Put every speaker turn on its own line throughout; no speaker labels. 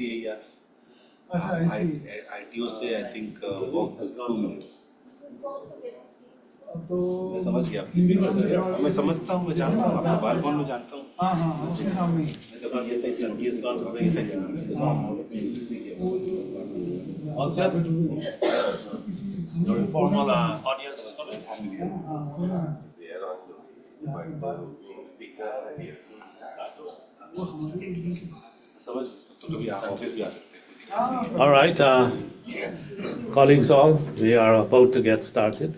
Yeah,
अच्छा ऐसी
ITO से I think walk 2 minutes.
तो
मैं समझ गया
हिंदी में समझा
मैं समझता हूँ, मैं जानता हूँ, आपका बाल कौन मैं जानता हूँ.
हाँ हाँ हाँ, उसके सामने ही
All set? Your informal audience is coming.
समझ तो कभी आप ऑफिस भी आ सकते हैं.
All right, colleagues all, we are about to get started.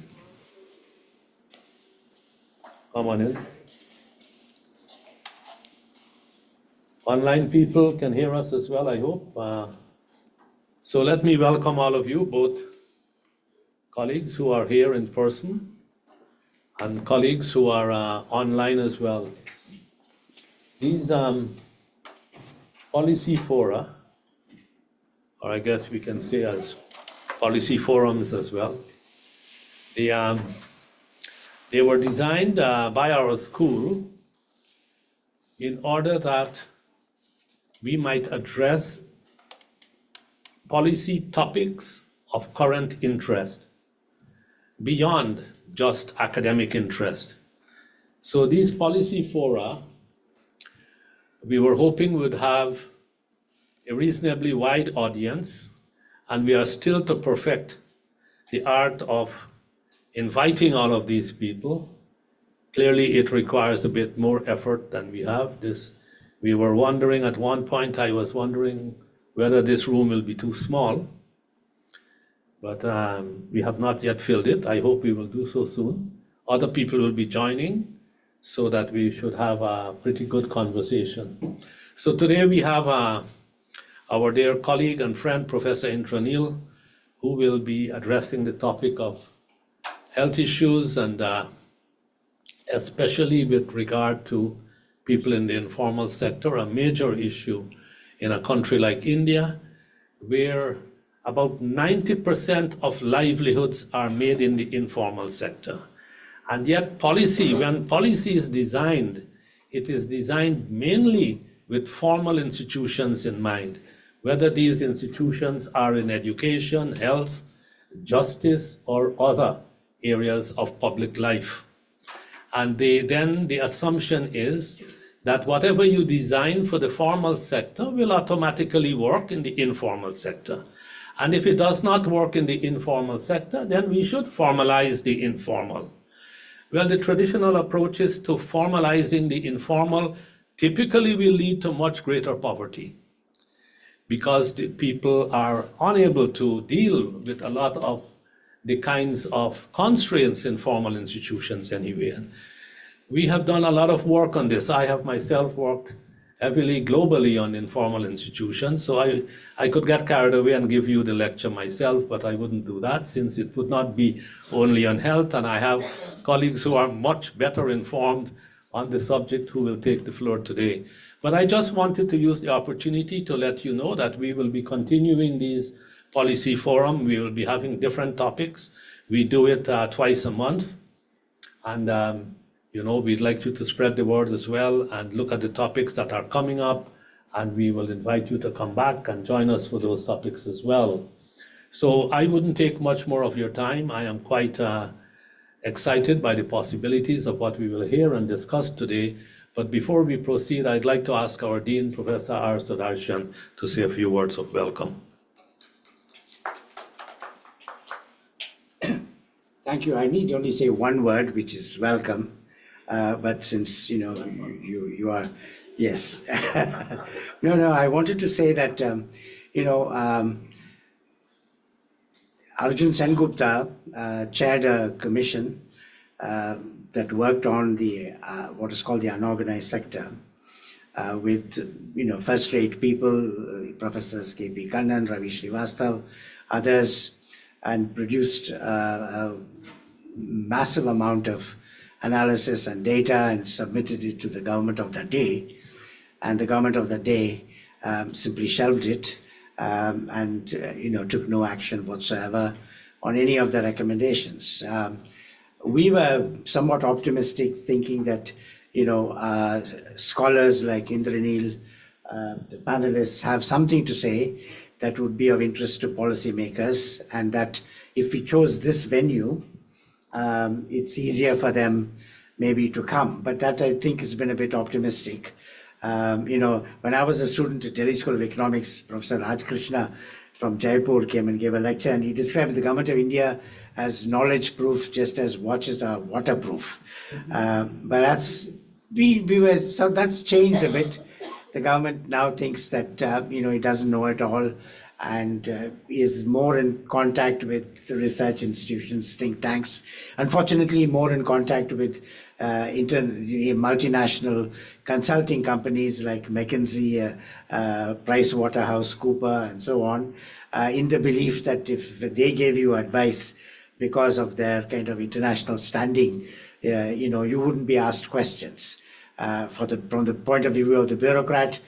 Come on in. Online people can hear us as well, I hope. So let me welcome all of you, both colleagues who are here in person and colleagues who are online as well. These policy fora, or I guess we can say as policy forums as well, they were designed by our school in order that we might address policy topics of current interest beyond just academic interest. So these policy fora, we were hoping would have a reasonably wide audience, and we are still to perfect the art of inviting all of these people. Clearly, it requires a bit more effort than we have. We were wondering at one point, I was wondering whether this room will be too small, but we have not yet filled it. I hope we will do so soon. Other people will be joining so that we should have a pretty good conversation. So today we have our dear colleague and friend, Professor Intranil, who will be addressing the topic of health issues and especially with regard to people in the informal sector, a major issue in a country like India, where about 90% of livelihoods are made in the informal sector. And yet policy, when policy is designed, it is designed mainly with formal institutions in mind, whether these institutions are in education, health, justice, or other areas of public life. And then the assumption is that whatever you design for the formal sector will automatically work in the informal sector. And if it does not work in the informal sector, then we should formalize the informal. Well, the traditional approaches to formalizing the informal typically will lead to much greater poverty because the people are unable to deal with a lot of the kinds of constraints in formal institutions anyway. And we have done a lot of work on this. I have myself worked heavily globally on informal institutions, so I could get carried away and give you the lecture myself, but I wouldn't do that since it would not be only on health, and I have colleagues who are much better informed on the subject who will take the floor today. But I just wanted to use the opportunity to let you know that we will be continuing these policy forum. We will be having different topics. We do it twice a month, and we'd like you to spread the word as well and look at the topics that are coming up, and we will invite you to come back and join us for those topics as well. So I wouldn't take much more of your time. I am quite excited by the possibilities of what we will hear and discuss today. But before we proceed, I'd like to ask our Dean, Professor R. Sudarshan, to say a few words of welcome.
Thank you. I need only say one word, which is welcome. But since you are, yes. No. I wanted to say that Arjun Sengupta chaired a commission that worked on the what is called the unorganized sector with first-rate people, Professors K.P. Kannan, Ravi Srivastav, others, and produced a massive amount of analysis and data and submitted it to the government of that day. And the government of that day simply shelved it and took no action whatsoever on any of the recommendations. We were somewhat optimistic, thinking that scholars like Indranil the panelists have something to say that would be of interest to policymakers, and that if we chose this venue, it's easier for them maybe to come. But that, I think, has been a bit optimistic. When I was a student at Delhi School of Economics, Professor Raj Krishna from Jaipur came and gave a lecture, and he describes the government of India as knowledge proof, just as watches are waterproof. But that's changed a bit. The government now thinks that it doesn't know it all, and is more in contact with the research institutions, think tanks. Unfortunately, more in contact with multinational consulting companies like McKinsey, PricewaterhouseCoopers, and so on, in the belief that if they gave you advice because of their kind of international standing, you wouldn't be asked questions. From the point of view of the bureaucrat,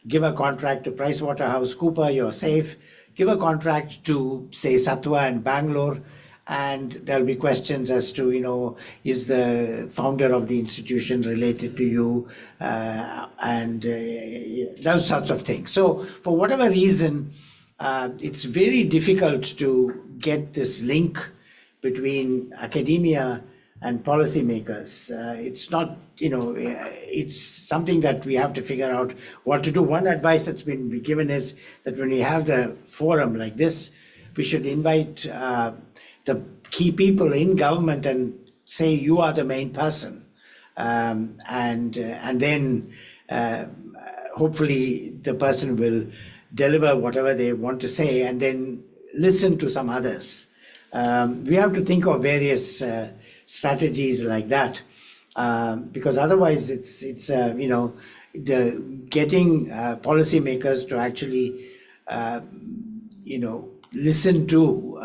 give a contract to PricewaterhouseCoopers, you're safe. Give a contract to, say, Satwa in Bangalore, and there'll be questions as to, is the founder of the institution related to you, and those sorts of things. So for whatever reason, it's very difficult to get this link between academia and policymakers. It's not, it's something that we have to figure out what to do. One advice that's been given is that when we have the forum like this, we should invite the key people in government and say, you are the main person. And then hopefully the person will deliver whatever they want to say, and then listen to some others. We have to think of various strategies like that, because otherwise it's the getting policymakers to actually listen to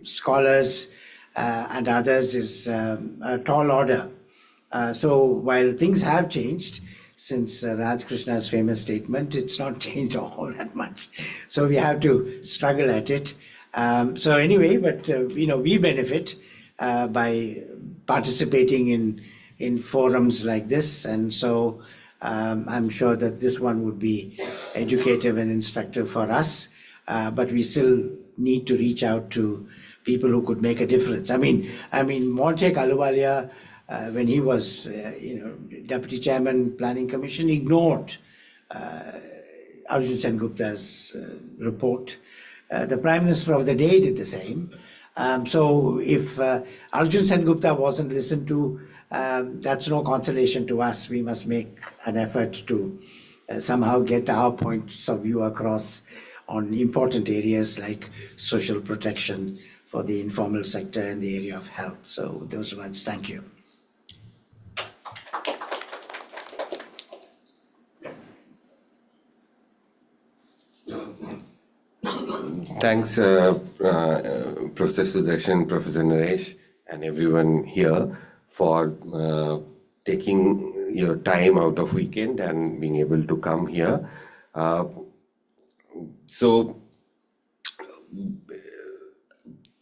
scholars and others is a tall order. So while things have changed since Raj Krishna's famous statement, it's not changed all that much. So we have to struggle at it. So anyway, but we benefit by participating in forums like this, and so I'm sure that this one would be educative and instructive for us, but we still need to reach out to people who could make a difference. I mean, Montek Ahluwalia, when he was Deputy Chairman Planning Commission, ignored Arjun Sengupta's report. The Prime Minister of the day did the same. So if Arjun Sengupta wasn't listened to, that's no consolation to us. We must make an effort to somehow get our points of view across on important areas like social protection for the informal sector and the area of health. So those words, thank you.
Thanks, Professor Sudarshan, Professor Naresh, and everyone here for taking your time out of weekend and being able to come here. So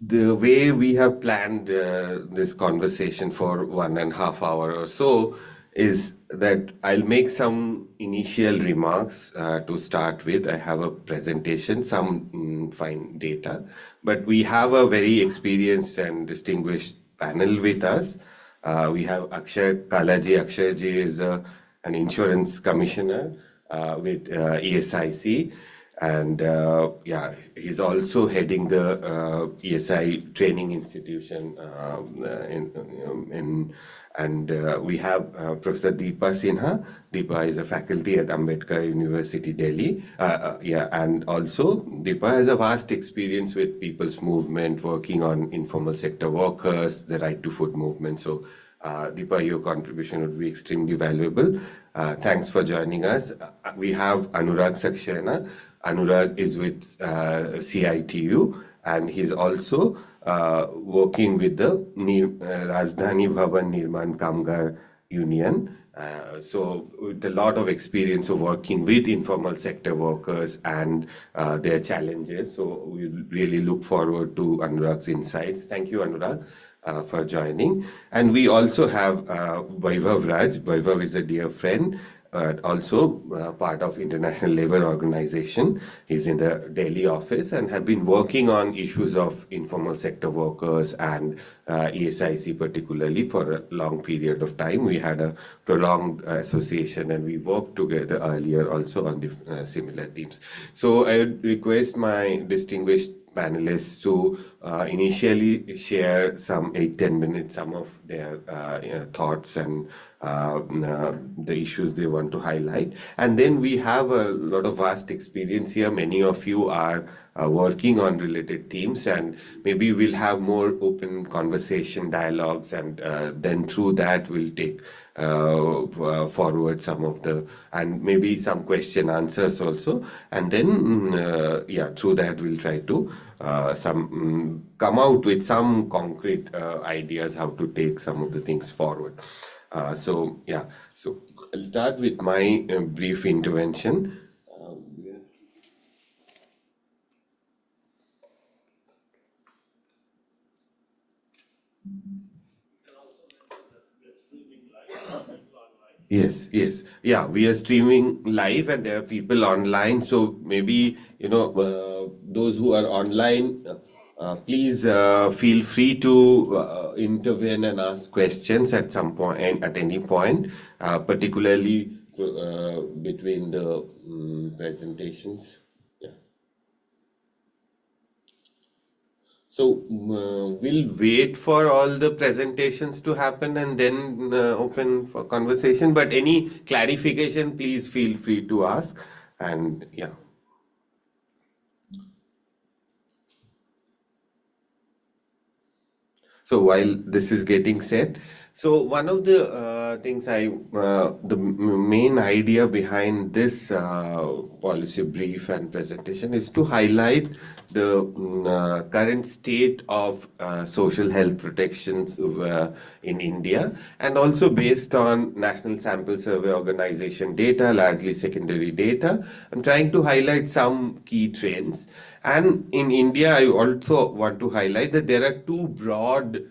the way we have planned this conversation for 1.5 hours or so is that I'll make some initial remarks to start with. I have a presentation, some fine data, but we have a very experienced and distinguished panel with us. We have Akshay Kalaji. Akshay ji is an insurance commissioner with ESIC, and he's also heading the ESI training institution and we have Professor Deepa Sinha. Deepa is a faculty at Ambedkar University, Delhi. And also Deepa has a vast experience with people's movement, working on informal sector workers, the right to food movement. So Deepa, your contribution would be extremely valuable. Thanks for joining us. We have Anurag Saxena. Anurag is with CITU, and he's also working with the Rajdhani Bhavan Nirman Kamgar Union. So with a lot of experience of working with informal sector workers and their challenges. So we really look forward to Anurag's insights. Thank you, Anurag, for joining. And we also have Vaibhav Raj. Vaibhav is a dear friend. also part of International Labour Organization. He's in the Delhi office and have been working on issues of informal sector workers and ESIC particularly for a long period of time. We had a prolonged association and we worked together earlier also on similar themes. So I would request my distinguished panelists to initially share some 8-10 minutes, some of their thoughts and the issues they want to highlight. And then we have a lot of vast experience here. Many of you are working on related themes, and maybe we'll have more open conversation, dialogues, and then through that we'll take forward some of the, and maybe some question answers also. And then, through that we'll try to come out with some concrete ideas how to take some of the things forward. So I'll start with my brief intervention. Yes. Yeah, we are streaming live and there are people online. So maybe, those who are online, please feel free to intervene and ask questions at some point, at any point, particularly between the presentations. Yeah. So we'll wait for all the presentations to happen and then open for conversation. But any clarification, please feel free to ask. And yeah. So while this is getting said, so one of the things the main idea behind this policy brief and presentation is to highlight the current state of social health protections in India, and also based on National Sample Survey Organization data, largely secondary data. I'm trying to highlight some key trends. And in India, I also want to highlight that there are two broad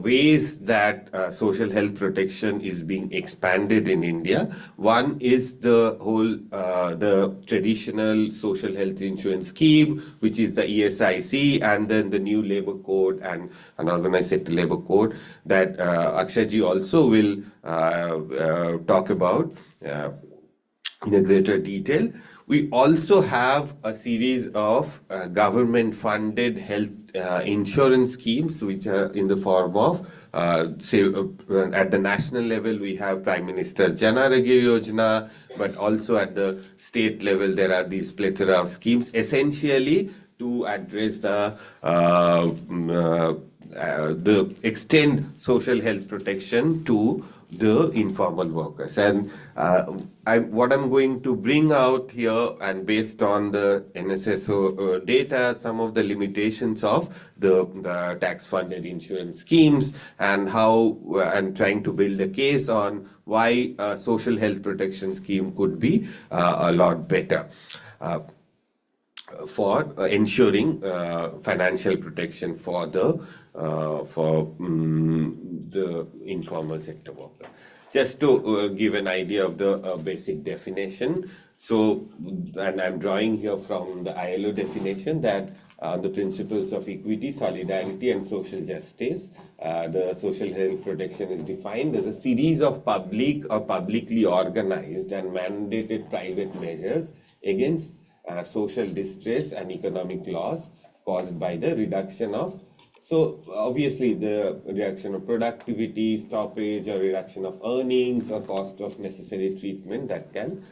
ways that social health protection is being expanded in India. One is the whole the traditional social health insurance scheme, which is the ESIC, and then the new labor code and an organized sector labor code that Akshay also will talk about in a greater detail. We also have a series of government-funded health insurance schemes, which are in the form of, at the national level, we have Prime Minister's Jan Arogya Yojana, but also at the state level, there are these plethora of schemes, essentially to address the extend social health protection to the informal workers. And what I'm going to bring out here, and based on the NSSO data, some of the limitations of the tax-funded insurance schemes, and how I'm trying to build a case on why a social health protection scheme could be a lot better for ensuring financial protection for the informal sector worker. Just to give an idea of the basic definition. So, and I'm drawing here from the ILO definition that the principles of equity, solidarity, and social justice. The social health protection is defined as a series of public or publicly organized and mandated private measures against social distress and economic loss caused by the reduction of, so obviously the reduction of productivity, stoppage, or reduction of earnings, or cost of necessary treatment that can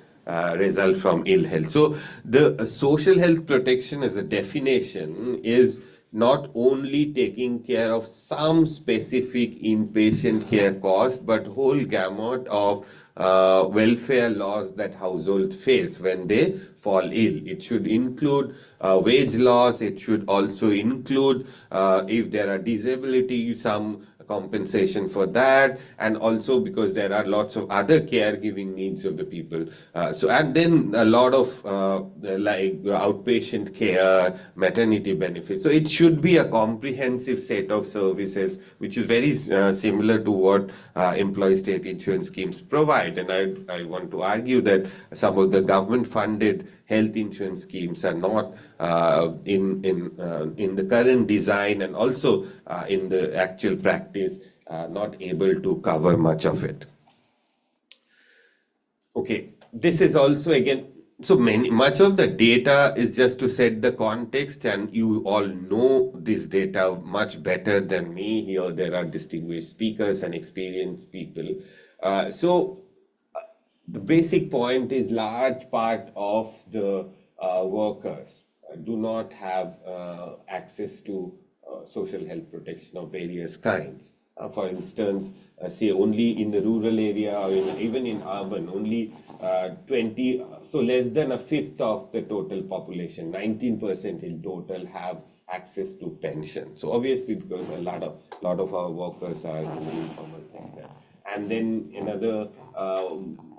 result from ill health. So the social health protection as a definition is not only taking care of some specific inpatient care cost, but whole gamut of welfare laws that households face when they fall ill. It should include wage loss. It should also include if there are disability, some compensation for that, and also because there are lots of other caregiving needs of the people. And then a lot of like outpatient care, maternity benefits. So it should be a comprehensive set of services, which is very similar to what employee state insurance schemes provide. And I want to argue that some of the government-funded health insurance schemes are not in the current design, and also in the actual practice not able to cover much of it. Okay, this is also again, so much of the data is just to set the context, and you all know this data much better than me. Here there are distinguished speakers and experienced people. The basic point is large part of the workers do not have access to social health protection of various kinds. For instance, say only in the rural area or even in urban, only 20, so less than a fifth of the total population, 19% in total, have access to pension. So obviously, because a lot of our workers are in the informal sector, and then another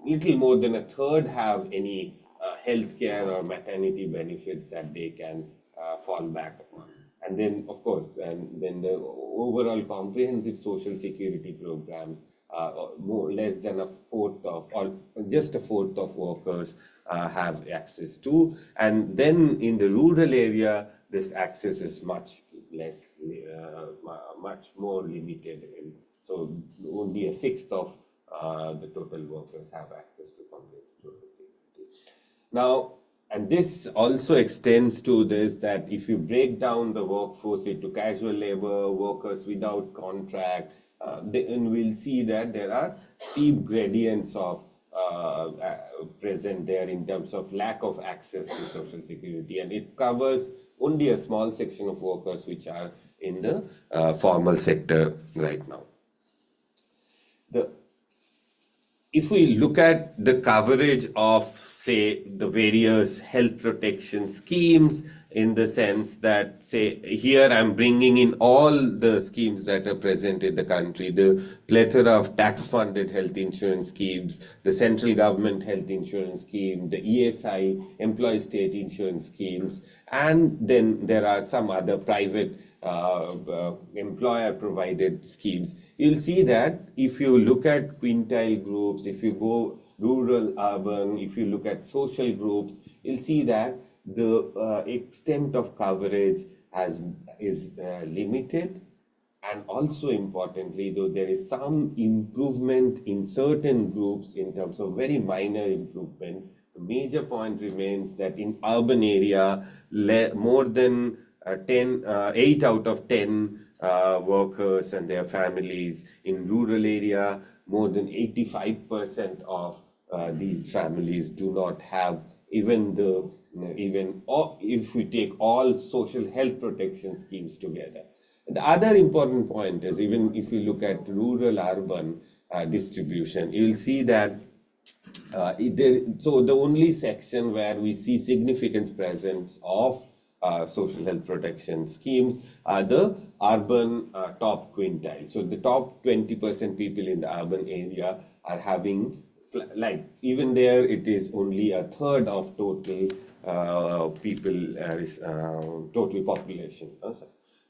little more than a third have any health care or maternity benefits that they can fall back on. And then, of course, and then the overall comprehensive social security programs, less than a fourth of, or just a fourth of workers have access to. And then in the rural area, this access is much less, much more limited. And so only a sixth of the total workers have access to comprehensive social security. Now, and this also extends to this, that if you break down the workforce into casual labor, workers without contract, then we'll see that there are steep gradients of present there in terms of lack of access to social security, and it covers only a small section of workers which are in the formal sector right now. If we look at the coverage of, say, the various health protection schemes, in the sense that, say, here I'm bringing in all the schemes that are present in the country, the plethora of tax-funded health insurance schemes, the central government health insurance scheme, the ESI, employee state insurance schemes, and then there are some other private employer-provided schemes. You'll see that if you look at quintile groups, if you go rural, urban, if you look at social groups, you'll see that the extent of coverage is limited. And also importantly, though there is some improvement in certain groups in terms of very minor improvement, the major point remains that in urban area, more than 8 out of 10 workers and their families. In rural area, more than 85% of these families do not have or if we take all social health protection schemes together. The other important point is, even if you look at rural-urban distribution, you'll see that so the only section where we see significant presence of social health protection schemes are the urban top quintile. So the top 20% people in the urban area are having, like, even there it is only a third of total people, total population.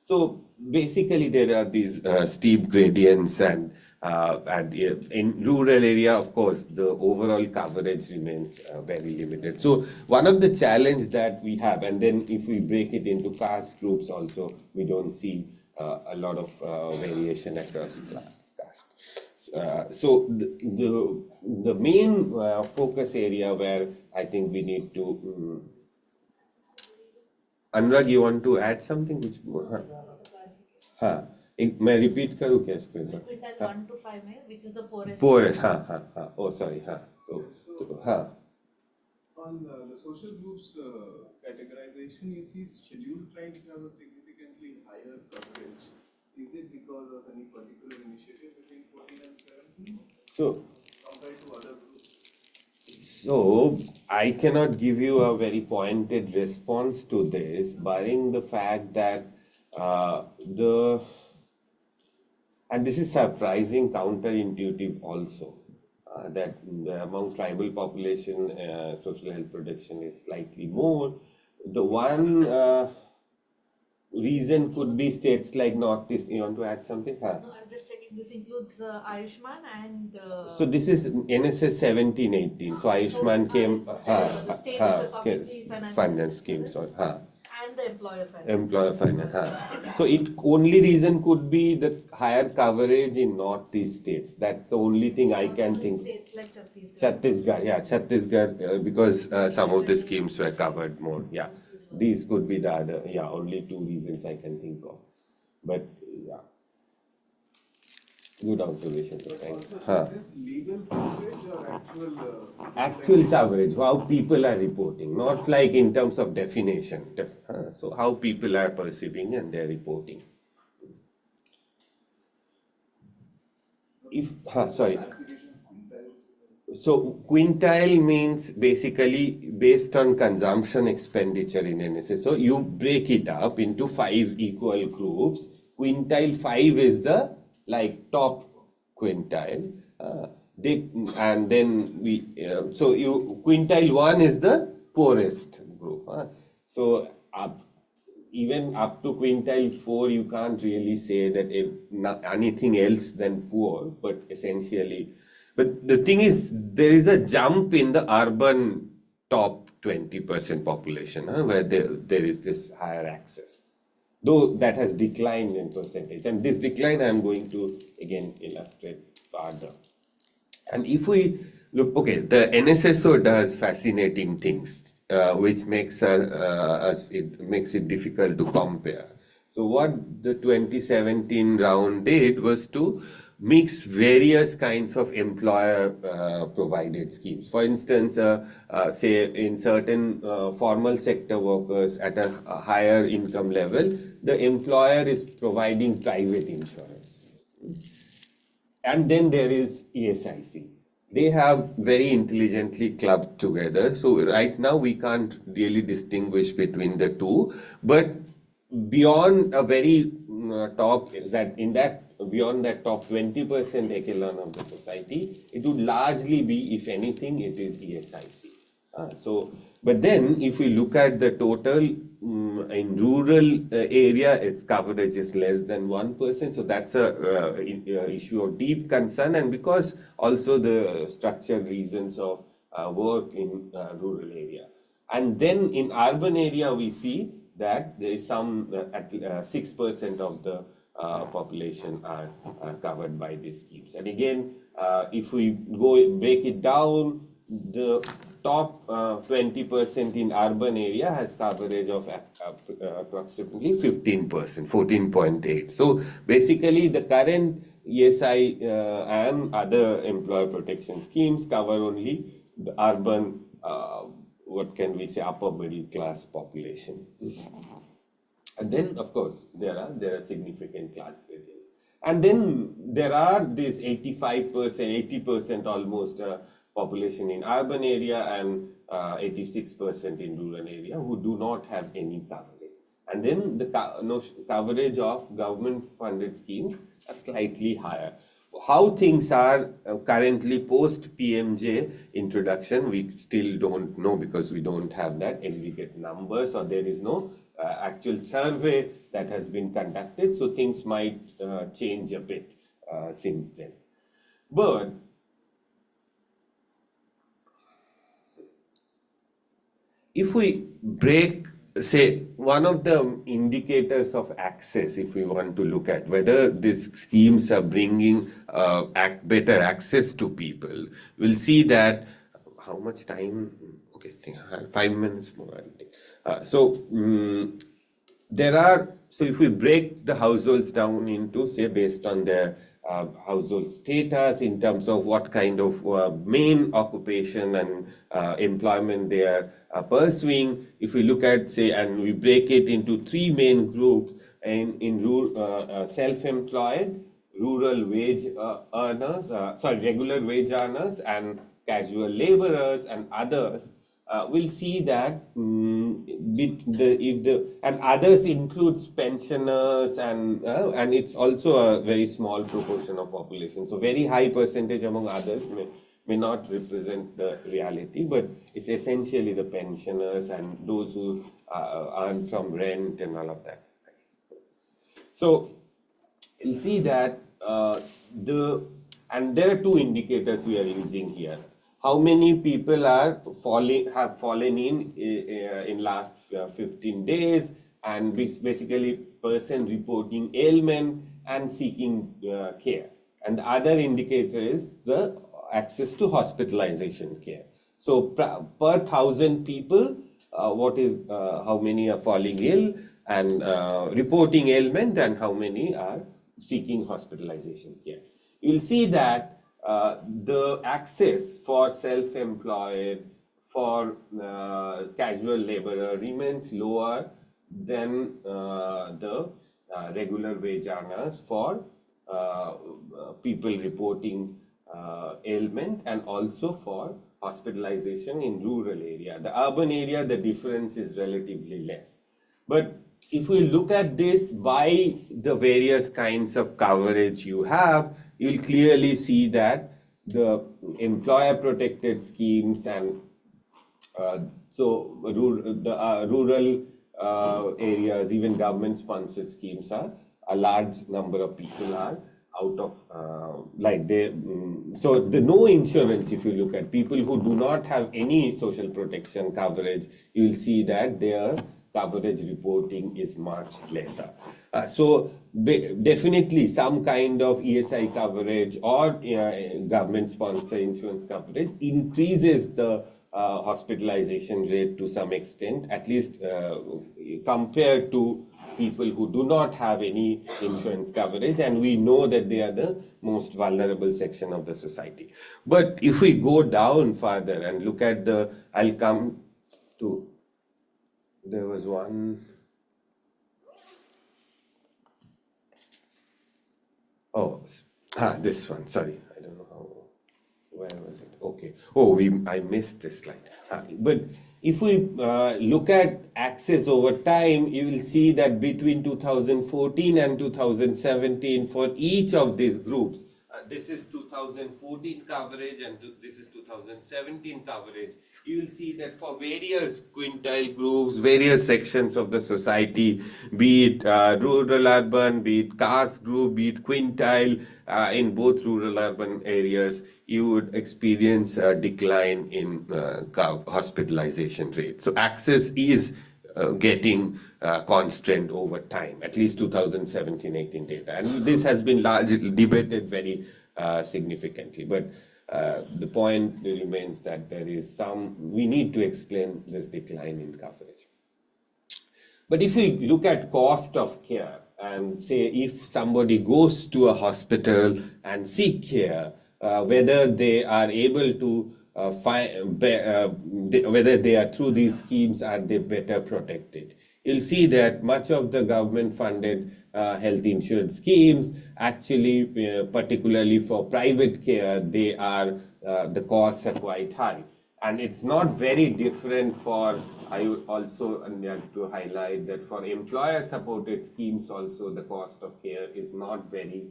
So basically there are these steep gradients, and in rural area, of course, the overall coverage remains very limited. So one of the challenges that we have, and then if we break it into caste groups also, we don't see a lot of variation across caste. So the main focus area where I think we need to Anurag, you want to add something? मैं repeat करूँ क्या इसको?
Quintile 1 to 5 में, which is the poorest.
Poorest, हाँ. Oh, sorry, हाँ. So
On the social groups categorization, you see scheduled tribes have a significantly higher coverage. Is it because of any particular initiative between 14 and 17?
So
compared to other groups?
So I cannot give you a very pointed response to this, barring the fact that And this is surprising, counterintuitive also, that among tribal population, social health protection is slightly more. The one reason could be states like Northeast. You want to add something? Huh?
No, I'm just checking. This includes Ayushman and.
So this is NSS 17-18. So Ayushman came,
State publicly
finance scheme. So,
and the employer finance.
employer finance. So it only reason could be the higher coverage in Northeast states. That's the only thing I can think.
States like Chhattisgarh.
Chhattisgarh, yeah, Chhattisgarh, because some of the schemes were covered more. Yeah, these could be the other. Yeah, only two reasons I can think of. But yeah, good observation. Huh.
Is this legal coverage or actual?
Actual coverage, how people are reporting, not like in terms of definition. So how people are perceiving and they're reporting. So quintile means basically based on consumption expenditure in NSA. So you break it up into 5 equal groups. Quintile 5 is the like top quintile. And then we quintile 1 is the poorest group. So even up to quintile 4 you can't really say that anything else than poor, but essentially. But the thing is, there is a jump in the urban top 20% population where there is this higher access, though that has declined in percentage. And this decline I am going to again illustrate further. And if we look, okay, the NSSO does fascinating things, which makes it difficult to compare. So what the 2017 round did was to mix various kinds of employer provided schemes. For instance, say in certain formal sector workers at a higher income level, the employer is providing private insurance. And then there is ESIC. They have very intelligently clubbed together. So right now we can't really distinguish between the two, but beyond a very top, beyond that top 20% echelon of the society, it would largely be, if anything, it is ESIC. But then if we look at the total in rural area, its coverage is less than 1%. So that's a issue of deep concern, and because also the structural reasons of work in rural area. And then in urban area, we see that there is some at 6% of the population are covered by these schemes. And again, if we break it down, the top 20% in urban area has coverage of approximately 15%, 14.8. So basically the current ESI and other employer protection schemes cover only the urban, what can we say, upper middle class population. And then of course there are significant class gradients. And then there are this 85%, 80% almost population in urban area and 86% in rural area who do not have any coverage. And then the coverage of government funded schemes are slightly higher. How things are currently post PMJ introduction, we still don't know because we don't have that aggregate numbers, or there is no actual survey that has been conducted. So things might change a bit since then. But if we break, say, one of the indicators of access, if we want to look at whether these schemes are bringing better access to people, we'll see that, how much time? Okay, 5 minutes more, I'll take. So if we break the households down into, say, based on their household status in terms of what kind of main occupation and employment they are pursuing, if we look at, say, and we break it into 3 main groups in self-employed, rural wage earners, regular wage earners and casual laborers and others, we'll see that and others includes pensioners and it's also a very small proportion of population. So very high percentage among others may not represent the reality, but it's essentially the pensioners and those who earn from rent and all of that. So you'll see that and there are two indicators we are using here. How many people have fallen in last 15 days, and basically person reporting ailment and seeking care. And the other indicator is the access to hospitalization care. So per 1,000 people, how many are falling ill and reporting ailment, and how many are seeking hospitalization care. You'll see that the access for self-employed, for casual laborer remains lower than the regular wage earners for people reporting ailment, and also for hospitalization in rural area. The urban area, the difference is relatively less. But if we look at this by the various kinds of coverage you have, you'll clearly see that the employer protected schemes and rural areas, even government sponsored schemes, are a large number of people are out of so the no insurance. If you look at people who do not have any social protection coverage, you will see that their coverage reporting is much lesser. So definitely some kind of ESI coverage or government sponsor insurance coverage increases the hospitalization rate to some extent, at least compared to people who do not have any insurance coverage, and we know that they are the most vulnerable section of the society. But if we go down further and look at I'll come to, there was one, this one, sorry, I don't know how, where was it? Okay, I missed this slide. But if we look at access over time, you will see that between 2014 and 2017, for each of these groups, this is 2014 coverage and this is 2017 coverage, you will see that for various quintile groups, various sections of the society, be it rural urban, be it caste group, be it quintile, in both rural urban areas, you would experience a decline in hospitalization rate. So access is getting constrained over time, at least 2017-18 data. And this has been largely debated very significantly. But the point remains that there is we need to explain this decline in coverage. But if we look at cost of care and say if somebody goes to a hospital and seek care, whether they are able to whether they are through these schemes, are they better protected? You'll see that much of the government funded health insurance schemes, actually, particularly for private care, they are the costs are quite high. And it's not very different for, I would also like to highlight that for employer supported schemes also, the cost of care is not very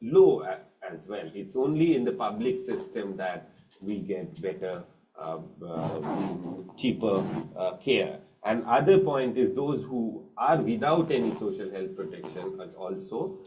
low as well. It's only in the public system that we get better, cheaper care. And other point is those who are without any social health protection are also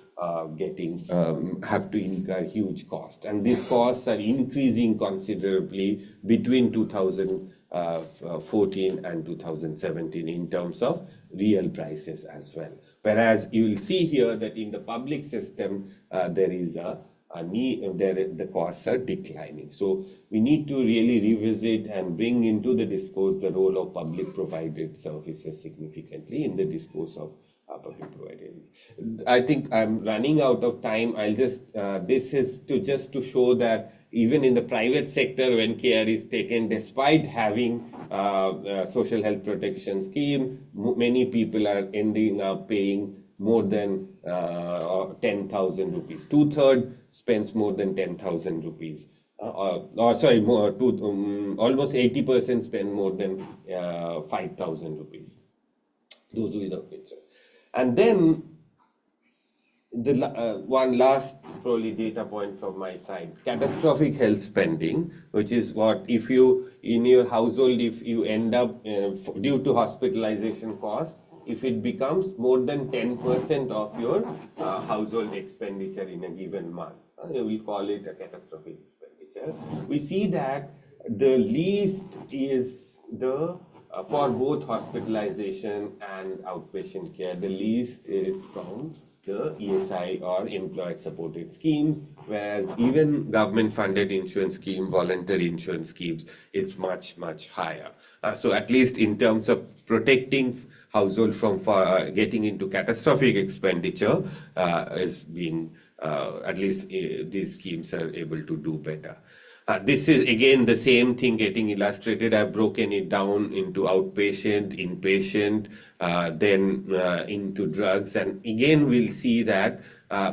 have to incur huge costs. And these costs are increasing considerably between 2014 and 2017 in terms of real prices as well. Whereas you will see here that in the public system, there is the costs are declining. So we need to really revisit and bring into the discourse the role of public provided services significantly in the discourse of public provided. I think I'm running out of time. I'll just, this is just to show that even in the private sector, when care is taken, despite having social health protection scheme, many people are ending up paying more than 10,000 rupees. 2/3 spends more than 10,000 rupees sorry, more to almost 80% spend more than 5,000 rupees. Those without insurance. And then the one last probably data point from my side, catastrophic health spending, which is what if you in your household, if you end up due to hospitalization cost, if it becomes more than 10% of your household expenditure in a given month, we will call it a catastrophic expenditure. We see that the least is the for both hospitalization and outpatient care, the least is from the ESI or employer supported schemes, whereas even government funded insurance scheme, voluntary insurance schemes, it's much, much higher. So at least in terms of protecting household from getting into catastrophic expenditure is being, at least these schemes are able to do better. This is again the same thing getting illustrated. I've broken it down into outpatient, inpatient, then into drugs. And again, we'll see that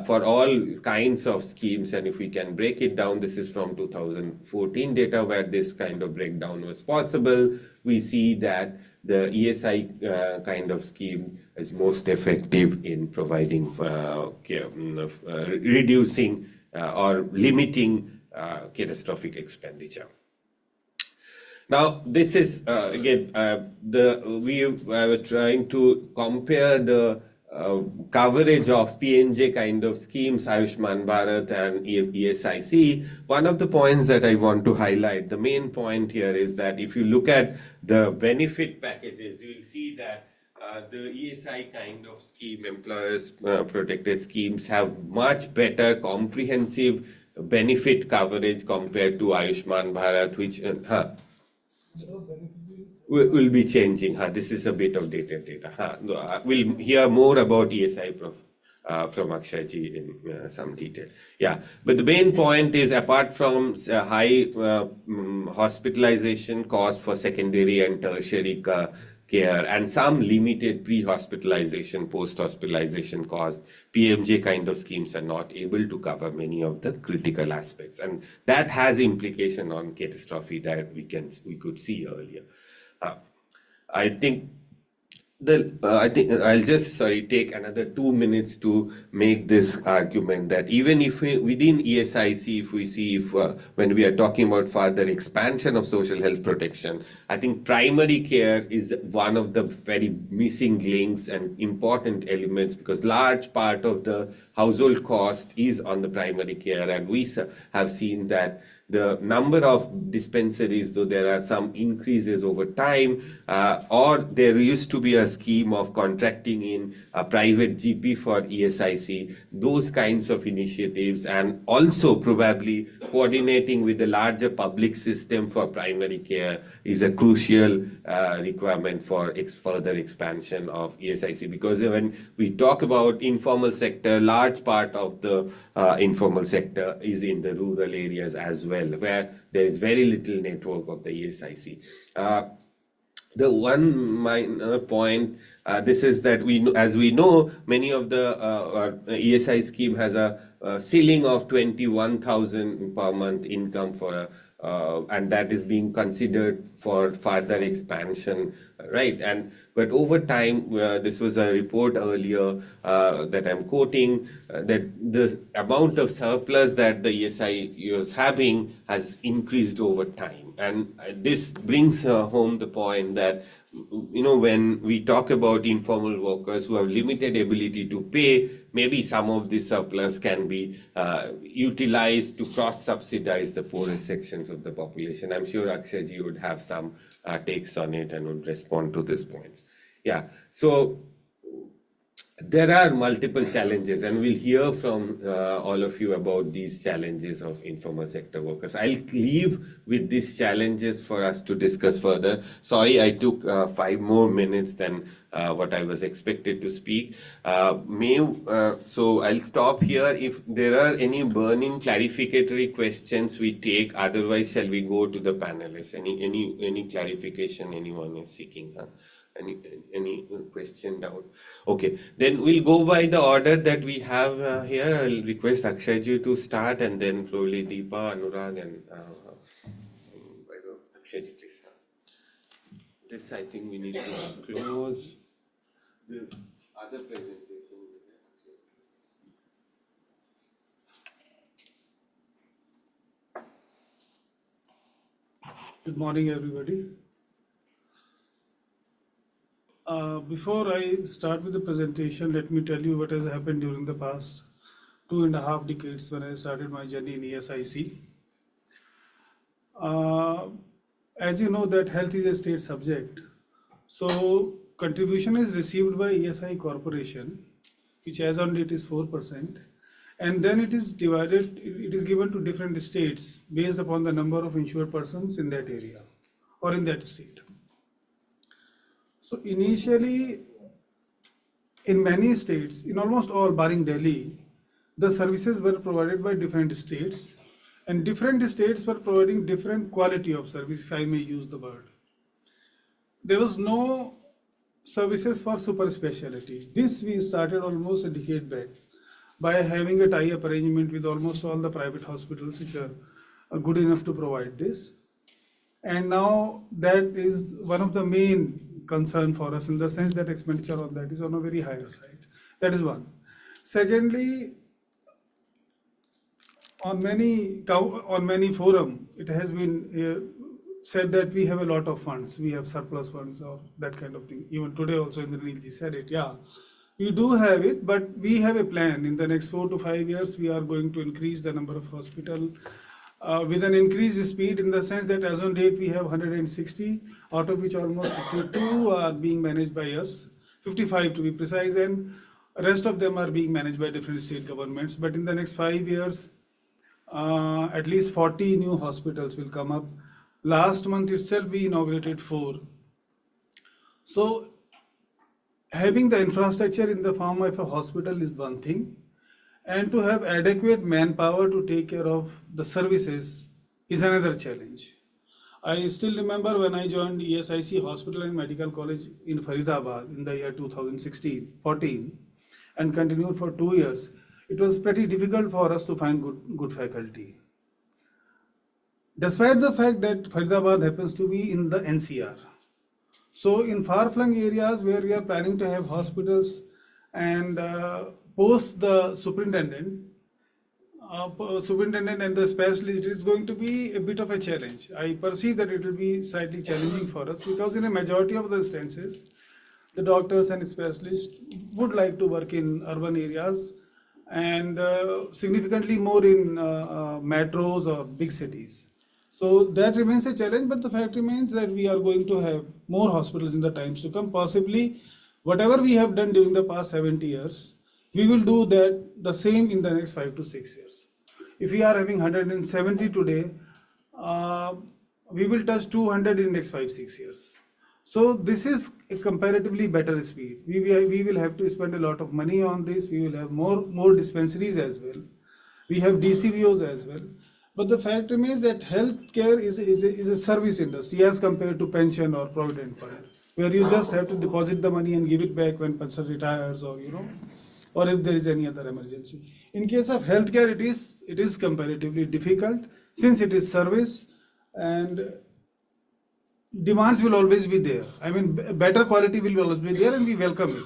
for all kinds of schemes, and if we can break it down, this is from 2014 data where this kind of breakdown was possible. We see that the ESI kind of scheme is most effective in providing care, reducing or limiting catastrophic expenditure. Now, this is again we were trying to compare the coverage of PNJ kind of schemes, Ayushman Bharat and ESIC. One of the points that I want to highlight, the main point here is that if you look at the benefit packages, you will see that the ESI kind of scheme, employers protected schemes, have much better comprehensive benefit coverage compared to Ayushman Bharat, which will be changing. This is a bit of dated data. We'll hear more about ESI from Akshay ji in some detail. Yeah, but the main point is apart from high hospitalization costs for secondary and tertiary care and some limited pre-hospitalization, post-hospitalization costs, PMJ kind of schemes are not able to cover many of the critical aspects, and that has implication on catastrophe that we could see earlier. I think I'll just take another 2 minutes to make this argument that even if within ESIC, if we see when we are talking about further expansion of social health protection, I think primary care is one of the very missing links and important elements, because large part of the household cost is on the primary care, and we have seen that the number of dispensaries, though there are some increases over time, or there used to be a scheme of contracting in a private GP for ESIC, those kinds of initiatives, and also probably coordinating with the larger public system for primary care is a crucial requirement for further expansion of ESIC. Because when we talk about informal sector, large part of the informal sector is in the rural areas as well, where there is very little network of the ESIC. The one minor point, this is that as we know, many of the ESI scheme has a ceiling of 21,000 per month income for and that is being considered for further expansion, right? But over time, this was a report earlier that I'm quoting, that the amount of surplus that the ESI was having has increased over time. And this brings home the point that, when we talk about informal workers who have limited ability to pay, maybe some of this surplus can be utilized to cross-subsidize the poorest sections of the population. I'm sure Akshayji would have some takes on it and would respond to these points. Yeah, so there are multiple challenges, and we'll hear from all of you about these challenges of informal sector workers. I'll leave with these challenges for us to discuss further. Sorry, I took 5 more minutes than what I was expected to speak. So I'll stop here. If there are any burning clarificatory questions, we take. Otherwise, shall we go to the panelists? Any clarification anyone is seeking? Any question, doubt? Okay, then we'll go by the order that we have here. I'll request Akshayji to start, and then probably Deepa, Anurag, and Akshayji, please. This I think we need to close the other presentation.
Good morning, everybody. Before I start with the presentation, let me tell you what has happened during the past 2.5 decades when I started my journey in ESIC. As you know that health is a state subject, so contribution is received by ESI Corporation, which as on date is 4%, and then it is divided, it is given to different states based upon the number of insured persons in that area or in that state. So initially, in many states, in almost all barring Delhi, the services were provided by different states, and different states were providing different quality of service, if I may use the word. There was no services for super specialty. This we started almost a decade back by having a tie-up arrangement with almost all the private hospitals which are good enough to provide this. And now that is one of the main concern for us, in the sense that expenditure on that is on a very higher side. That is one. Secondly, on many forum, it has been said that we have a lot of funds, we have surplus funds or that kind of thing. Even today also Indranilji said it, yeah. We do have it, but we have a plan. In the next 4 to 5 years, we are going to increase the number of hospitals with an increased speed, in the sense that as on date we have 160, out of which almost 52 are being managed by us, 55 to be precise, and rest of them are being managed by different state governments. But in the next 5 years, at least 40 new hospitals will come up. Last month itself we inaugurated 4. So having the infrastructure in the form of a hospital is one thing, and to have adequate manpower to take care of the services is another challenge. I still remember when I joined ESIC Hospital and Medical College in Faridabad in the year 2014 and continued for 2 years. It was pretty difficult for us to find good faculty. Despite the fact that Faridabad happens to be in the NCR. So in far-flung areas where we are planning to have hospitals and post the superintendent and the specialist, it is going to be a bit of a challenge. I perceive that it will be slightly challenging for us, because in a majority of the instances, the doctors and specialists would like to work in urban areas and significantly more in metros or big cities. So that remains a challenge, but the fact remains that we are going to have more hospitals in the times to come. Possibly, whatever we have done during the past 70 years, we will do that the same in the next 5 to 6 years. If we are having 170 today, we will touch 200 in next 5-6 years. So this is a comparatively better speed. We will have to spend a lot of money on this. We will have more dispensaries as well. We have DCVOs as well. But the fact remains that healthcare is a service industry as compared to pension or provident fund, where you just have to deposit the money and give it back when person retires, or or if there is any other emergency. In case of healthcare, it is comparatively difficult, since it is service and demands will always be there. I mean, better quality will always be there, and we welcome it.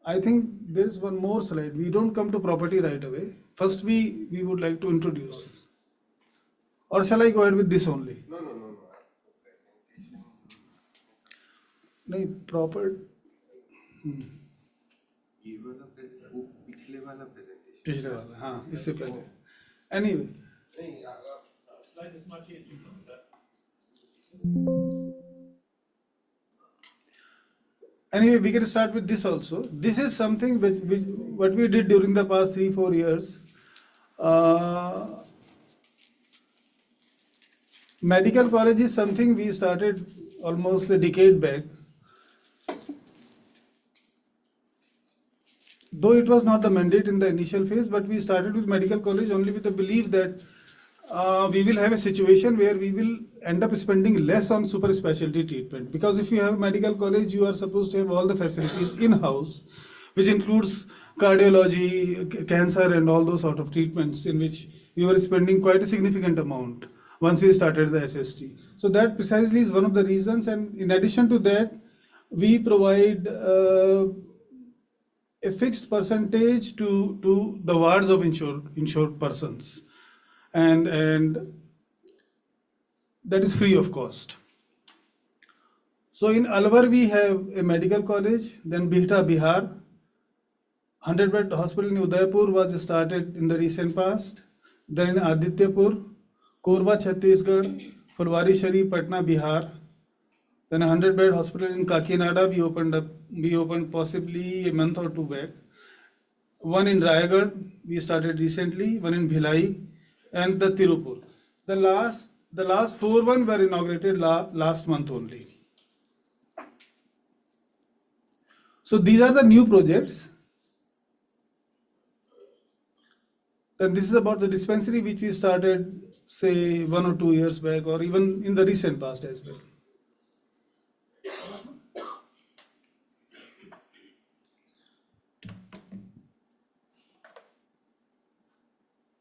I think there is one more slide. We don't come to property right away. First, we would like to introduce. Or shall I go ahead with this only?
No.
No, proper.
ये वाला वो पिछले वाला presentation.
पिछले वाला, हाँ, इससे पहले. Anyway.
Slide is not changing.
Anyway, we can start with this also. This is something which what we did during the past 3-4 years. Medical college is something we started almost a decade back. Though it was not the mandate in the initial phase, but we started with medical college only with the belief that we will have a situation where we will end up spending less on super specialty treatment, because if you have a medical college, you are supposed to have all the facilities in-house, which includes cardiology, cancer, and all those sort of treatments, in which we were spending quite a significant amount once we started the SST. So that precisely is one of the reasons, and in addition to that, we provide a fixed percentage to the wards of insured persons, and that is free of cost. So in Alwar we have a medical college, then Bihta, Bihar, 100-bed hospital in Udaipur was started in the recent past, then in Adityapur, Korba, Chhattisgarh, Fulwari Sharif, Patna, Bihar, then a 100-bed hospital in Kakinada we opened possibly a month or two back. One in Raigarh we started recently, one in Bhilai, and the Tirupur. The last 4 were inaugurated last month only. So these are the new projects. And this is about the dispensary which we started, say, 1 or 2 years back, or even in the recent past as well.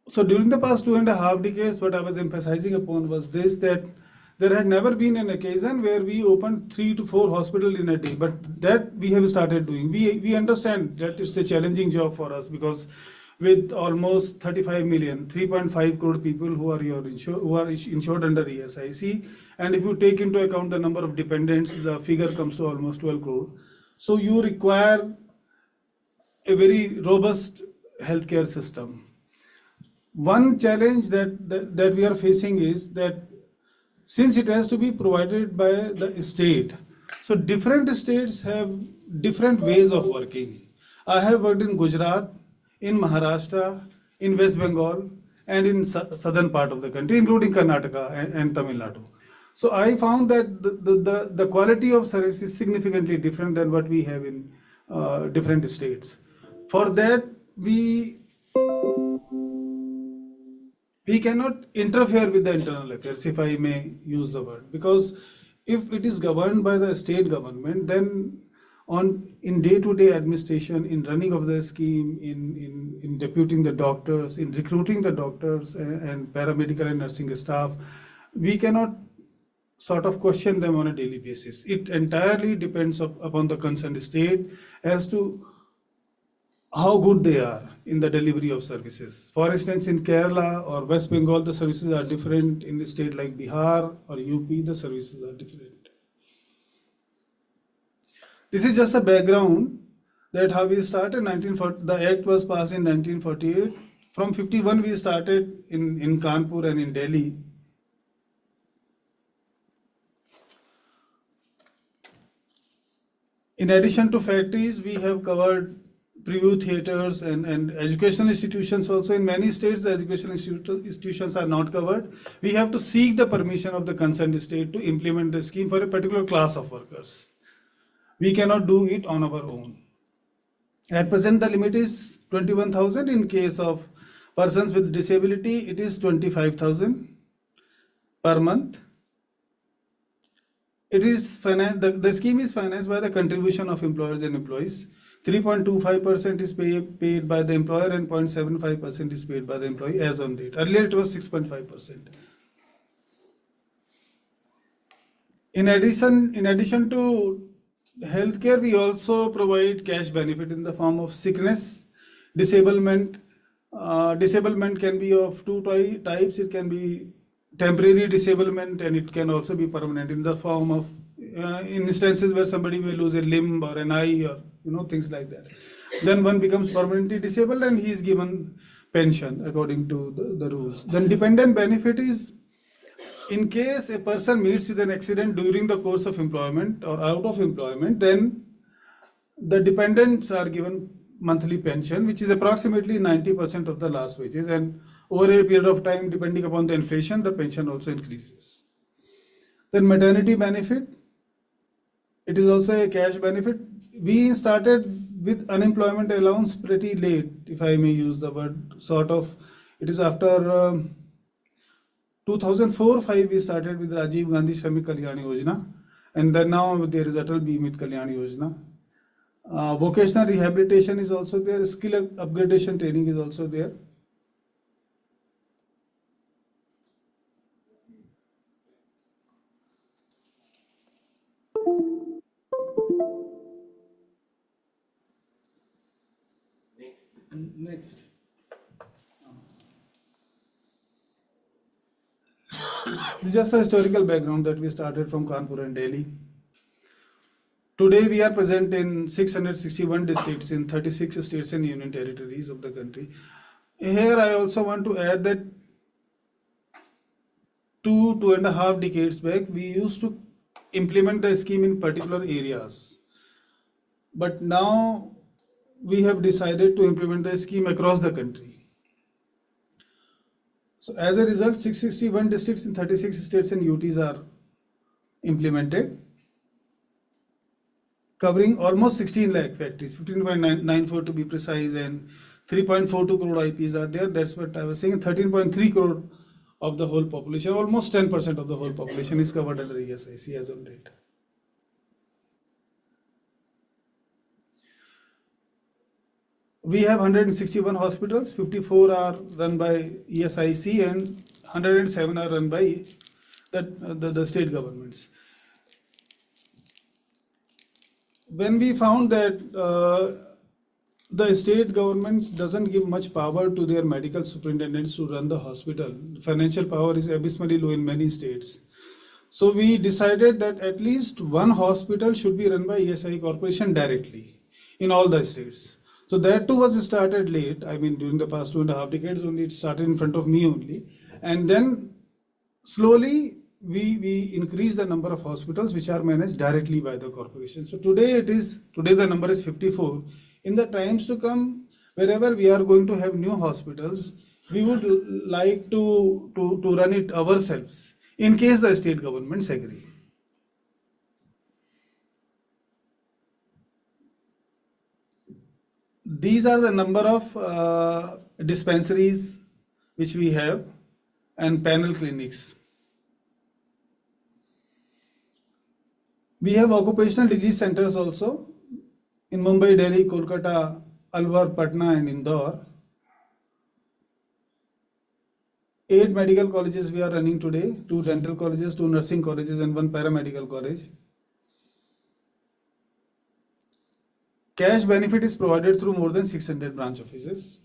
So during the past 2.5 decades, what I was emphasizing upon was this, that there had never been an occasion where we opened 3 to 4 hospitals in a day, but that we have started doing. We understand that it's a challenging job for us, because with almost 35 million, 3.5 crore people who are insured under ESIC, and if you take into account the number of dependents, the figure comes to almost 12 crore. So you require a very robust healthcare system. One challenge that we are facing is that since it has to be provided by the state, so different states have different ways of working. I have worked in Gujarat, in Maharashtra, in West Bengal, and in southern part of the country, including Karnataka and Tamil Nadu. So I found that the quality of service is significantly different than what we have in different states. For that, we cannot interfere with the internal affairs, if I may use the word, because if it is governed by the state government, then in day-to-day administration, in running of the scheme, in deputing the doctors, in recruiting the doctors and paramedical and nursing staff, we cannot sort of question them on a daily basis. It entirely depends upon the concerned state as to how good they are in the delivery of services. For instance, in Kerala or West Bengal, the services are different. In a state like Bihar or UP, the services are different. This is just a background that how we started. The Act was passed in 1948. From 51, we started in Kanpur and in Delhi. In addition to factories, we have covered preview theaters and educational institutions also. In many states, the educational institutions are not covered. We have to seek the permission of the concerned state to implement the scheme for a particular class of workers. We cannot do it on our own. At present, the limit is 21,000. In case of persons with disability, it is 25,000 per month. It is the scheme is financed by the contribution of employers and employees. 3.25% is paid by the employer and 0.75% is paid by the employee as on date. Earlier it was 6.5%. In addition to healthcare, we also provide cash benefit in the form of sickness, disablement. Disablement can be of 2 types. It can be temporary disablement and it can also be permanent in the form of in instances where somebody may lose a limb or an eye or things like that. Then one becomes permanently disabled and he is given pension according to the rules. Then dependent benefit is in case a person meets with an accident during the course of employment or out of employment, then the dependents are given monthly pension, which is approximately 90% of the last wages, and over a period of time, depending upon the inflation, the pension also increases. Then maternity benefit, it is also a cash benefit. We started with unemployment allowance pretty late, if I may use the word, sort of. It is after 2004-5 we started with Rajiv Gandhi Shramik Kalyan Yojana, and then now there is Atal Bimit Kalyan Yojana. Vocational rehabilitation is also there, skill upgradation training is also there. Next. Just a historical background that we started from Kanpur and Delhi. Today we are present in 661 districts in 36 states and union territories of the country. Here I also want to add that 2.5 decades back we used to implement the scheme in particular areas. But now we have decided to implement the scheme across the country. So as a result, 661 districts in 36 states and UTs are implemented, covering almost 16 lakh factories, 15.94 to be precise, and 3.42 crore IPs are there. That's what I was saying. 13.3 crore of the whole population, almost 10% of the whole population is covered under ESIC as on date. We have 161 hospitals, 54 are run by ESIC and 107 are run by the state governments. When we found that the state governments doesn't give much power to their medical superintendents to run the hospital, financial power is abysmally low in many states. So we decided that at least one hospital should be run by ESI Corporation directly in all the states. So that too was started late. I mean, during the past 2.5 decades only, it started in front of me only. And then slowly we increase the number of hospitals which are managed directly by the corporation. So today the number is 54. In the times to come, wherever we are going to have new hospitals, we would like to run it ourselves in case the state governments agree. These are the number of dispensaries which we have and panel clinics. We have occupational disease centers also in Mumbai, Delhi, Kolkata, Alwar, Patna and Indore. 8 medical colleges we are running today, 2 dental colleges, 2 nursing colleges and 1 paramedical college. Cash benefit is provided through more than 600 branch offices.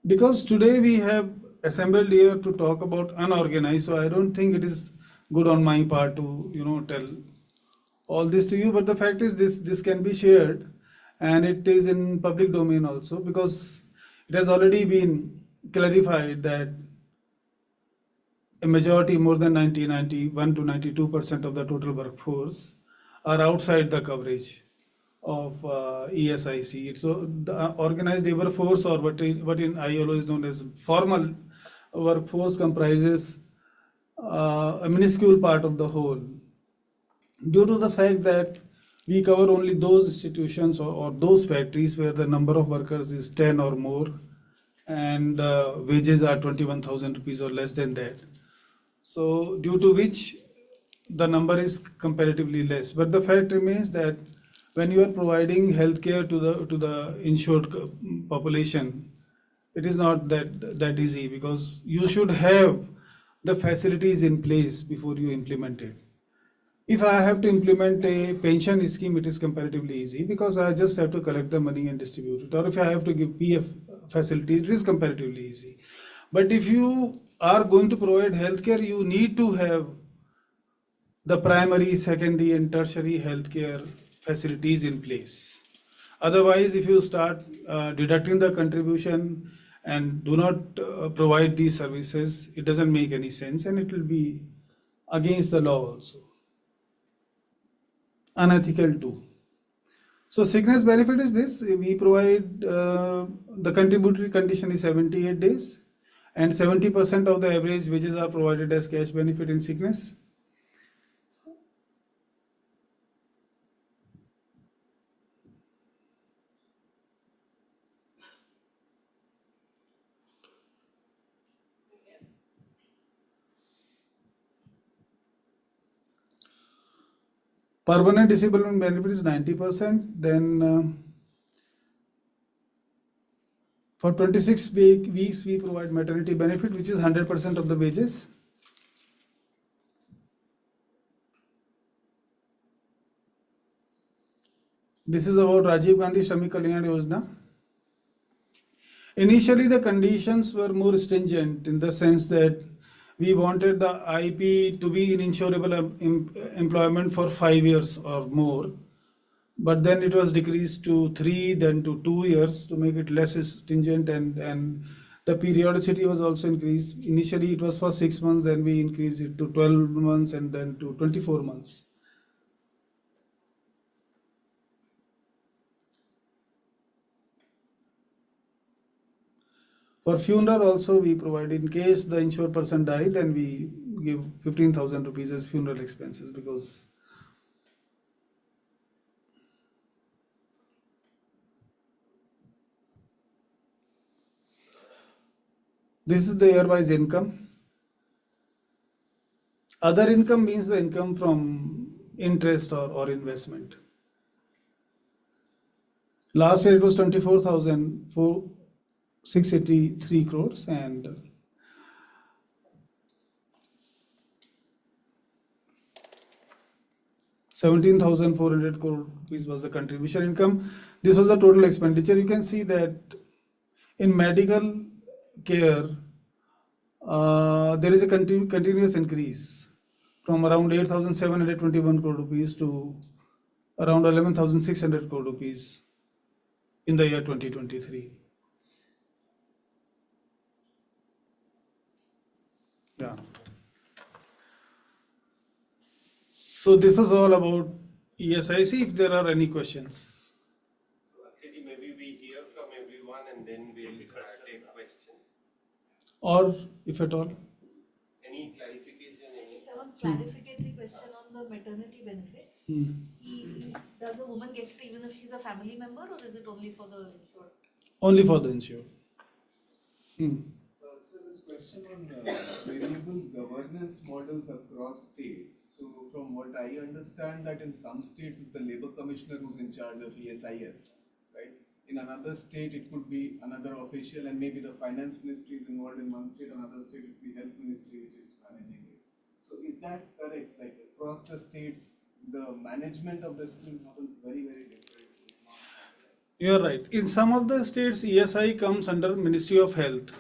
Because today we have assembled here to talk about unorganized, so I don't think it is good on my part to tell all this to you, but the fact is this can be shared and it is in public domain also, because it has already been clarified that a majority, more than 91 to 92% of the total workforce are outside the coverage of ESIC. So the organized labor force, or what in ILO is known as formal workforce, comprises a minuscule part of the whole, due to the fact that we cover only those institutions or those factories where the number of workers is 10 or more and wages are 21,000 rupees or less than that. So due to which the number is comparatively less. But the fact remains that when you are providing healthcare to the insured population, it is not that easy, because you should have the facilities in place before you implement it. If I have to implement a pension scheme, it is comparatively easy because I just have to collect the money and distribute it. Or if I have to give PF facilities, it is comparatively easy. But if you are going to provide healthcare, you need to have the primary, secondary and tertiary healthcare facilities in place. Otherwise, if you start deducting the contribution and do not provide these services, it doesn't make any sense and it will be against the law also. Unethical too. So sickness benefit is this: we provide the contributory condition is 78 days, and 70% of the average wages are provided as cash benefit in sickness. Permanent disablement benefit is 90%. Then for 26 weeks, we provide maternity benefit, which is 100% of the wages. This is about Rajiv Gandhi Shramik Kalyan Yojana. Initially, the conditions were more stringent in the sense that we wanted the IP to be in insurable employment for 5 years or more. But then it was decreased to 3, then to 2 years to make it less stringent, and the periodicity was also increased. Initially it was for 6 months, then we increased it to 12 months and then to 24 months. For funeral also we provide, in case the insured person died, then we give 15,000 rupees as funeral expenses, because this is the year-wise income. Other income means the income from interest or investment. Last year it was 24,683 crores, and ₹17,400 crore was the contribution income. This was the total expenditure. You can see that in medical care, there is a continuous increase from around 8,721 crore rupees to around 11,600 crore rupees in the year 2023. Yeah. So this is all about ESIC. If there are any questions.
Actually, maybe we hear from everyone and then we'll take questions.
Or if at all.
Any clarification?
I just have one clarificatory question on the maternity benefit. Does the woman get it even if she's a family member, or is it only for the insured?
Only for the insured.
So this question on variable governance models across states. So from what I understand, that in some states it's the labor commissioner who's in charge of ESIS, right? In another state it could be another official, and maybe the finance ministry is involved in one state, another state it's the health ministry which is managing it. So is that correct? Like across the states, the management of the scheme happens very, very differently.
You are right. In some of the states, ESI comes under Ministry of Health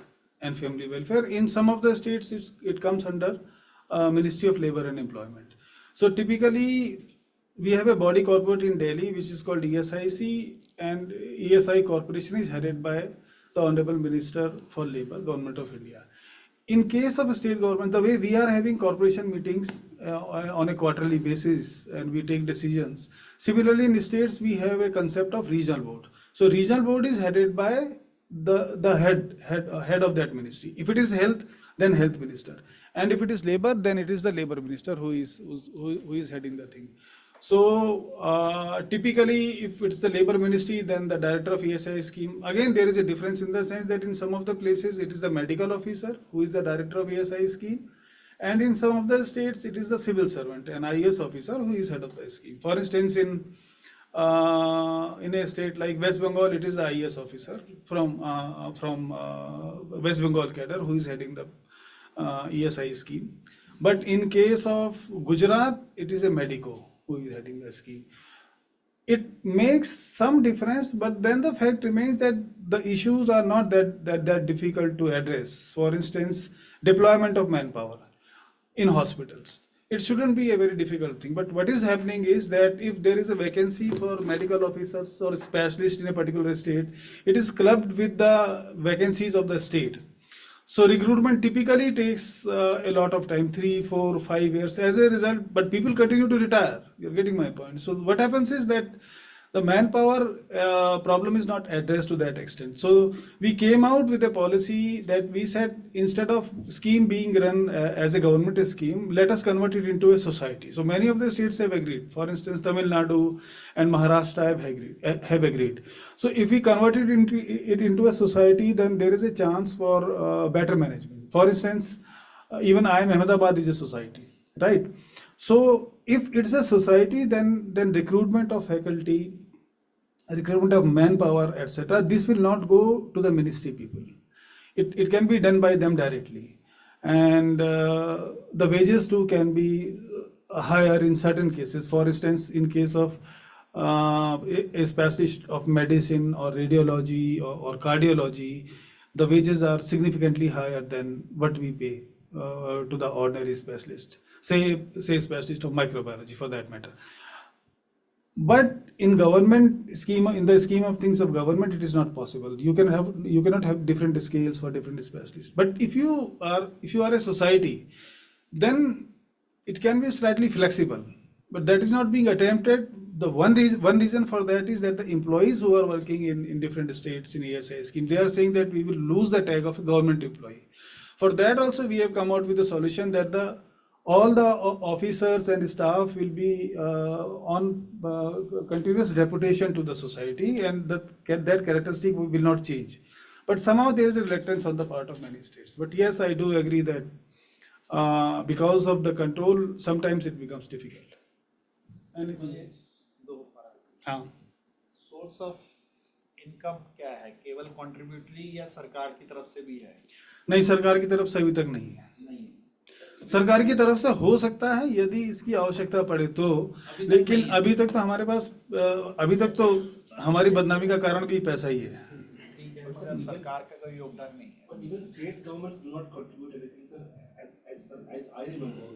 and Family Welfare. In some of the states, it comes under Ministry of Labor and Employment. So typically, we have a body corporate in Delhi which is called ESIC, and ESI Corporation is headed by the Honorable Minister for Labor, Government of India. In case of a state government, the way we are having corporation meetings on a quarterly basis and we take decisions. Similarly, in the states, we have a concept of regional board. So regional board is headed by the head of that ministry. If it is health, then health minister. And if it is labor, then it is the labor minister who is heading the thing. So typically, if it's the labor ministry, then the director of ESI scheme. Again, there is a difference in the sense that in some of the places, it is the medical officer who is the director of ESI scheme. And in some of the states, it is the civil servant, an IAS officer who is head of the scheme. For instance, in a state like West Bengal, it is the IAS officer from West Bengal cadre who is heading the ESI scheme. But in case of Gujarat, it is a medico who is heading the scheme. It makes some difference, but then the fact remains that the issues are not that difficult to address. For instance, deployment of manpower in hospitals. It shouldn't be a very difficult thing, but what is happening is that if there is a vacancy for medical officers or specialists in a particular state, it is clubbed with the vacancies of the state. So recruitment typically takes a lot of time, 3, 4, 5 years as a result, but people continue to retire. You're getting my point. So what happens is that the manpower problem is not addressed to that extent. So we came out with a policy that we said instead of scheme being run as a government scheme, let us convert it into a society. So many of the states have agreed. For instance, Tamil Nadu and Maharashtra have agreed. So if we convert it into a society, then there is a chance for better management. For instance, even IIM Ahmedabad is a society, right? So if it's a society, then recruitment of faculty, recruitment of manpower, etc., this will not go to the ministry people. It can be done by them directly. And the wages too can be higher in certain cases. For instance, in case of a specialist of medicine or radiology or cardiology, the wages are significantly higher than what we pay to the ordinary specialist. Say specialist of microbiology for that matter. But in government scheme, in the scheme of things of government, it is not possible. You cannot have different scales for different specialists. But if you are a society, then it can be slightly flexible. But that is not being attempted. The one reason for that is that the employees who are working in different states in ESI scheme, they are saying that we will lose the tag of a government employee. For that also, we have come out with a solution that all the officers and staff will be on continuous deputation to the society, and that characteristic will not change. But somehow there is a reluctance on the part of many states. But yes, I do agree that because of the control, sometimes it becomes difficult. Anything else? हाँ.
Source of income क्या है, केवल contributory या सरकार की तरफ से भी है?
नहीं, सरकार की तरफ से अभी तक नहीं है. सरकार की तरफ से हो सकता है यदि इसकी आवश्यकता पड़े तो, लेकिन अभी तक तो हमारे पास अभी तक तो हमारी बदनामी का कारण भी पैसा ही है.
सरकार का कोई योगदान नहीं है.
But even state governments do not contribute anything, sir. As I remember,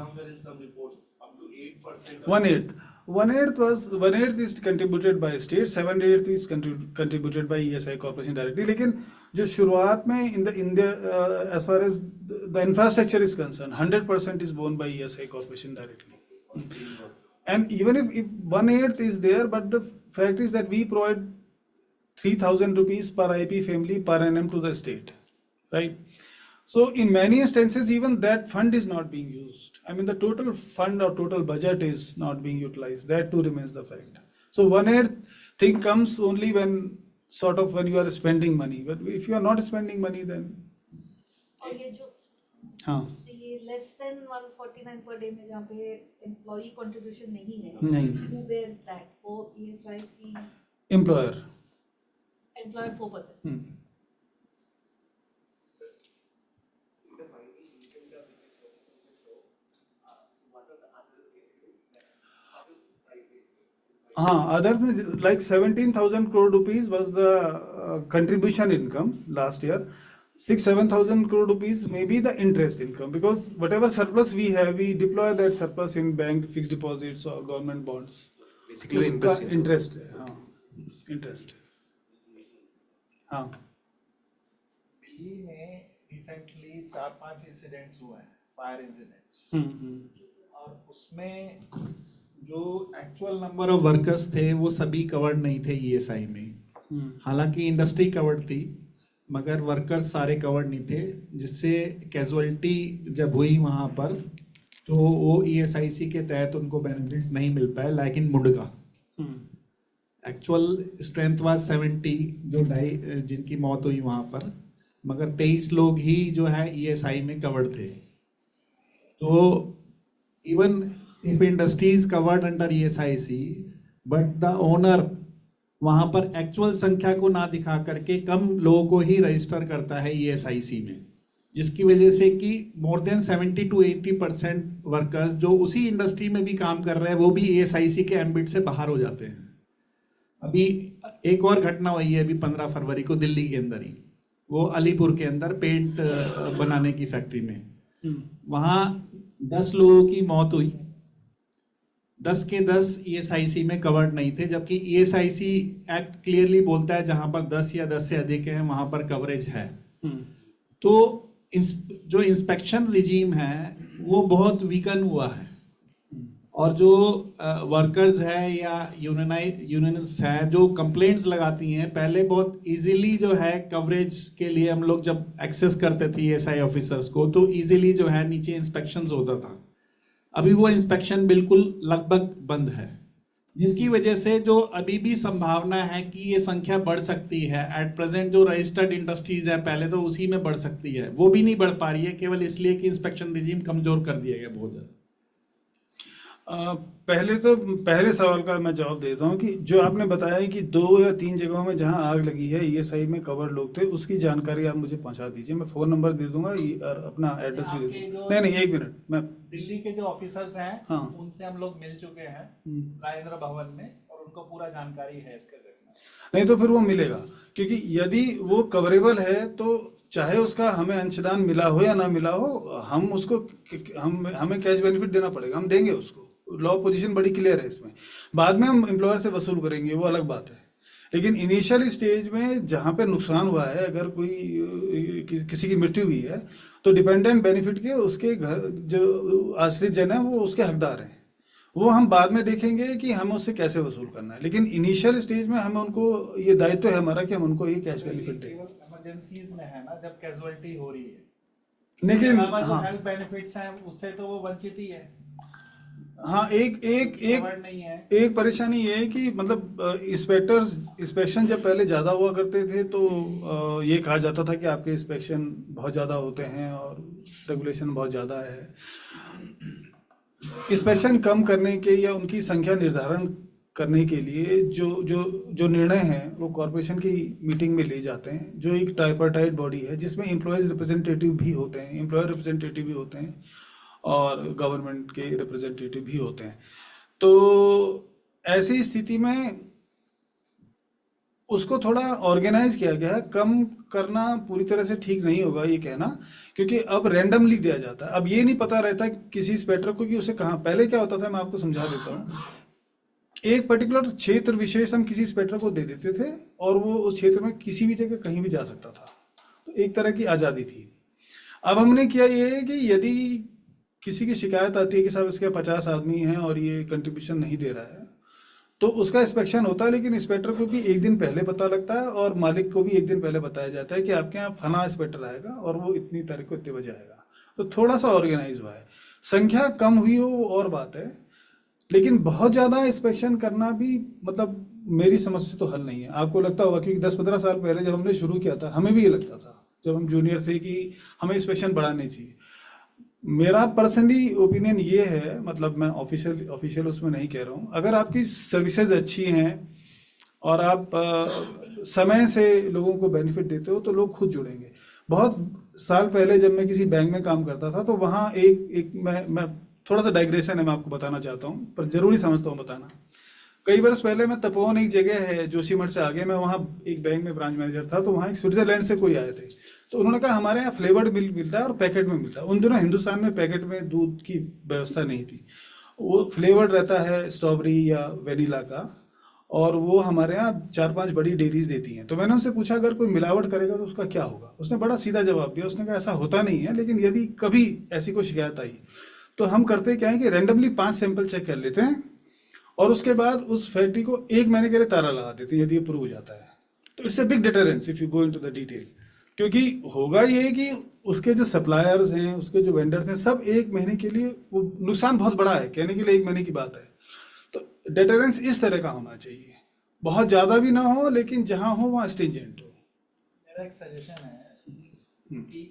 somewhere in some reports, up to 8%. 1/8 is contributed by state, 7/8 is contributed by ESI corporation directly. लेकिन जो शुरुआत में in the as far as the infrastructure is concerned, 100% is borne by ESI corporation directly. And even if 1/8 is there, but the fact is that we provide 3,000 rupees per IP family per annum to the state, right? So in many instances, even that fund is not being used. I mean, the total fund or total budget is not being utilized. That too remains the fact. So 1/8 thing comes only when you are spending money. But if you are not spending money, then
और ये जो
हाँ
ये less than 149 per day में जहाँ पे employee contribution नहीं है,
नहीं.
who bears that? वो ESIC
employer.
employer 4%.
Others like 17,000 crore rupees was the contribution income last year. 6,000-7,000 crore rupees may be the interest income, because whatever surplus we have, we deploy that surplus in bank fixed deposits or government bonds.
Basically
interest. हाँ.
दिल्ली में recently 4-5 incidents हुए हैं, fire incidents, और उसमें जो actual number of workers थे वो सभी कवर्ड नहीं थे ईएसआई में. हालांकि इंडस्ट्री कवर्ड थी, मगर वर्कर्स सारे कवर्ड नहीं थे, जिससे कैजुअलिटी जब हुई वहाँ पर तो वो ईएसआईसी के तहत उनको बेनिफिट्स नहीं मिल पाए. Like in Mundka actual strength was 70 जिनकी मौत हुई वहाँ पर, मगर 23 लोग ही जो है ईएसआई में कवर्ड थे. तो even if industry is covered under ESIC, but the owner वहाँ पर एक्चुअल संख्या को ना दिखा करके कम लोगों को ही रजिस्टर करता है ESIC में, जिसकी वजह से कि मोर देन 70 to 80% वर्कर्स जो उसी इंडस्ट्री में भी काम कर रहे हैं वो भी ESIC के एम्बिट से बाहर हो जाते हैं. अभी एक और घटना हुई है अभी 15 फरवरी को दिल्ली के अंदर ही, वो अलीपुर के अंदर पेंट बनाने की फैक्ट्री में, वहाँ 10 लोगों की मौत हुई. 10 के 10 ESIC में कवर्ड नहीं थे, जबकि ESIC एक्ट क्लियरली बोलता है जहां पर 10 या 10 से अधिक हैं वहां पर कवरेज है. तो जो इंस्पेक्शन रिजीम है वो बहुत वीकन हुआ है, और जो वर्कर्स है या यूनियनिस्ट है जो कंप्लेंट्स लगाती हैं, पहले बहुत इजीली जो है कवरेज के लिए हम लोग जब एक्सेस करते थे एएसआई ऑफिसर्स को, तो इजीली जो है नीचे इंस्पेक्शंस होता था। अभी वो इंस्पेक्शन बिल्कुल लगभग बंद है, जिसकी वजह से जो अभी भी संभावना है कि ये संख्या बढ़ सकती है। एट प्रेजेंट जो रजिस्टर्ड इंडस्ट्रीज है पहले तो उसी में बढ़ सकती है, वो भी नहीं बढ़ पा रही है, केवल इसलिए कि इंस्पेक्शन रिजीम कमजोर कर दिया गया बहुत ज़्यादा।
पहले सवाल का मैं जवाब देता हूँ कि जो आपने बताया है कि 2 या 3 जगहों में जहाँ आग लगी है ईएसआई में कवर लोग थे, उसकी जानकारी आप मुझे पहुँचा दीजिए। मैं फ़ोन नंबर दे दूंगा और अपना एड्रेस भी दे दूंगा। नहीं, 1 मिनट। मैं
दिल्ली के जो ऑफिसर्स हैं
हाँ।
उनसे हम लोग मिल चुके हैं राजेंद्र भवन में, और उनको पूरा जानकारी है इसके बारे में।
नहीं तो फिर वो मिलेगा, क्योंकि यदि वो कवरेबल है तो चाहे उसका हमें अंशदान मिला हो या ना मिला हो, हम उसको हमें कैश बेनिफिट देना पड़ेगा, हम देंगे उसको। लॉ पोजीशन बड़ी क्लियर है इसमें। बाद में हम एम्प्लॉयर से वसूल करेंगे, वो अलग बात है। लेकिन इनिशियल स्टेज में जहाँ पे नुकसान हुआ है, अगर कोई किसी की मृत्यु हुई है तो डिपेंडेंट बेनिफिट के उसके घर जो आश्रित जन है वो उसके हकदार हैं। वो हम बाद में देखेंगे कि हमें उससे कैसे वसूल करना है, लेकिन इनिशियल स्टेज में हमें उनको ये दायित्व है हमारा कि हम उनको ये कैश बेनिफिट दें।
इमरजेंसीज में है ना, जब कैजुअलिटी हो रही है,
लेकिन
जो हेल्थ बेनिफिट्स हैं उससे तो वो वंचित ही है।
हाँ, एक परेशानी ये है कि मतलब इंस्पेक्शन जब पहले ज़्यादा हुआ करते थे तो ये कहा जाता था कि आपके इंस्पेक्शन बहुत ज़्यादा होते हैं और रेगुलेशन बहुत ज़्यादा है। इंस्पेक्शन कम करने के या उनकी संख्या निर्धारण करने के लिए जो निर्णय हैं वो कॉरपोरेशन की मीटिंग में ले जाते हैं, जो एक ट्राइपार्टाइट बॉडी है जिसमें एम्प्लॉयज़ रिप्रेजेंटेटिव भी होते हैं, एम्प्लॉयर रिप्रेजेंटेटिव भी होते हैं और गवर्नमेंट के रिप्रेजेंटेटिव भी होते हैं। तो ऐसी स्थिति में उसको थोड़ा ऑर्गेनाइज किया गया है। कम करना पूरी तरह से ठीक नहीं होगा ये कहना, क्योंकि अब रैंडमली दिया जाता है। अब ये नहीं पता रहता किसी इंस्पेक्टर को कि उसे कहाँ, पहले क्या होता था मैं आपको समझा देता हूँ। एक पर्टिकुलर क्षेत्र विशेष हम किसी इंस्पेक्टर को दे देते थे और वो उस क्षेत्र में किसी भी जगह कहीं भी जा सकता था, तो एक तरह की आज़ादी थी। अब हमने किया ये है कि यदि किसी की शिकायत आती है कि साहब इसके 50 आदमी हैं और ये कंट्रीब्यूशन नहीं दे रहा है, तो उसका इंस्पेक्शन होता है, लेकिन इंस्पेक्टर को भी एक दिन पहले पता लगता है और मालिक को भी एक दिन पहले बताया जाता है कि आपके यहाँ फला इंस्पेक्टर आएगा और वो इतनी तारीख को इतने बजे आएगा। तो थोड़ा सा ऑर्गेनाइज हुआ है। संख्या कम हुई हो वो और बात है, लेकिन बहुत ज़्यादा इंस्पेक्शन करना भी मतलब मेरी समझ से तो हल नहीं है। आपको लगता होगा कि 10-15 साल पहले जब हमने शुरू किया था हमें भी ये लगता था जब हम जूनियर थे कि हमें इंस्पेक्शन बढ़ानी चाहिए। मेरा पर्सनली ओपिनियन ये है, मतलब मैं ऑफिशियल उसमें नहीं कह रहा हूँ, अगर आपकी सर्विसेज अच्छी हैं और आप समय से लोगों को बेनिफिट देते हो तो लोग खुद जुड़ेंगे। बहुत साल पहले जब मैं किसी बैंक में काम करता था तो वहाँ मैं थोड़ा सा डाइग्रेशन है, मैं आपको बताना चाहता हूँ पर जरूरी समझता हूँ बताना। कई वर्ष पहले मैं तपोवन एक जगह है जोशीमठ से आगे, मैं वहाँ एक बैंक में ब्रांच मैनेजर था, तो वहाँ एक स्विट्जरलैंड से कोई आए थे, तो उन्होंने कहा हमारे यहाँ फ्लेवर्ड मिल्क मिलता है और पैकेट में मिलता है। उन दिनों हिंदुस्तान में पैकेट में दूध की व्यवस्था नहीं थी, वो फ्लेवर्ड रहता है स्ट्रॉबेरी या वेनिला का, और वो हमारे यहाँ 4-5 बड़ी डेयरीज देती हैं। तो मैंने उनसे पूछा अगर कोई मिलावट करेगा तो उसका क्या होगा। उसने बड़ा सीधा जवाब दिया, उसने कहा ऐसा होता नहीं है, लेकिन यदि कभी ऐसी कोई शिकायत आई तो हम करते क्या है कि रैंडमली 5 सैंपल चेक कर लेते हैं और उसके बाद उस फैक्ट्री को 1 महीने के लिए ताला लगा देते हैं यदि अप्रूव हो जाता है। तो it's a big deterrence if you go into the detail, क्योंकि होगा ये कि उसके जो सप्लायर्स हैं, उसके जो वेंडर्स हैं, सब 1 महीने के लिए, वो नुकसान बहुत बड़ा है, कहने के लिए 1 महीने की बात है। तो डिटरेंस इस तरह का होना चाहिए, बहुत ज़्यादा भी ना हो लेकिन जहाँ हो वहाँ स्ट्रिंजेंट हो।
मेरा एक सजेशन है कि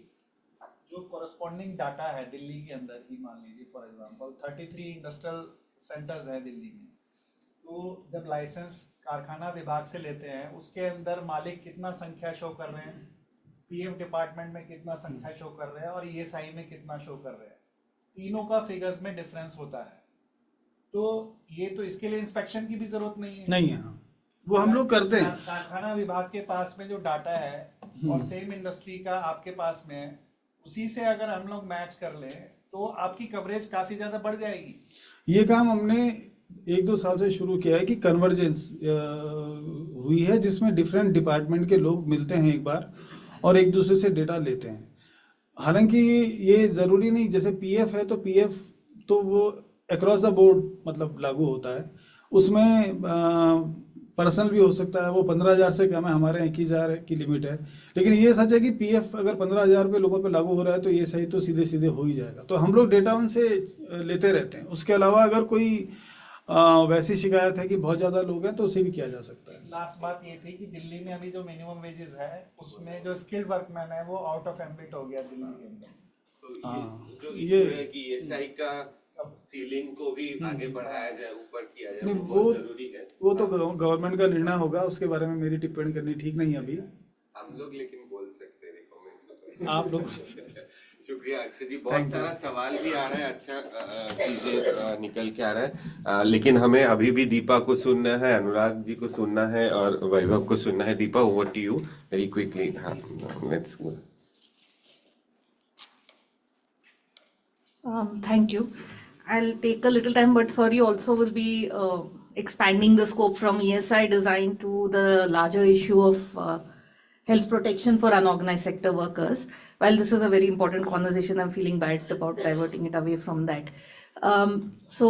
जो कॉरेस्पॉन्डिंग डाटा है दिल्ली के अंदर ही, मान लीजिए फॉर एग्जांपल 33 इंडस्ट्रियल सेंटर्स है दिल्ली में, तो जब लाइसेंस कारखाना विभाग से लेते हैं उसके अंदर मालिक कितना संख्या शो कर रहे हैं, पीएफ डिपार्टमेंट में कितना संख्या शो कर रहे हैं और ईएसआई में कितना शो कर रहे हैं, तीनों का फिगर्स में डिफरेंस होता है। तो ये तो इसके लिए इंस्पेक्शन की भी जरूरत नहीं है,
वो हम लोग करते हैं।
कारखाना विभाग के पास में जो डाटा है और सेम इंडस्ट्री का आपके पास में है, उसी से अगर हम लोग मैच कर ले तो आपकी कवरेज काफी ज्यादा बढ़ जाएगी।
ये काम हमने 1-2 साल से शुरू किया है कि कन्वर्जेंस हुई है जिसमें डिफरेंट डिपार्टमेंट के लोग मिलते हैं एक बार और एक दूसरे से डेटा लेते हैं। हालांकि ये ज़रूरी नहीं, जैसे पीएफ है तो पीएफ तो वो अक्रॉस द बोर्ड मतलब लागू होता है, उसमें पर्सनल भी हो सकता है, वो 15,000 से कम है, हमारे 21,000 की लिमिट है। लेकिन ये सच है कि पीएफ अगर 15,000 पे लोगों पे लागू हो रहा है तो ये सही तो सीधे सीधे हो ही जाएगा। तो हम लोग डेटा उनसे लेते रहते हैं। उसके अलावा अगर कोई वैसी शिकायत है कि बहुत ज़्यादा लोग हैं तो उसे भी किया जा सकता है।
लास्ट बात ये थी कि दिल्ली में अभी जो मिनिमम वेजेस है उसमें जो स्किल्ड वर्कमैन है वो आउट ऑफ एम्बिट हो गया दिल्ली के अंदर।
तो
हाँ,
जो
ये-
इशू है कि एसआई का सीलिंग को भी आगे बढ़ाया जाए, ऊपर किया जाए,
नहीं,
वो बहुत जरूरी है।
वो तो गवर्नमेंट का निर्णय होगा, उसके बारे में मेरी टिप्पणी करनी ठीक नहीं है अभी।
हम लोग लेकिन बोल सकते हैं रिकमेंड।
आप लोग
शुक्रिया अक्षय जी, बहुत सारा सवाल भी आ रहा है, अच्छा चीजें निकल के आ रहा है, लेकिन हमें अभी भी दीपा को सुनना है, अनुराग जी को सुनना है और वैभव को सुनना है। Deepa, over to you very quickly. हाँ, let's go.
Thank you. I'll take a little time, but sorry, also will be expanding the scope from ESI design to the larger issue of health protection for unorganized sector workers. While this is a very important conversation, I'm feeling bad about diverting it away from that. So,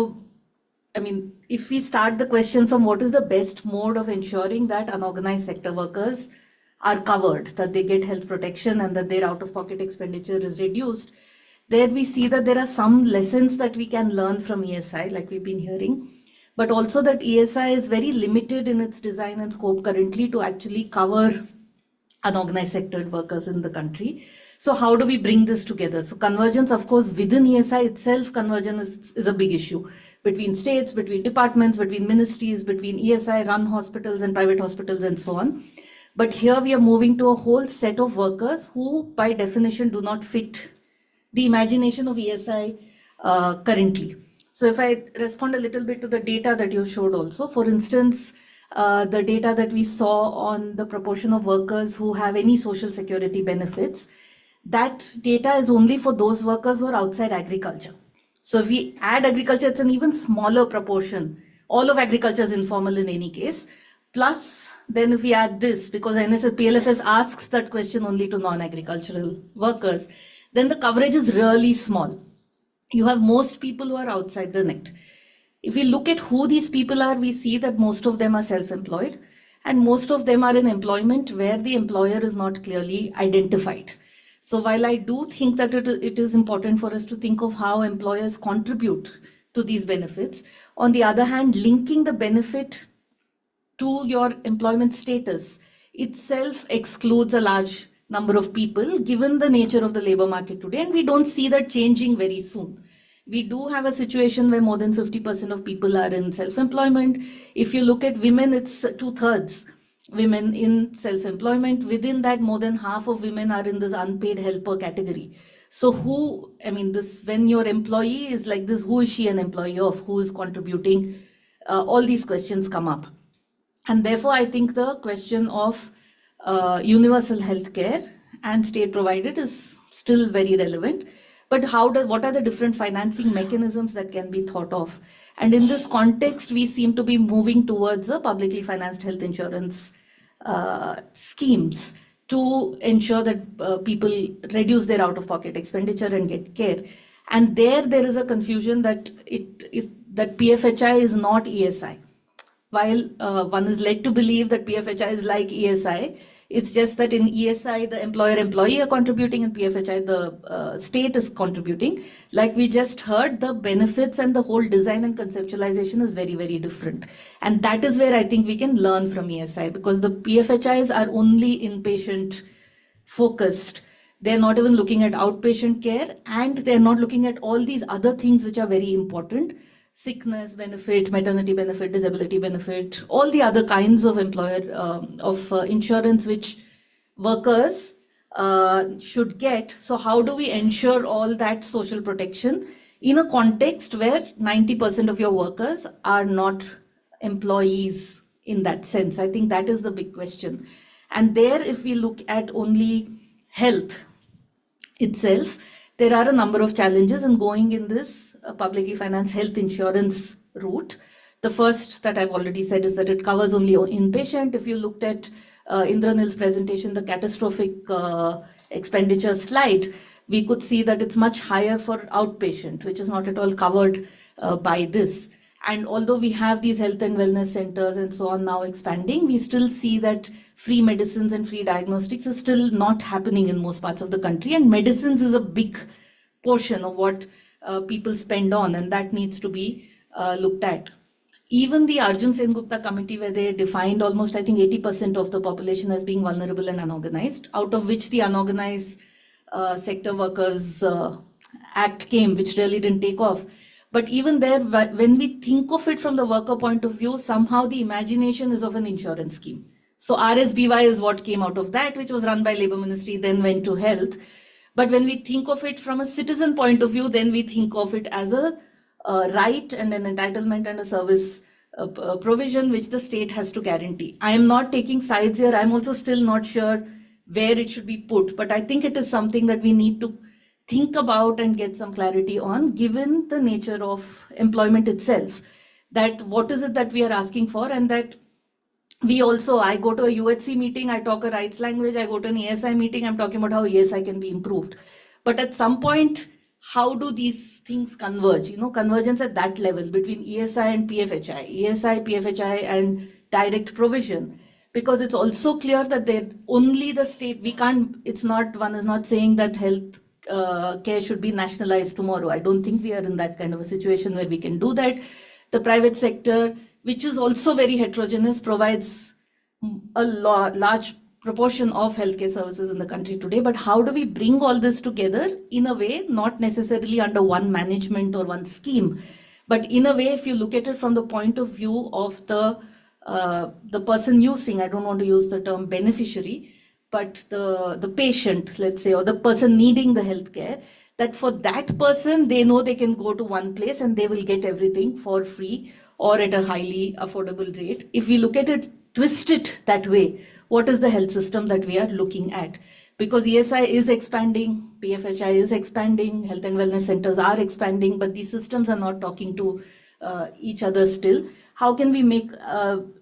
I mean, if we start the question from what is the best mode of ensuring that unorganized sector workers are covered, that they get health protection and that their out-of-pocket expenditure is reduced, there we see that there are some lessons that we can learn from ESI, like we've been hearing, but also that ESI is very limited in its design and scope currently to actually cover unorganized sector workers in the country. So how do we bring this together? So convergence, of course, within ESI itself, convergence is a big issue between states, between departments, between ministries, between ESI run hospitals and private hospitals and so on. But here we are moving to a whole set of workers who by definition do not fit the imagination of ESI currently. So if I respond a little bit to the data that you showed also, for instance, the data that we saw on the proportion of workers who have any social security benefits, that data is only for those workers who are outside agriculture. So if we add agriculture, it's an even smaller proportion. All of agriculture is informal in any case. Plus, then if we add this, because PLFS asks that question only to non-agricultural workers, then the coverage is really small. You have most people who are outside the net. If we look at who these people are, we see that most of them are self-employed and most of them are in employment where the employer is not clearly identified. So while I do think that it is important for us to think of how employers contribute to these benefits, on the other hand, linking the benefit to your employment status itself excludes a large number of people given the nature of the labor market today, and we don't see that changing very soon. We do have a situation where more than 50% of people are in self-employment. If you look at women, it's 2/3 women in self-employment. Within that, more than half of women are in this unpaid helper category. So when your employee is like this, who is she an employee of? Who is contributing? All these questions come up. And therefore, I think the question of universal health care and state provided is still very relevant. But what are the different financing mechanisms that can be thought of? And in this context, we seem to be moving towards a publicly financed health insurance schemes to ensure that people reduce their out-of-pocket expenditure and get care. And there is a confusion that that PFHI is not ESI. While one is led to believe that PFHI is like ESI, it's just that in ESI, the employer-employee are contributing, and PFHI, the state is contributing. Like we just heard, the benefits and the whole design and conceptualization is very, very different. And that is where I think we can learn from ESI, because the PFHIs are only inpatient focused. They're not even looking at outpatient care, and they're not looking at all these other things which are very important. Sickness benefit, maternity benefit, disability benefit, all the other kinds of insurance which workers should get. So how do we ensure all that social protection in a context where 90% of your workers are not employees in that sense? I think that is the big question. And there, if we look at only health itself, there are a number of challenges in going in this publicly financed health insurance route. The first that I've already said is that it covers only inpatient. If you looked at Indranil's presentation, the catastrophic expenditure slide, we could see that it's much higher for outpatient, which is not at all covered by this. And although we have these health and wellness centers and so on now expanding, we still see that free medicines and free diagnostics is still not happening in most parts of the country. And medicines is a big portion of what people spend on, and that needs to be looked at. Even the Arjun Sen Gupta committee, where they defined almost, I think, 80% of the population as being vulnerable and unorganized, out of which the Unorganized Sector Workers Act came, which really didn't take off. But even there, when we think of it from the worker point of view, somehow the imagination is of an insurance scheme. So RSBY is what came out of that, which was run by Labour Ministry, then went to health. But when we think of it from a citizen point of view, then we think of it as a right and an entitlement and a service provision which the state has to guarantee. I am not taking sides here. I'm also still not sure where it should be put, but I think it is something that we need to think about and get some clarity on, given the nature of employment itself, that what is it that we are asking for, and that we also, I go to a UHC meeting, I talk a rights language, I go to an ESI meeting, I'm talking about how ESI can be improved. But at some point, how do these things converge? You know, convergence at that level between ESI and PFHI, ESI, PFHI and direct provision. Because it's also clear that only the state, we can't, it's not, one is not saying that health care should be nationalized tomorrow. I don't think we are in that kind of a situation where we can do that. The private sector, which is also very heterogeneous, provides a large proportion of healthcare services in the country today. But how do we bring all this together in a way, not necessarily under one management or one scheme, but in a way, if you look at it from the point of view of the person using, I don't want to use the term beneficiary, but the patient, let's say, or the person needing the healthcare, that for that person, they know they can go to one place and they will get everything for free or at a highly affordable rate. If we look at it, twist it that way, what is the health system that we are looking at? Because ESI is expanding, PFHI is expanding, health and wellness centers are expanding, but these systems are not talking to each other still. How can we make,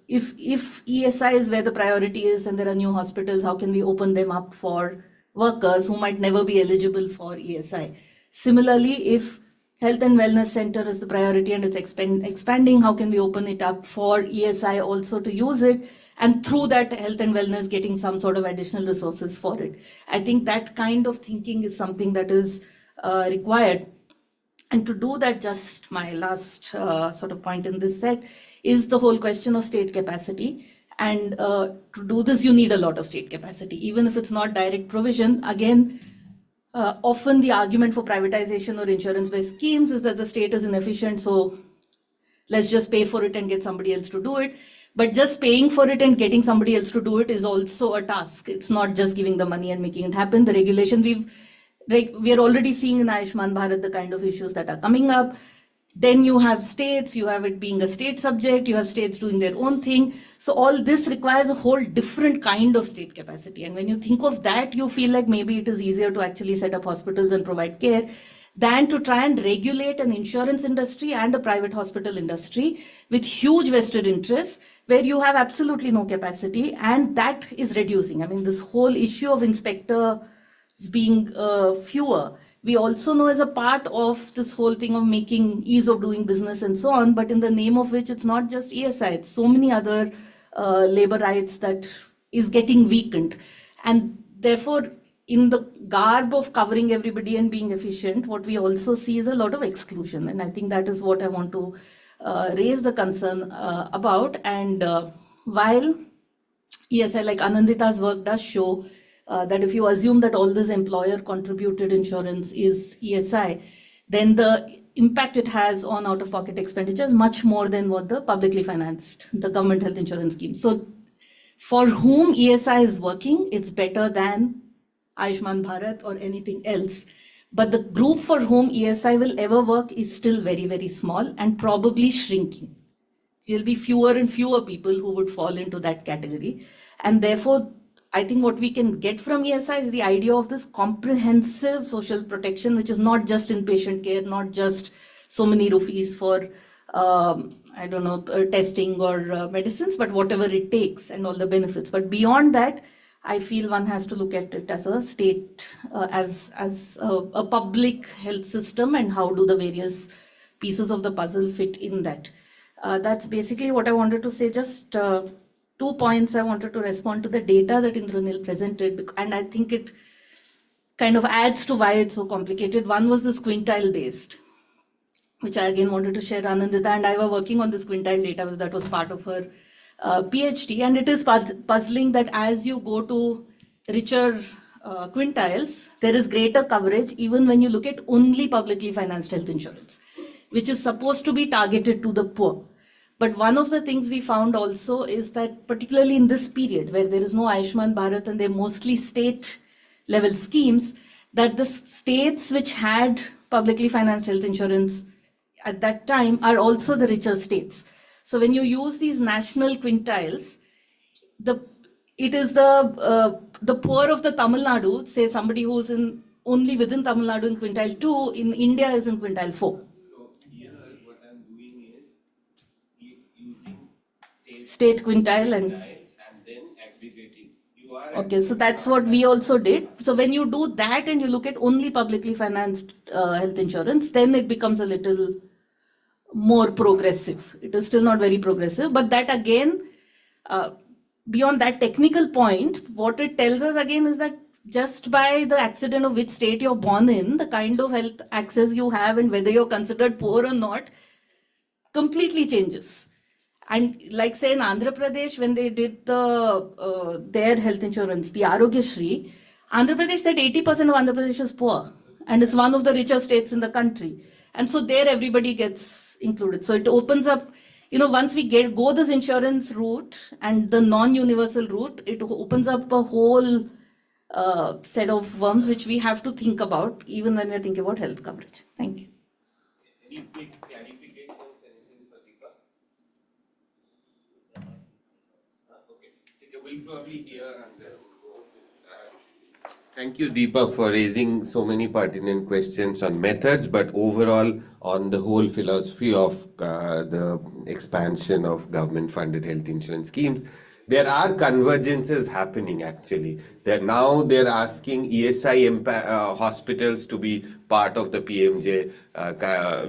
if ESI is where the priority is and there are new hospitals, how can we open them up for workers who might never be eligible for ESI? Similarly, if health and wellness center is the priority and it's expanding, how can we open it up for ESI also to use it? And through that, health and wellness getting some sort of additional resources for it. I think that kind of thinking is something that is required. And to do that, just my last sort of point in this set is the whole question of state capacity. And to do this, you need a lot of state capacity, even if it's not direct provision. Again, often the argument for privatization or insurance-based schemes is that the state is inefficient, so let's just pay for it and get somebody else to do it. But just paying for it and getting somebody else to do it is also a task. It's not just giving the money and making it happen. The regulation we are already seeing in Ayushman Bharat the kind of issues that are coming up. Then you have states, you have it being a state subject, you have states doing their own thing. So all this requires a whole different kind of state capacity. And when you think of that, you feel like maybe it is easier to actually set up hospitals and provide care than to try and regulate an insurance industry and a private hospital industry with huge vested interests where you have absolutely no capacity, and that is reducing. I mean, this whole issue of inspectors being fewer, we also know as a part of this whole thing of making ease of doing business and so on, but in the name of which it's not just ESI, it's so many other labor rights that is getting weakened. And therefore, in the garb of covering everybody and being efficient, what we also see is a lot of exclusion. And I think that is what I want to raise the concern about. And while ESI, like Anandita's work does show that if you assume that all this employer contributed insurance is ESI, then the impact it has on out-of-pocket expenditure is much more than what the publicly financed, the government health insurance scheme. So for whom ESI is working, it's better than Ayushman Bharat or anything else. But the group for whom ESI will ever work is still very, very small and probably shrinking. There will be fewer and fewer people who would fall into that category. And therefore, I think what we can get from ESI is the idea of this comprehensive social protection, which is not just inpatient care, not just so many rupees for, I don't know, testing or medicines, but whatever it takes and all the benefits. But beyond that, I feel one has to look at it as a state, as a public health system, and how do the various pieces of the puzzle fit in that. That's basically what I wanted to say. Just 2 points I wanted to respond to the data that Indranil presented, and I think it kind of adds to why it's so complicated. One was this quintile based, which I again wanted to share. Anandita and I were working on this quintile data, that was part of her PhD, and it is puzzling that as you go to richer quintiles, there is greater coverage even when you look at only publicly financed health insurance, which is supposed to be targeted to the poor. But one of the things we found also is that particularly in this period where there is no Ayushman Bharat and they're mostly state level schemes, that the states which had publicly financed health insurance at that time are also the richer states. So when you use these national quintiles, it is the poor of the Tamil Nadu, say somebody who's in only within Tamil Nadu in quintile 2, in India is in quintile 4.
So here what I'm doing is using
State quintile and
then aggregating. You are
okay, so that's what we also did. So when you do that and you look at only publicly financed health insurance, then it becomes a little more progressive. It is still not very progressive, but that again, beyond that technical point, what it tells us again is that just by the accident of which state you're born in, the kind of health access you have and whether you're considered poor or not completely changes. And like say in Andhra Pradesh, when they did their health insurance, the Arogyasri, Andhra Pradesh said 80% of Andhra Pradesh is poor, and it's one of the richer states in the country. And so there everybody gets included. So it opens up, once we go this insurance route and the non-universal route, it opens up a whole set of worms which we have to think about even when we're thinking about health coverage. Thank you.
any quick clarifications, anything for Deepa? Okay, we'll probably hear and then thank you, Deepa, for raising so many pertinent questions on methods, but overall on the whole philosophy of the expansion of government-funded health insurance schemes. There are convergences happening actually. Now they're asking ESI hospitals to be part of the PMJ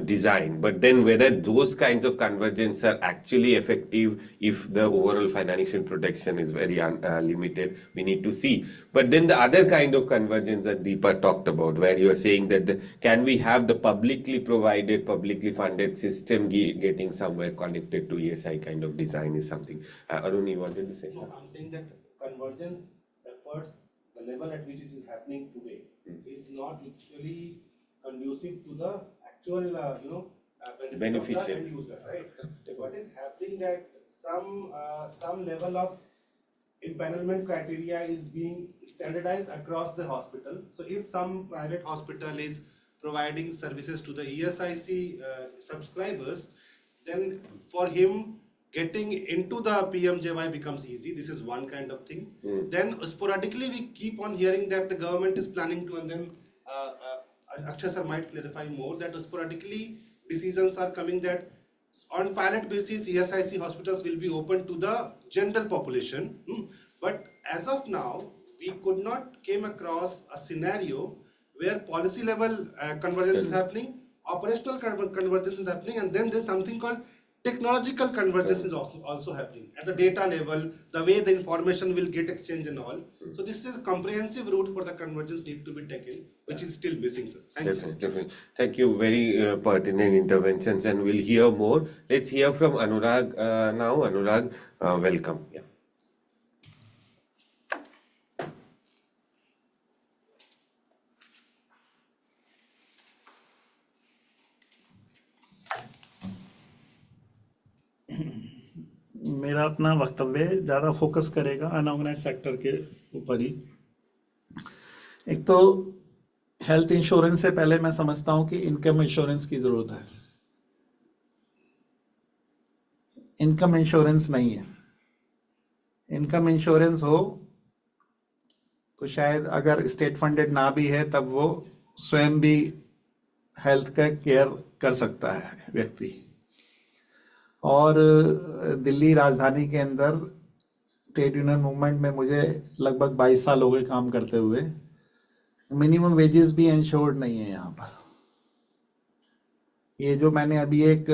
design. But then whether those kinds of convergences are actually effective if the overall financial protection is very limited, we need to see. But then the other kind of convergence that Deepa talked about, where you are saying that can we have the publicly provided, publicly funded system getting somewhere connected to ESI kind of design is something. Arun, you wanted to say something?
No, I'm saying that convergence efforts, the level at which it is happening today, is not literally conducive to the actual, benefit of the end user, right? What is happening that some level of empanelment criteria is being standardized across the hospital. So if some private hospital is providing services to the ESIC subscribers, then for him getting into the PMJY becomes easy. This is one kind of thing. Then sporadically we keep on hearing that the government is planning to, and then Akshay sir might clarify more, that sporadically decisions are coming that on pilot basis ESIC hospitals will be open to the general population. But as of now, we could not came across a scenario where policy level convergence is happening, operational convergence is happening, and then there's something called technological convergence is also happening at the data level, the way the information will get exchanged and all. So this is a comprehensive route for the convergence need to be taken, which is still missing, sir. Thank you.
Definitely. Thank you. Very pertinent interventions, and we'll hear more. Let's hear from Anurag now. Anurag, welcome. Yeah.
मेरा अपना वक्तव्य ज़्यादा focus करेगा unorganised sector के ऊपर ही। एक तो health insurance से पहले मैं समझता हूं कि इनकम इंश्योरेंस की ज़रूरत है। इनकम इंश्योरेंस नहीं है। इनकम इंश्योरेंस हो तो शायद अगर स्टेट फंडेड ना भी है तब वो स्वयं भी हेल्थ का केयर कर सकता है व्यक्ति। और दिल्ली राजधानी के अंदर ट्रेड यूनियन मूवमेंट में मुझे लगभग 22 साल हो गए काम करते हुए। मिनिमम वेजेस भी इंश्योर्ड नहीं है यहाँ पर। ये जो मैंने अभी एक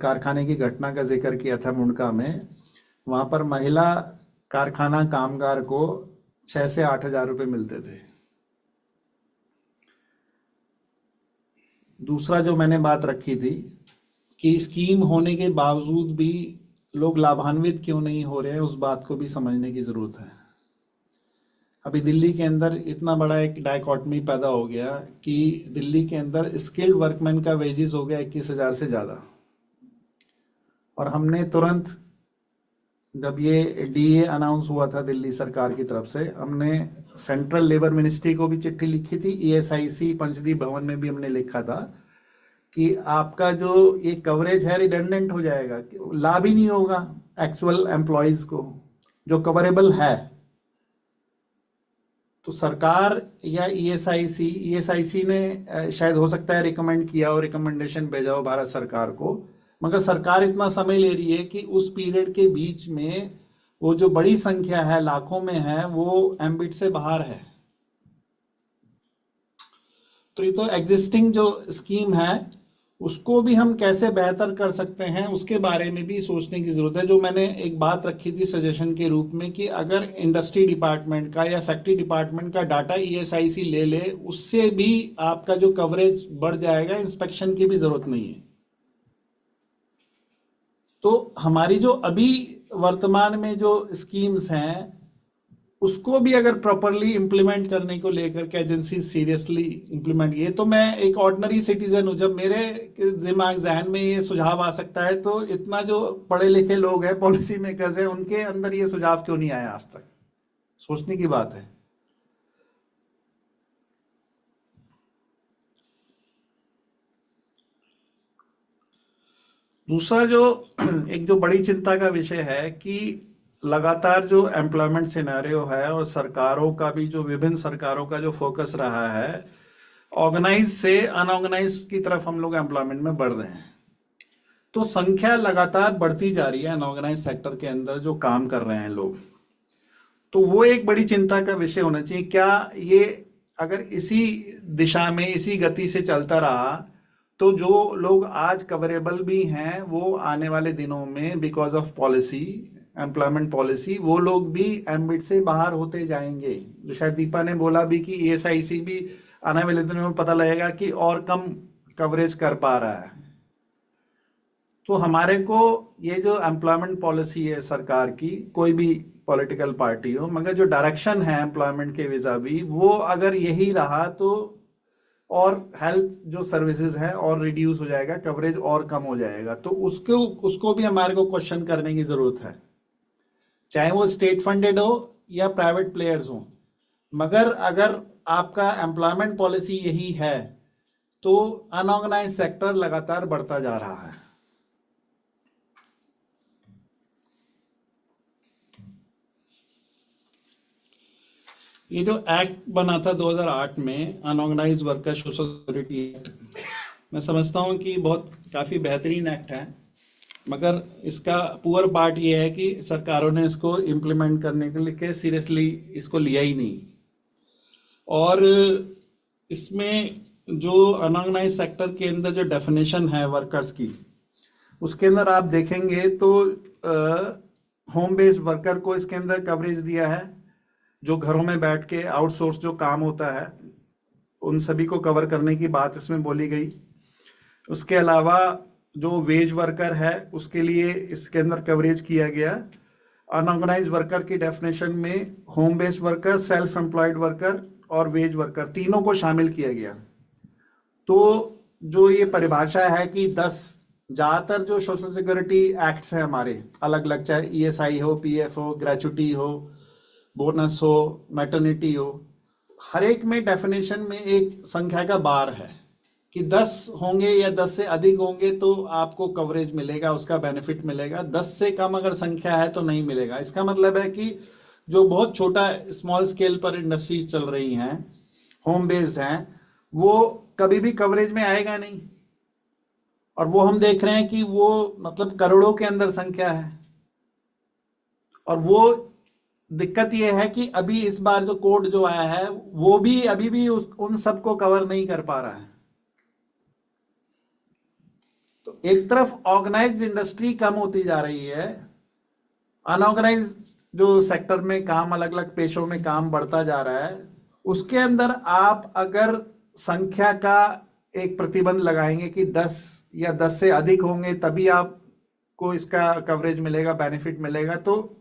कारखाने की घटना का जिक्र किया था मुंडका में, वहां पर महिला कारखाना कामगार को 6 से 8 हजार रुपये मिलते थे। दूसरा जो मैंने बात रखी थी कि स्कीम होने के बावजूद भी लोग लाभान्वित क्यों नहीं हो रहे हैं, उस बात को भी समझने की जरूरत है। अभी दिल्ली के अंदर इतना बड़ा एक डायकॉटमी पैदा हो गया कि दिल्ली के अंदर स्किल्ड वर्कमैन का वेजेस हो गया 21,000 से ज़्यादा। और हमने तुरंत, जब ये डीए अनाउंस हुआ था दिल्ली सरकार की तरफ से, हमने सेंट्रल लेबर मिनिस्ट्री को भी चिट्ठी लिखी थी, ESIC पंचदीप भवन में भी हमने लिखा था कि आपका जो ये कवरेज है रिडंडेंट हो जाएगा, लाभ ही नहीं होगा एक्चुअल एम्प्लॉयज को जो कवरेबल है। तो सरकार या ESIC ने शायद हो सकता है रिकमेंड किया हो, रिकमेंडेशन भेजा हो भारत सरकार को, मगर सरकार इतना समय ले रही है कि उस पीरियड के बीच में वो जो बड़ी संख्या है, लाखों में है, वो एम्बिट से बाहर है। तो ये तो एग्जिस्टिंग जो स्कीम है उसको भी हम कैसे बेहतर कर सकते हैं, उसके बारे में भी सोचने की जरूरत है। जो मैंने एक बात रखी थी सजेशन के रूप में कि अगर इंडस्ट्री डिपार्टमेंट का या फैक्ट्री डिपार्टमेंट का डाटा ESIC ले ले, उससे भी आपका जो कवरेज बढ़ जाएगा, इंस्पेक्शन की भी जरूरत नहीं है। तो हमारी जो अभी वर्तमान में जो स्कीम्स हैं उसको भी अगर प्रॉपरली इम्प्लीमेंट करने को लेकर के एजेंसी सीरियसली इम्प्लीमेंट, ये तो मैं एक ऑर्डिनरी सिटीजन हूँ, जब मेरे दिमाग जहन में ये सुझाव आ सकता है, तो इतना जो पढ़े लिखे लोग हैं, पॉलिसी मेकर्स हैं, उनके अंदर ये सुझाव क्यों नहीं आया आज तक, सोचने की बात है। दूसरा जो एक जो बड़ी चिंता का विषय है कि लगातार जो एम्प्लॉयमेंट सिनेरियो है और सरकारों का भी, जो विभिन्न सरकारों का जो फोकस रहा है, ऑर्गेनाइज से अनऑर्गेनाइज की तरफ हम लोग एम्प्लॉयमेंट में बढ़ रहे हैं। तो संख्या लगातार बढ़ती जा रही है अनऑर्गेनाइज सेक्टर के अंदर जो काम कर रहे हैं लोग। तो वो एक बड़ी चिंता का विषय होना चाहिए। क्या ये अगर इसी दिशा में, इसी गति से चलता रहा, तो जो लोग आज कवरेबल भी हैं वो आने वाले दिनों में because of policy, employment policy, वो लोग भी एम्बिट से बाहर होते जाएंगे। जो शायद दीपा ने बोला भी कि ESIC भी आने वाले दिनों में पता लगेगा कि और कम कवरेज कर पा रहा है। तो हमारे को ये जो एम्प्लॉयमेंट पॉलिसी है सरकार की, कोई भी पॉलिटिकल पार्टी हो, मगर जो डायरेक्शन है एम्प्लॉयमेंट के विज़ावी, वो अगर यही रहा तो और हेल्थ जो सर्विसेज है और रिड्यूस हो जाएगा, कवरेज और कम हो जाएगा। तो उसको भी हमारे को क्वेश्चन करने की जरूरत है, चाहे वो स्टेट फंडेड हो या प्राइवेट प्लेयर्स हो। मगर अगर आपका एम्प्लॉयमेंट पॉलिसी यही है तो अनऑर्गेनाइज सेक्टर लगातार बढ़ता जा रहा है। ये जो एक्ट बना था 2008 में, unorganised worker social security act, मैं समझता हूँ कि काफ़ी बेहतरीन एक्ट है, मगर इसका पुअर पार्ट ये है कि सरकारों ने इसको इम्प्लीमेंट करने के लिए सीरियसली इसको लिया ही नहीं। और इसमें जो अनऑर्गेनाइज सेक्टर के अंदर जो डेफिनेशन है वर्कर्स की, उसके अंदर आप देखेंगे तो होम बेस्ड वर्कर को इसके अंदर कवरेज दिया है, जो घरों में बैठ के आउटसोर्स जो काम होता है उन सभी को कवर करने की बात इसमें बोली गई। उसके अलावा जो वेज वर्कर है उसके लिए इसके अंदर कवरेज किया गया। अनऑर्गेनाइज वर्कर की डेफिनेशन में home based worker, self employed worker और वेज वर्कर तीनों को शामिल किया गया। तो जो ये परिभाषा है कि 10 ज़्यादातर जो सोशल सिक्योरिटी एक्ट्स हैं हमारे अलग अलग, चाहे ESI हो, PF हो, ग्रेचुटी हो, बोनस हो, मैटरनिटी हो, हर एक में डेफिनेशन में एक संख्या का बार है कि 10 होंगे या 10 से अधिक होंगे तो आपको कवरेज मिलेगा, उसका बेनिफिट मिलेगा। 10 से कम अगर संख्या है तो नहीं मिलेगा। इसका मतलब है कि जो बहुत छोटा स्मॉल स्केल पर इंडस्ट्रीज चल रही हैं, होम बेस्ड हैं, वो कभी भी कवरेज में आएगा नहीं। और वो हम देख रहे हैं कि वो मतलब करोड़ों के अंदर संख्या है। और वो दिक्कत ये है कि अभी इस बार जो कोड जो आया है वो भी अभी भी उन सबको कवर नहीं कर पा रहा है। तो एक तरफ ऑर्गेनाइज्ड इंडस्ट्री कम होती जा रही है, अनऑर्गेनाइज जो सेक्टर में काम, अलग अलग पेशों में काम बढ़ता जा रहा है, उसके अंदर आप अगर संख्या का एक प्रतिबंध लगाएंगे कि 10 या 10 से अधिक होंगे तभी आपको इसका कवरेज मिलेगा, बेनिफिट मिलेगा, तो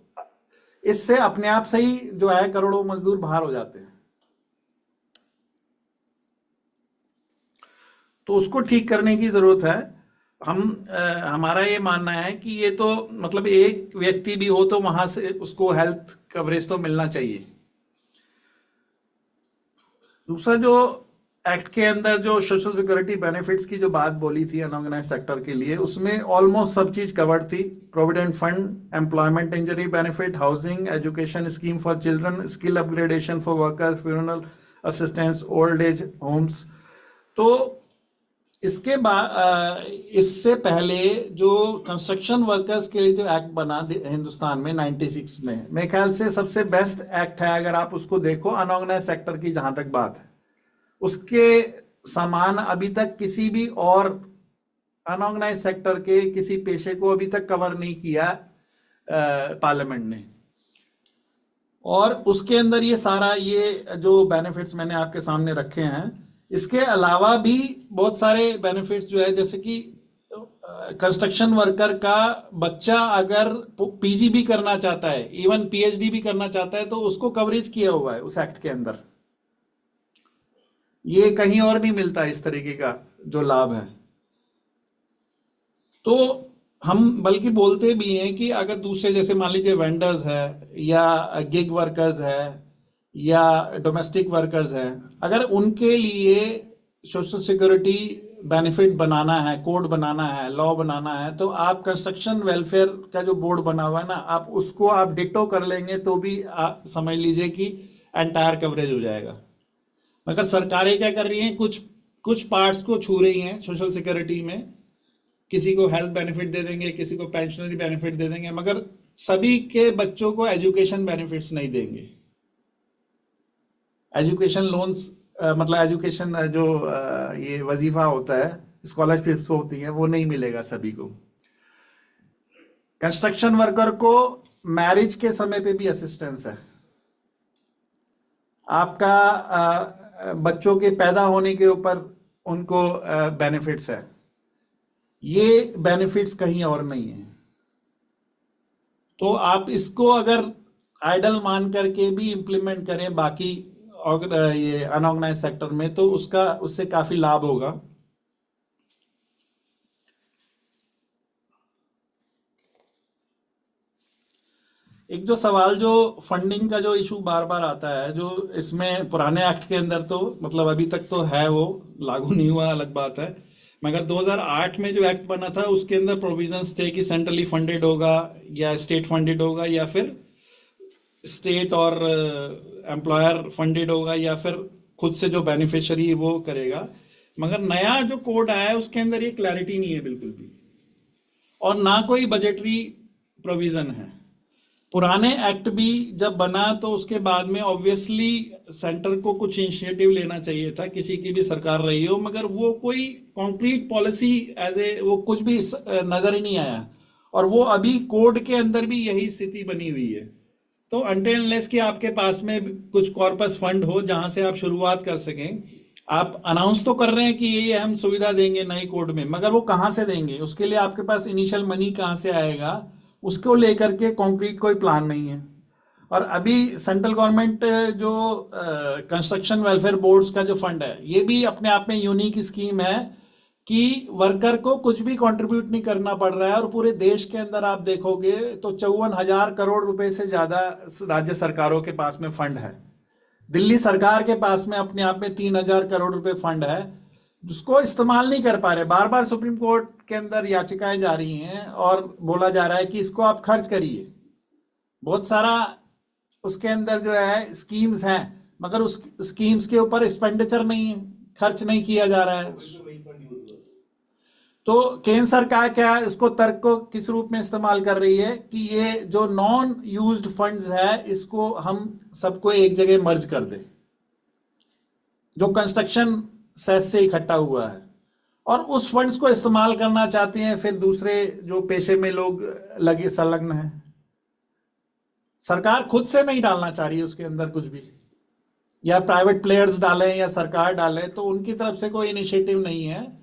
इससे अपने आप से ही जो है करोड़ों मजदूर बाहर हो जाते हैं। तो उसको ठीक करने की जरूरत है। हमारा ये मानना है कि ये तो मतलब एक व्यक्ति भी हो तो वहां से उसको हेल्थ कवरेज तो मिलना चाहिए। दूसरा, जो एक्ट के अंदर जो सोशल सिक्योरिटी बेनिफिट्स की जो बात बोली थी अनऑर्गेनाइज सेक्टर के लिए, उसमें ऑलमोस्ट सब चीज कवर्ड थी। Provident fund, employment injury benefit, housing, education scheme for children, skill upgradation for workers, funeral assistance, old age homes. तो इसके बाद इससे पहले जो कंस्ट्रक्शन वर्कर्स के लिए जो एक्ट बना हिंदुस्तान में 96 में, मेरे ख्याल से सबसे बेस्ट एक्ट है अगर आप उसको देखो अनऑर्गेनाइज सेक्टर की जहां तक बात है। उसके समान अभी तक किसी भी और अनऑर्गेनाइज सेक्टर के किसी पेशे को अभी तक कवर नहीं किया पार्लियामेंट ने। और उसके अंदर ये सारा ये जो बेनिफिट्स मैंने आपके सामने रखे हैं, इसके अलावा भी बहुत सारे बेनिफिट्स जो है, जैसे कि कंस्ट्रक्शन वर्कर का बच्चा अगर पीजी भी करना चाहता है, इवन पीएचडी भी करना चाहता है, तो उसको कवरेज किया हुआ है उस एक्ट के अंदर। ये कहीं और नहीं मिलता इस तरीके का जो लाभ है। तो हम बल्कि बोलते भी हैं कि अगर दूसरे, जैसे मान लीजिए वेंडर्स है या गिग वर्कर्स है या डोमेस्टिक वर्कर्स हैं, अगर उनके लिए सोशल सिक्योरिटी बेनिफिट बनाना है, कोड बनाना है, लॉ बनाना है, तो आप कंस्ट्रक्शन वेलफेयर का जो बोर्ड बना हुआ है ना, आप उसको आप डिक्टो कर लेंगे तो भी आप समझ लीजिए कि एंटायर कवरेज हो जाएगा। मगर सरकारें क्या कर रही हैं, कुछ पार्ट्स को छू रही हैं सोशल सिक्योरिटी में। किसी को हेल्थ बेनिफिट दे देंगे, किसी को पेंशनरी बेनिफिट दे देंगे, मगर सभी के बच्चों को एजुकेशन बेनिफिट्स नहीं देंगे। एजुकेशन लोन्स मतलब एजुकेशन जो ये वजीफा होता है, स्कॉलरशिप्स होती हैं, वो नहीं मिलेगा सभी को। कंस्ट्रक्शन वर्कर को मैरिज के समय पे भी असिस्टेंस है। आपका बच्चों के पैदा होने के ऊपर उनको बेनिफिट्स है। ये बेनिफिट्स कहीं और नहीं है। तो आप इसको अगर आइडल मान करके भी इम्प्लीमेंट करें बाकी ये अनऑर्गेनाइज सेक्टर में, तो उससे काफी लाभ होगा। एक जो सवाल जो फंडिंग का जो इशू बार बार आता है, जो इसमें पुराने एक्ट के अंदर तो मतलब अभी तक तो है, वो लागू नहीं हुआ, अलग बात है, मगर 2008 में जो एक्ट बना था उसके अंदर प्रोविजंस थे कि सेंट्रली फंडेड होगा या स्टेट फंडेड होगा या फिर स्टेट और एम्प्लॉयर फंडेड होगा या फिर खुद से जो बेनिफिशियरी वो करेगा। मगर नया जो कोड आया है उसके अंदर ये क्लैरिटी नहीं है बिल्कुल भी, और ना कोई बजटरी प्रोविजन है। पुराने एक्ट भी जब बना तो उसके बाद में ऑब्वियसली सेंटर को कुछ इनिशिएटिव लेना चाहिए था, किसी की भी सरकार रही हो, मगर वो कोई कॉन्क्रीट पॉलिसी एज ए वो कुछ भी नजर ही नहीं आया। और वो अभी कोड के अंदर भी यही स्थिति बनी हुई है। तो अनटिल अनलेस कि आपके पास में कुछ कॉर्पस फंड हो जहां से आप शुरुआत कर सकें। आप अनाउंस तो कर रहे हैं कि ये हम सुविधा देंगे नए कोड में, मगर वो कहां से देंगे, उसके लिए आपके पास इनिशियल मनी कहां से आएगा, उसको लेकर के कॉन्क्रीट कोई प्लान नहीं है। और अभी सेंट्रल गवर्नमेंट जो कंस्ट्रक्शन वेलफेयर बोर्ड्स का जो फंड है, ये भी अपने आप में यूनिक स्कीम है कि वर्कर को कुछ भी कंट्रीब्यूट नहीं करना पड़ रहा है। और पूरे देश के अंदर आप देखोगे तो 54,000 करोड़ रुपए से ज्यादा राज्य सरकारों के पास में फंड है। दिल्ली सरकार के पास में अपने आप में 3,000 करोड़ रुपए फंड है, जिसको इस्तेमाल नहीं कर पा रहे। बार बार सुप्रीम कोर्ट के अंदर याचिकाएं जा रही हैं और बोला जा रहा है कि इसको आप खर्च करिए। बहुत सारा उसके अंदर जो है स्कीम्स हैं, मगर उस स्कीम्स के ऊपर एक्सपेंडिचर नहीं है, खर्च नहीं किया जा रहा है। तो केंद्र सरकार क्या इसको तर्क को किस रूप में इस्तेमाल कर रही है कि ये जो नॉन यूज्ड फंड्स है इसको हम सबको एक जगह मर्ज कर दें, जो कंस्ट्रक्शन सेस से इकट्ठा हुआ है, और उस फंड्स को इस्तेमाल करना चाहते हैं फिर दूसरे जो पेशे में लोग लगे संलग्न हैं। सरकार खुद से नहीं डालना चाह रही है उसके अंदर कुछ भी, या प्राइवेट प्लेयर्स डालें या सरकार डाले, तो उनकी तरफ से कोई इनिशिएटिव नहीं है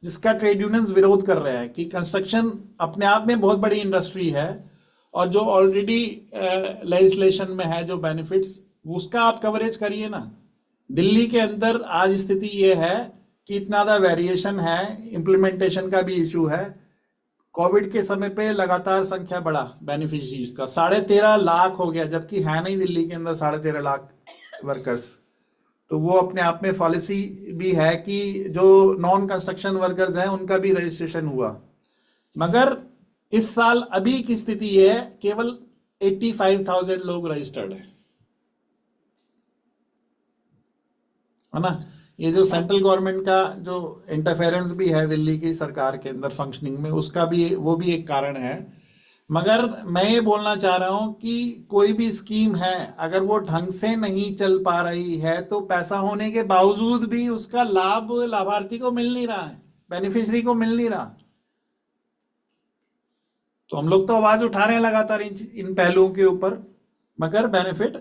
जिसका ट्रेड यूनियंस विरोध कर रहे हैं कि कंस्ट्रक्शन अपने आप में बहुत बड़ी इंडस्ट्री है और जो ऑलरेडी लेजिस्लेशन में है जो बेनिफिट्स, उसका आप कवरेज करिए ना। दिल्ली के अंदर आज स्थिति ये है कि इतना ज़्यादा वेरिएशन है, इम्प्लीमेंटेशन का भी इशू है। कोविड के समय पे लगातार संख्या बढ़ा बेनिफिशरीज का, 13.5 लाख हो गया, जबकि है नहीं दिल्ली के अंदर 13.5 लाख वर्कर्स। तो वो अपने आप में पॉलिसी भी है कि जो नॉन कंस्ट्रक्शन वर्कर्स हैं उनका भी रजिस्ट्रेशन हुआ, मगर इस साल अभी की स्थिति ये है केवल 85,000 लोग रजिस्टर्ड है ना। ये जो सेंट्रल गवर्नमेंट का जो इंटरफेरेंस भी है दिल्ली की सरकार के अंदर फंक्शनिंग में, उसका भी वो भी एक कारण है। मगर मैं ये बोलना चाह रहा हूं कि कोई भी स्कीम है अगर वो ढंग से नहीं चल पा रही है तो पैसा होने के बावजूद भी उसका लाभ लाभार्थी को मिल नहीं रहा है, बेनिफिशियरी को मिल नहीं रहा। तो हम लोग तो आवाज उठा रहे हैं लगातार इन पहलुओं के ऊपर, मगर बेनिफिट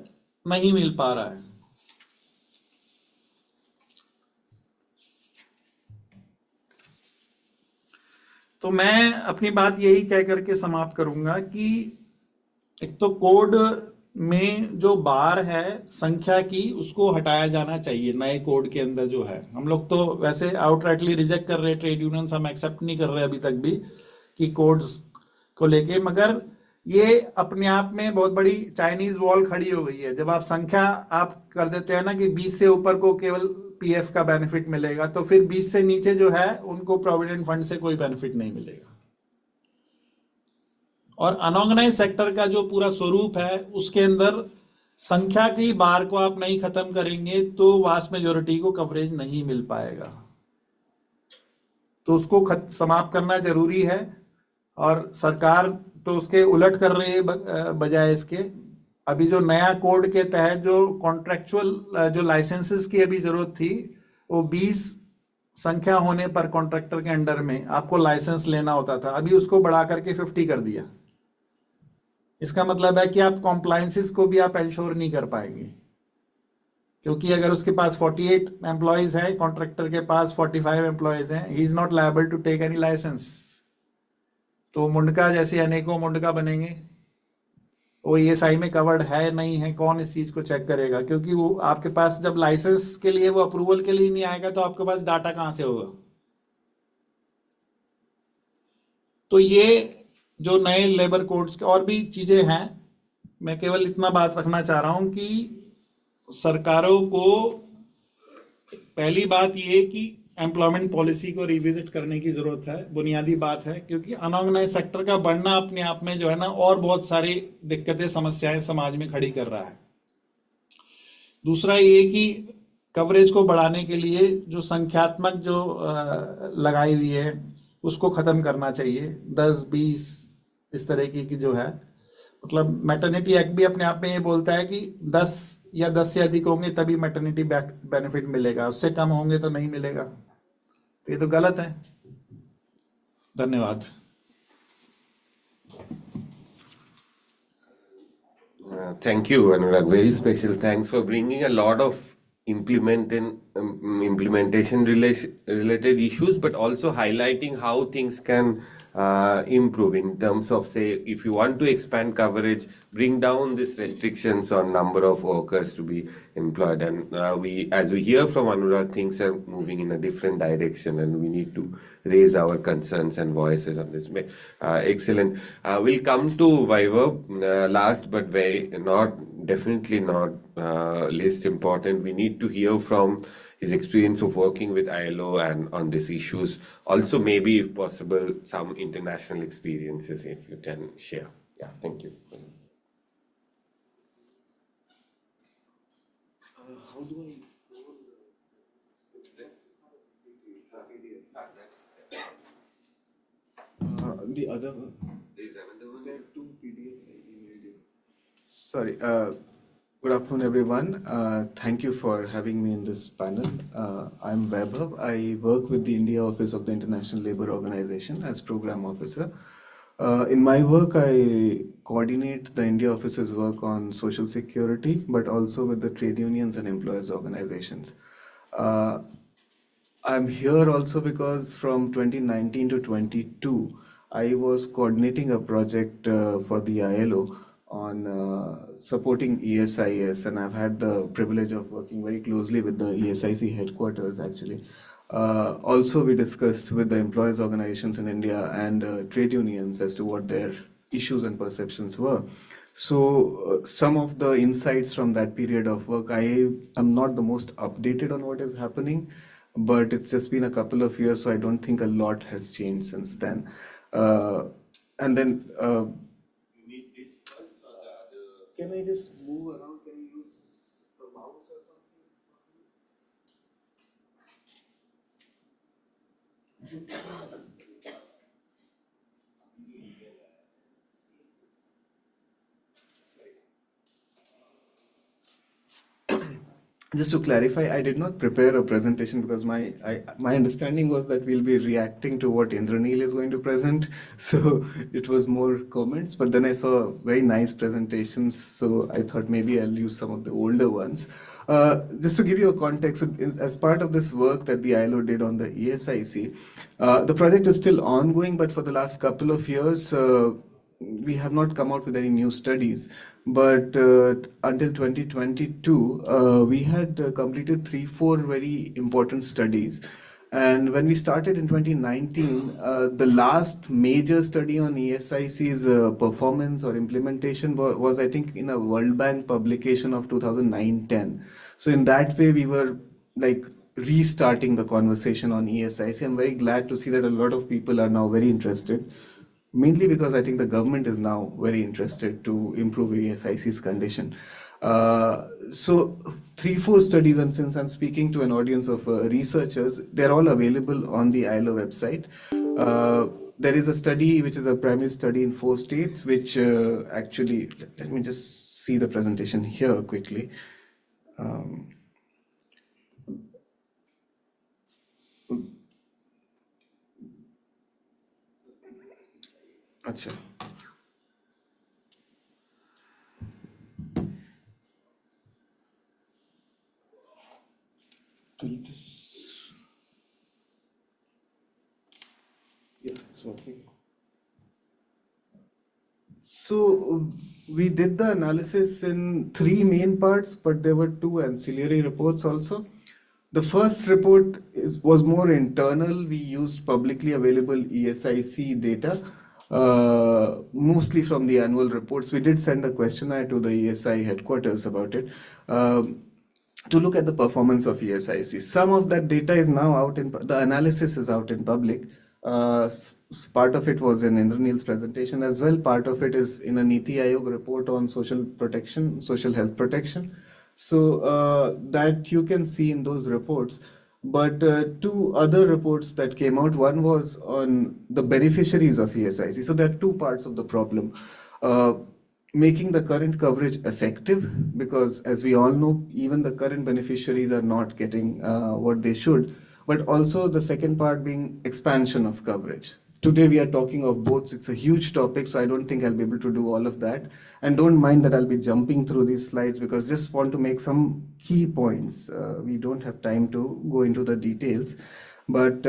नहीं मिल पा रहा है। तो मैं अपनी बात यही कह करके समाप्त करूंगा कि एक तो कोड में जो बार है संख्या की, उसको हटाया जाना चाहिए नए कोड के अंदर जो है। हम लोग तो वैसे आउटराइटली रिजेक्ट कर रहे हैं, ट्रेड यूनियंस हम एक्सेप्ट नहीं कर रहे अभी तक भी कि कोड्स को लेके, मगर ये अपने आप में बहुत बड़ी चाइनीज वॉल खड़ी हो गई है। जब आप संख्या आप कर देते हैं ना कि 20 से ऊपर को केवल पीएफ का बेनिफिट मिलेगा, तो फिर 20 से नीचे जो है उनको प्रोविडेंट फंड से कोई बेनिफिट नहीं मिलेगा। और अनऑर्गेनाइज सेक्टर का जो पूरा स्वरूप है उसके अंदर संख्या की बार को आप नहीं खत्म करेंगे तो वास्ट मेजोरिटी को कवरेज नहीं मिल पाएगा। तो उसको समाप्त करना जरूरी है और सरकार तो उसके उलट कर रही है बजाय इसके। अभी जो नया कोड के तहत जो कॉन्ट्रेक्चुअल जो लाइसेंसेस की अभी जरूरत थी, वो 20 संख्या होने पर कॉन्ट्रैक्टर के अंडर में आपको लाइसेंस लेना होता था, अभी उसको बढ़ा करके 50 कर दिया। इसका मतलब है कि आप कॉम्प्लायंसेस को भी आप इंश्योर नहीं कर पाएंगे, क्योंकि अगर उसके पास 48 एम्प्लॉयज हैं, कॉन्ट्रैक्टर के पास 45 एम्प्लॉयज हैं, he is not liable to take any licence. तो मुंडका जैसे अनेकों मुंडका बनेंगे। वो ईएसआई में कवर्ड है नहीं है, कौन इस चीज को चेक करेगा? क्योंकि वो आपके पास जब लाइसेंस के लिए वो अप्रूवल के लिए नहीं आएगा तो आपके पास डाटा कहां से होगा? तो ये जो नए लेबर कोड्स के और भी चीजें हैं, मैं केवल इतना बात रखना चाह रहा हूं कि सरकारों को पहली बात ये कि एम्प्लॉयमेंट पॉलिसी को रिविजिट करने की जरूरत है, बुनियादी बात है, क्योंकि अनऑर्गेनाइज सेक्टर का बढ़ना अपने आप में जो है ना और बहुत सारी दिक्कतें समस्याएं समाज में खड़ी कर रहा है। दूसरा ये कि कवरेज को बढ़ाने के लिए जो संख्यात्मक जो लगाई हुई है उसको खत्म करना चाहिए। 10-20 इस तरह की जो है, मतलब मैटरनिटी एक्ट भी अपने आप में ये बोलता है कि 10 या 10 से अधिक होंगे तभी मैटरनिटी बेनिफिट मिलेगा, उससे कम होंगे तो नहीं मिलेगा। तो ये तो गलत है। धन्यवाद।
Thank you, Anurag. Very special thanks for bringing a lot of implementation related issues, but also highlighting how things can improve in terms of, say, if you want to expand coverage, bring down these restrictions on number of workers to be employed. And as we hear from Anurag, things are moving in a different direction, and we need to raise our concerns and voices on this. Excellent. We'll come to Vaibhav last, but definitely not least important. We need to hear from his experience of working with ILO and on these issues. Also, maybe if possible, some international experiences, if you can share. Yeah, thank you. How do I scroll? It's there.
The other one.
There is another one.
There are two PDFs I emailed you. Sorry.
Good afternoon, everyone. Thank you for having me in this panel. I'm Vaibhav. I work with the India Office of the International Labour Organization as Program Officer. In my work, I coordinate the India Office's work on social security, but also with the trade unions and employers organizations. I'm here also because from 2019 to 22, I was coordinating a project for the ILO on supporting ESIS, and I've had the privilege of working very closely with the ESIC headquarters actually. Also, we discussed with the employers organizations in India and trade unions as to what their issues and perceptions were. So some of the insights from that period of work, I am not the most updated on what is happening, but it's just been a couple of years, so I don't think a lot has changed since then. And then, can I just move around? Can you use the mouse or something? Just to clarify, I did not prepare a presentation because my understanding was that we'll be reacting to what Indranil is going to present. So it was more comments, but then I saw very nice presentations. So I thought maybe I'll use some of the older ones. Just to give you a context, as part of this work that the ILO did on the ESIC, the project is still ongoing, but for the last couple of years, we have not come out with any new studies. But until 2022, we had completed 3-4 very important studies. And when we started in 2019, the last major study on ESIC's performance or implementation was, I think, in a World Bank publication of 2009-10. So in that way, we were like restarting the conversation on ESIC. I'm very glad to see that a lot of people are now very interested. Mainly because I think the government is now very interested to improve ESIC's condition. So 3-4 studies, and since I'm speaking to an audience of researchers, they're all available on the ILO website. There is a study which is a primary study in 4 states, which actually, let me just see the presentation here quickly. Achha. Yeah, it's working. So we did the analysis in 3 main parts, but there were 2 ancillary reports also. The first report was more internal. We used publicly available ESIC data. Mostly from the annual reports. We did send a questionnaire to the ESI headquarters about it to look at the performance of ESIC. Some of that data is now out in, the analysis is out in public. Part of it was in Indranil's presentation as well. Part of it is in a Niti Aayog report on social protection, social health protection. So that you can see in those reports. But 2 other reports that came out, one was on the beneficiaries of ESIC. So there are 2 parts of the problem. Making the current coverage effective, because as we all know, even the current beneficiaries are not getting what they should. But also the second part being expansion of coverage. Today we are talking of both. It's a huge topic, so I don't think I'll be able to do all of that. And don't mind that I'll be jumping through these slides because just want to make some key points. We don't have time to go into the details. But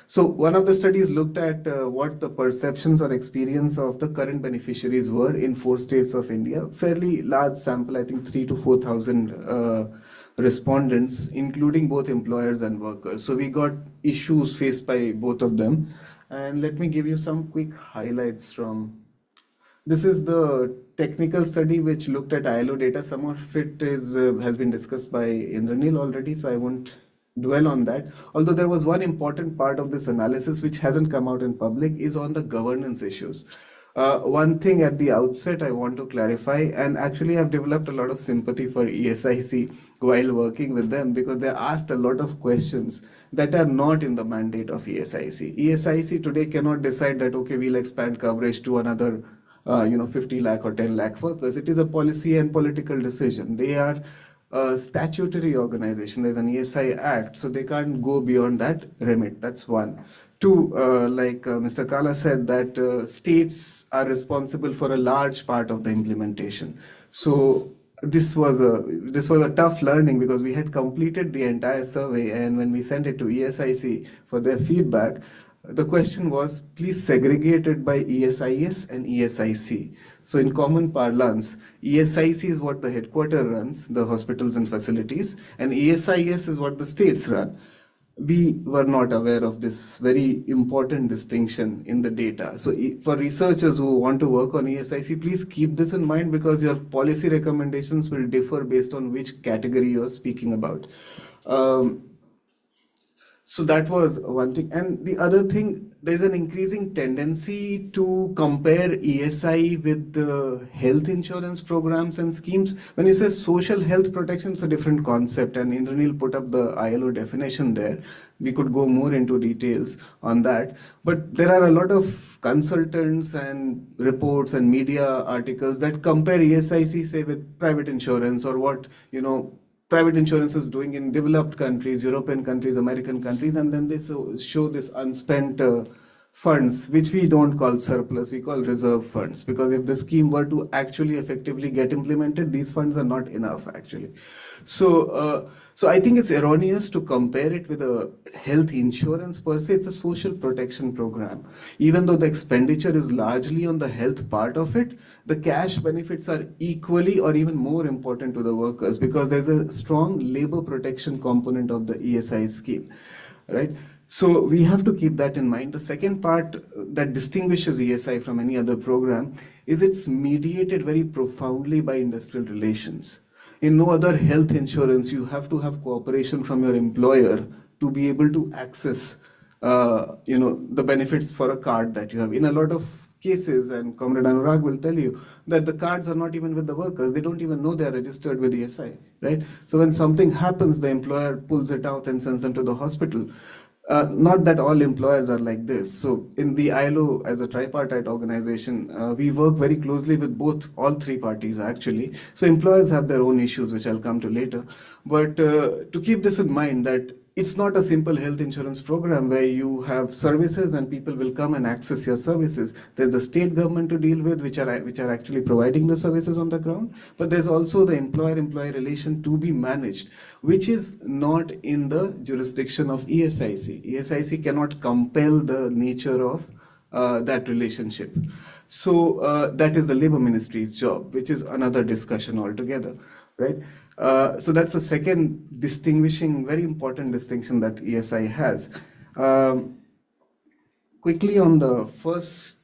so one of the studies looked at what the perceptions or experience of the current beneficiaries were in 4 states of India. Fairly large sample, I think 3,000 to 4,000 respondents, including both employers and workers. So we got issues faced by both of them. And let me give you some quick highlights from, this is the technical study which looked at ILO data. Some of it has been discussed by Indranil already, so I won't dwell on that. Although there was one important part of this analysis which hasn't come out in public is on the governance issues. One thing at the outset I want to clarify, and actually I've developed a lot of sympathy for ESIC while working with them because they asked a lot of questions that are not in the mandate of ESIC. ESIC today cannot decide that, okay, we'll expand coverage to another 50 lakh or 10 lakh workers. It is a policy and political decision. They are a statutory organization. There's an ESI Act, so they can't go beyond that remit. That's one. Two, like Mr. Kala said, that states are responsible for a large part of the implementation. So this was a tough learning because we had completed the entire survey, and when we sent it to ESIC for their feedback, the question was, please segregate it by ESIS and ESIC. So in common parlance, ESIC is what the headquarter runs, the hospitals and facilities, and ESIS is what the states run. We were not aware of this very important distinction in the data. So for researchers who want to work on ESIC, please keep this in mind because your policy recommendations will differ based on which category you're speaking about. So that was one thing. And the other thing, there's an increasing tendency to compare ESI with the health insurance programs and schemes. When you say social health protection, it's a different concept, and Indranil put up the ILO definition there. We could go more into details on that. But there are a lot of consultants and reports and media articles that compare ESIC, say, with private insurance or what, private insurance is doing in developed countries, European countries, American countries, and then they show this unspent funds, which we don't call surplus, we call reserve funds, because if the scheme were to actually effectively get implemented, these funds are not enough actually. So I think it's erroneous to compare it with a health insurance per se. It's a social protection program. Even though the expenditure is largely on the health part of it, the cash benefits are equally or even more important to the workers because there's a strong labor protection component of the ESI scheme, right? So we have to keep that in mind. The second part that distinguishes ESI from any other program is it's mediated very profoundly by industrial relations. In no other health insurance, you have to have cooperation from your employer to be able to access, the benefits for a card that you have. In a lot of cases, and Comrade Anurag will tell you, that the cards are not even with the workers. They don't even know they are registered with ESI, right? So when something happens, the employer pulls it out and sends them to the hospital. Not that all employers are like this. So in the ILO, as a tripartite organization, we work very closely with all three parties actually. So employers have their own issues, which I'll come to later. But to keep this in mind, that it's not a simple health insurance program where you have services and people will come and access your services. There's the state government to deal with, which are actually providing the services on the ground. But there's also the employer-employee relation to be managed, which is not in the jurisdiction of ESIC. ESIC cannot compel the nature of that relationship. So that is the Labor Ministry's job, which is another discussion altogether, right? So that's the second very important distinction that ESI has. Quickly on the first,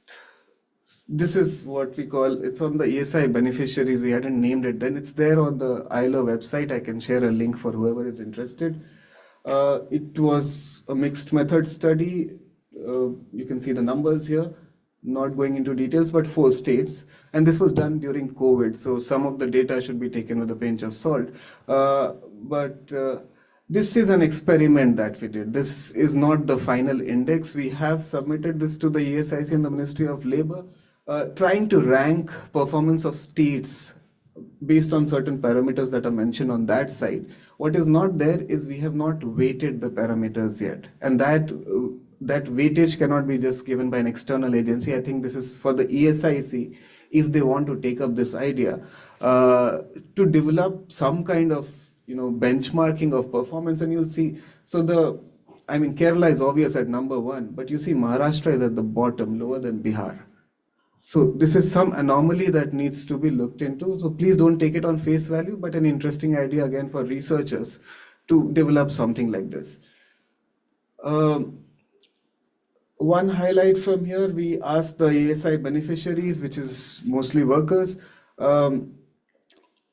this is what we call, it's on the ESI beneficiaries. We hadn't named it then. It's there on the ILO website. I can share a link for whoever is interested. It was a mixed method study. You can see the numbers here. Not going into details, but 4 states. And this was done during COVID, so some of the data should be taken with a pinch of salt. But this is an experiment that we did. This is not the final index. We have submitted this to the ESIC and the Ministry of Labor, trying to rank performance of states based on certain parameters that are mentioned on that side. What is not there is we have not weighted the parameters yet. And that weightage cannot be just given by an external agency. I think this is for the ESIC, if they want to take up this idea, to develop some kind of benchmarking of performance. And you'll see, so Kerala is obvious at number 1, but you see Maharashtra is at the bottom, lower than Bihar. So this is some anomaly that needs to be looked into. So please don't take it on face value, but an interesting idea again for researchers to develop something like this. One highlight from here, we asked the ESI beneficiaries, which is mostly workers,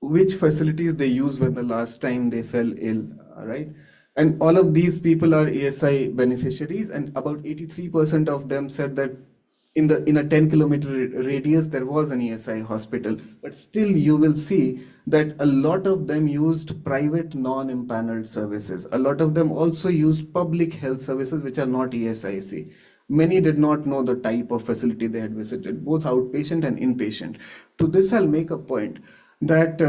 which facilities they used when the last time they fell ill, right? And all of these people are ESI beneficiaries, and about 83% of them said that in a 10-kilometer radius there was an ESI hospital. But still you will see that a lot of them used private non-empaneled services. A lot of them also used public health services which are not ESIC. Many did not know the type of facility they had visited, both outpatient and inpatient. To this, I'll make a point that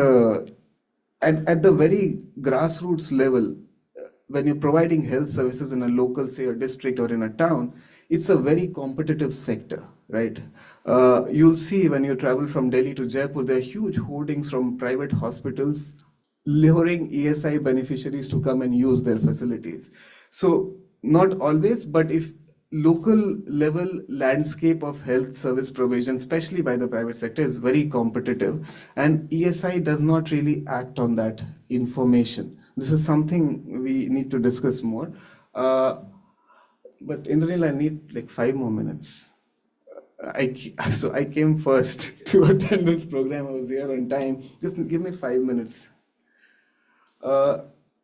at the very grassroots level, when you're providing health services in a local, say, a district or in a town, it's a very competitive sector, right? You'll see when you travel from Delhi to Jaipur, there are huge hoardings from private hospitals luring ESI beneficiaries to come and use their facilities. So not always, but if local level landscape of health service provision, especially by the private sector, is very competitive, and ESI does not really act on that information. This is something we need to discuss more. But Indranil, I need like 5 more minutes. So I came first to attend this program. I was here on time. Just give me 5 minutes.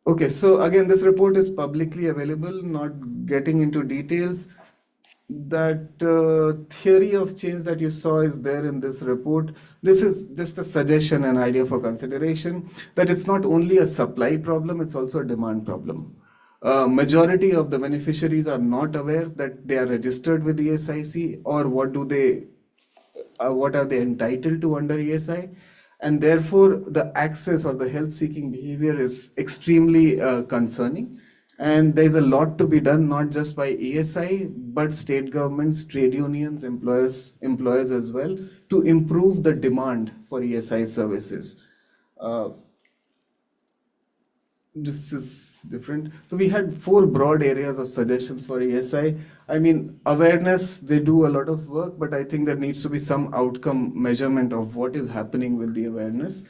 Okay, so again, this report is publicly available, not getting into details. That theory of change that you saw is there in this report. This is just a suggestion and idea for consideration, that it's not only a supply problem, it's also a demand problem. Majority of the beneficiaries are not aware that they are registered with ESIC or what are they entitled to under ESI, and therefore the access or the health seeking behavior is extremely concerning. And there's a lot to be done, not just by ESI, but state governments, trade unions, employers as well, to improve the demand for ESI services. This is different. So we had 4 broad areas of suggestions for ESI. I mean, awareness, they do a lot of work, but I think there needs to be some outcome measurement of what is happening with the awareness.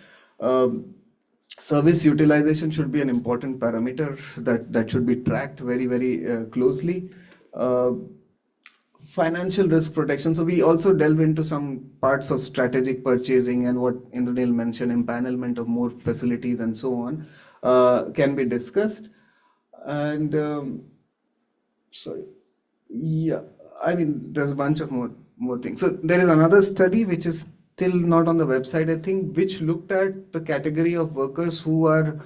Service utilization should be an important parameter that should be tracked very, very closely. Financial risk protection. So we also delve into some parts of strategic purchasing and what Indranil mentioned, empanelment of more facilities and so on, can be discussed. And sorry, yeah, I mean, there's a bunch of more things. So there is another study which is still not on the website, I think, which looked at the category of workers who are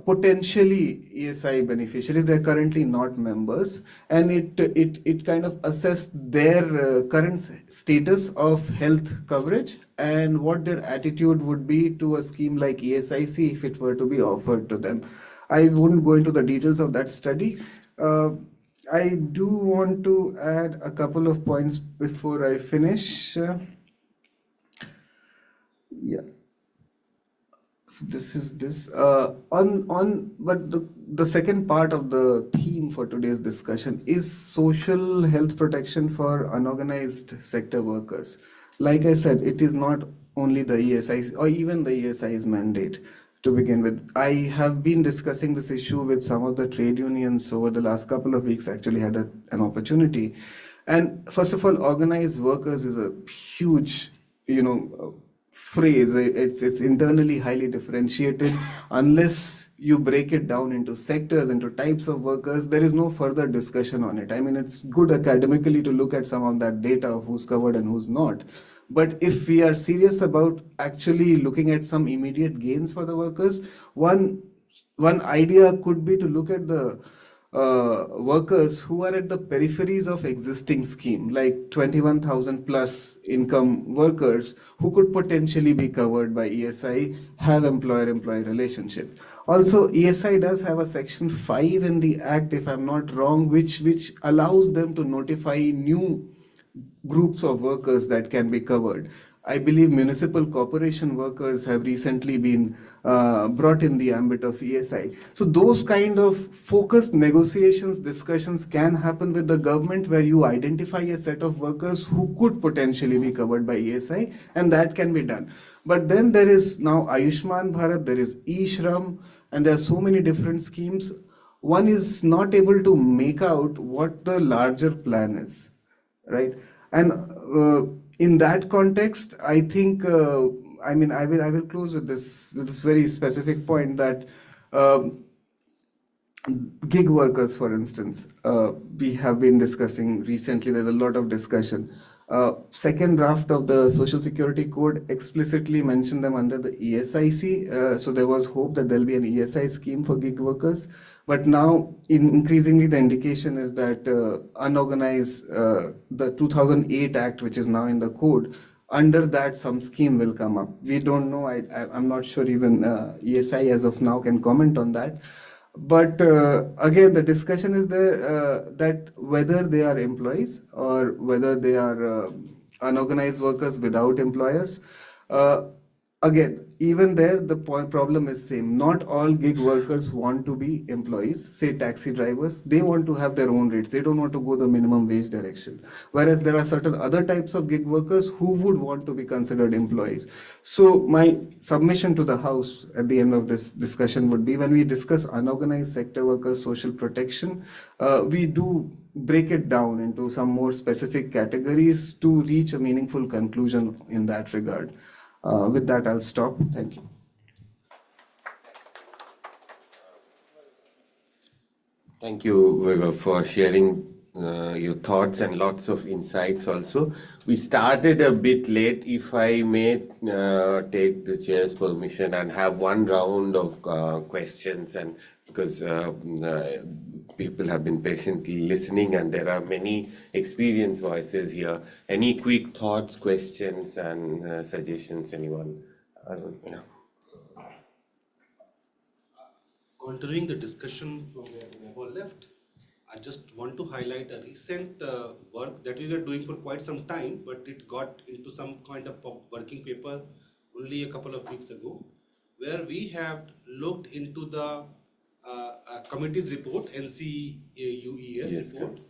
potentially ESI beneficiaries. They're currently not members, and it kind of assessed their current status of health coverage and what their attitude would be to a scheme like ESIC if it were to be offered to them. I wouldn't go into the details of that study. I do want to add a couple of points before I finish. Yeah. So this is this but the second part of the theme for today's discussion is social health protection for unorganized sector workers. Like I said, it is not only the ESI or even the ESI's mandate to begin with. I have been discussing this issue with some of the trade unions over the last couple of weeks. Actually had an opportunity. And first of all, organized workers is a huge, phrase. It's internally highly differentiated. Unless you break it down into sectors, into types of workers, there is no further discussion on it. I mean, it's good academically to look at some of that data of who's covered and who's not. But if we are serious about actually looking at some immediate gains for the workers, one idea could be to look at the workers who are at the peripheries of existing scheme, like 21,000 plus income workers who could potentially be covered by ESI, have employer-employee relationship. Also, ESI does have a section 5 in the act, if I'm not wrong, which allows them to notify new groups of workers that can be covered. I believe municipal corporation workers have recently been brought in the ambit of ESI. So those kind of focused negotiations, discussions can happen with the government, where you identify a set of workers who could potentially be covered by ESI, and that can be done. But then there is now Ayushman Bharat, there is eShram, and there are so many different schemes. One is not able to make out what the larger plan is, right? And in that context, I think, I will close with this very specific point that gig workers, for instance, we have been discussing recently. There's a lot of discussion. Second draft of the Social Security Code explicitly mentioned them under the ESIC. So there was hope that there'll be an ESI scheme for gig workers. But now, increasingly, the indication is that unorganized, the 2008 Act, which is now in the code, under that some scheme will come up. We don't know. I'm not sure even ESI as of now can comment on that. But again, the discussion is there that whether they are employees or whether they are unorganized workers without employers. Again, even there, the problem is same. Not all gig workers want to be employees, say taxi drivers. They want to have their own rates. They don't want to go the minimum wage direction. Whereas there are certain other types of gig workers who would want to be considered employees. So my submission to the House at the end of this discussion would be, when we discuss unorganized sector workers, social protection, we do break it down into some more specific categories to reach a meaningful conclusion in that regard. With that, I'll stop. Thank you.
Thank you, Vaibhav, for sharing your thoughts and lots of insights also. We started a bit late. If I may take the chair's permission and have one round of questions, and because people have been patiently listening and there are many experienced voices here. Any quick thoughts, questions, and suggestions, anyone?
Continuing the discussion from where Vaibhav left, I just want to highlight a recent work that we were doing for quite some time, but it got into some kind of working paper only a couple of weeks ago, where we have looked into the committee's report, NCUES report,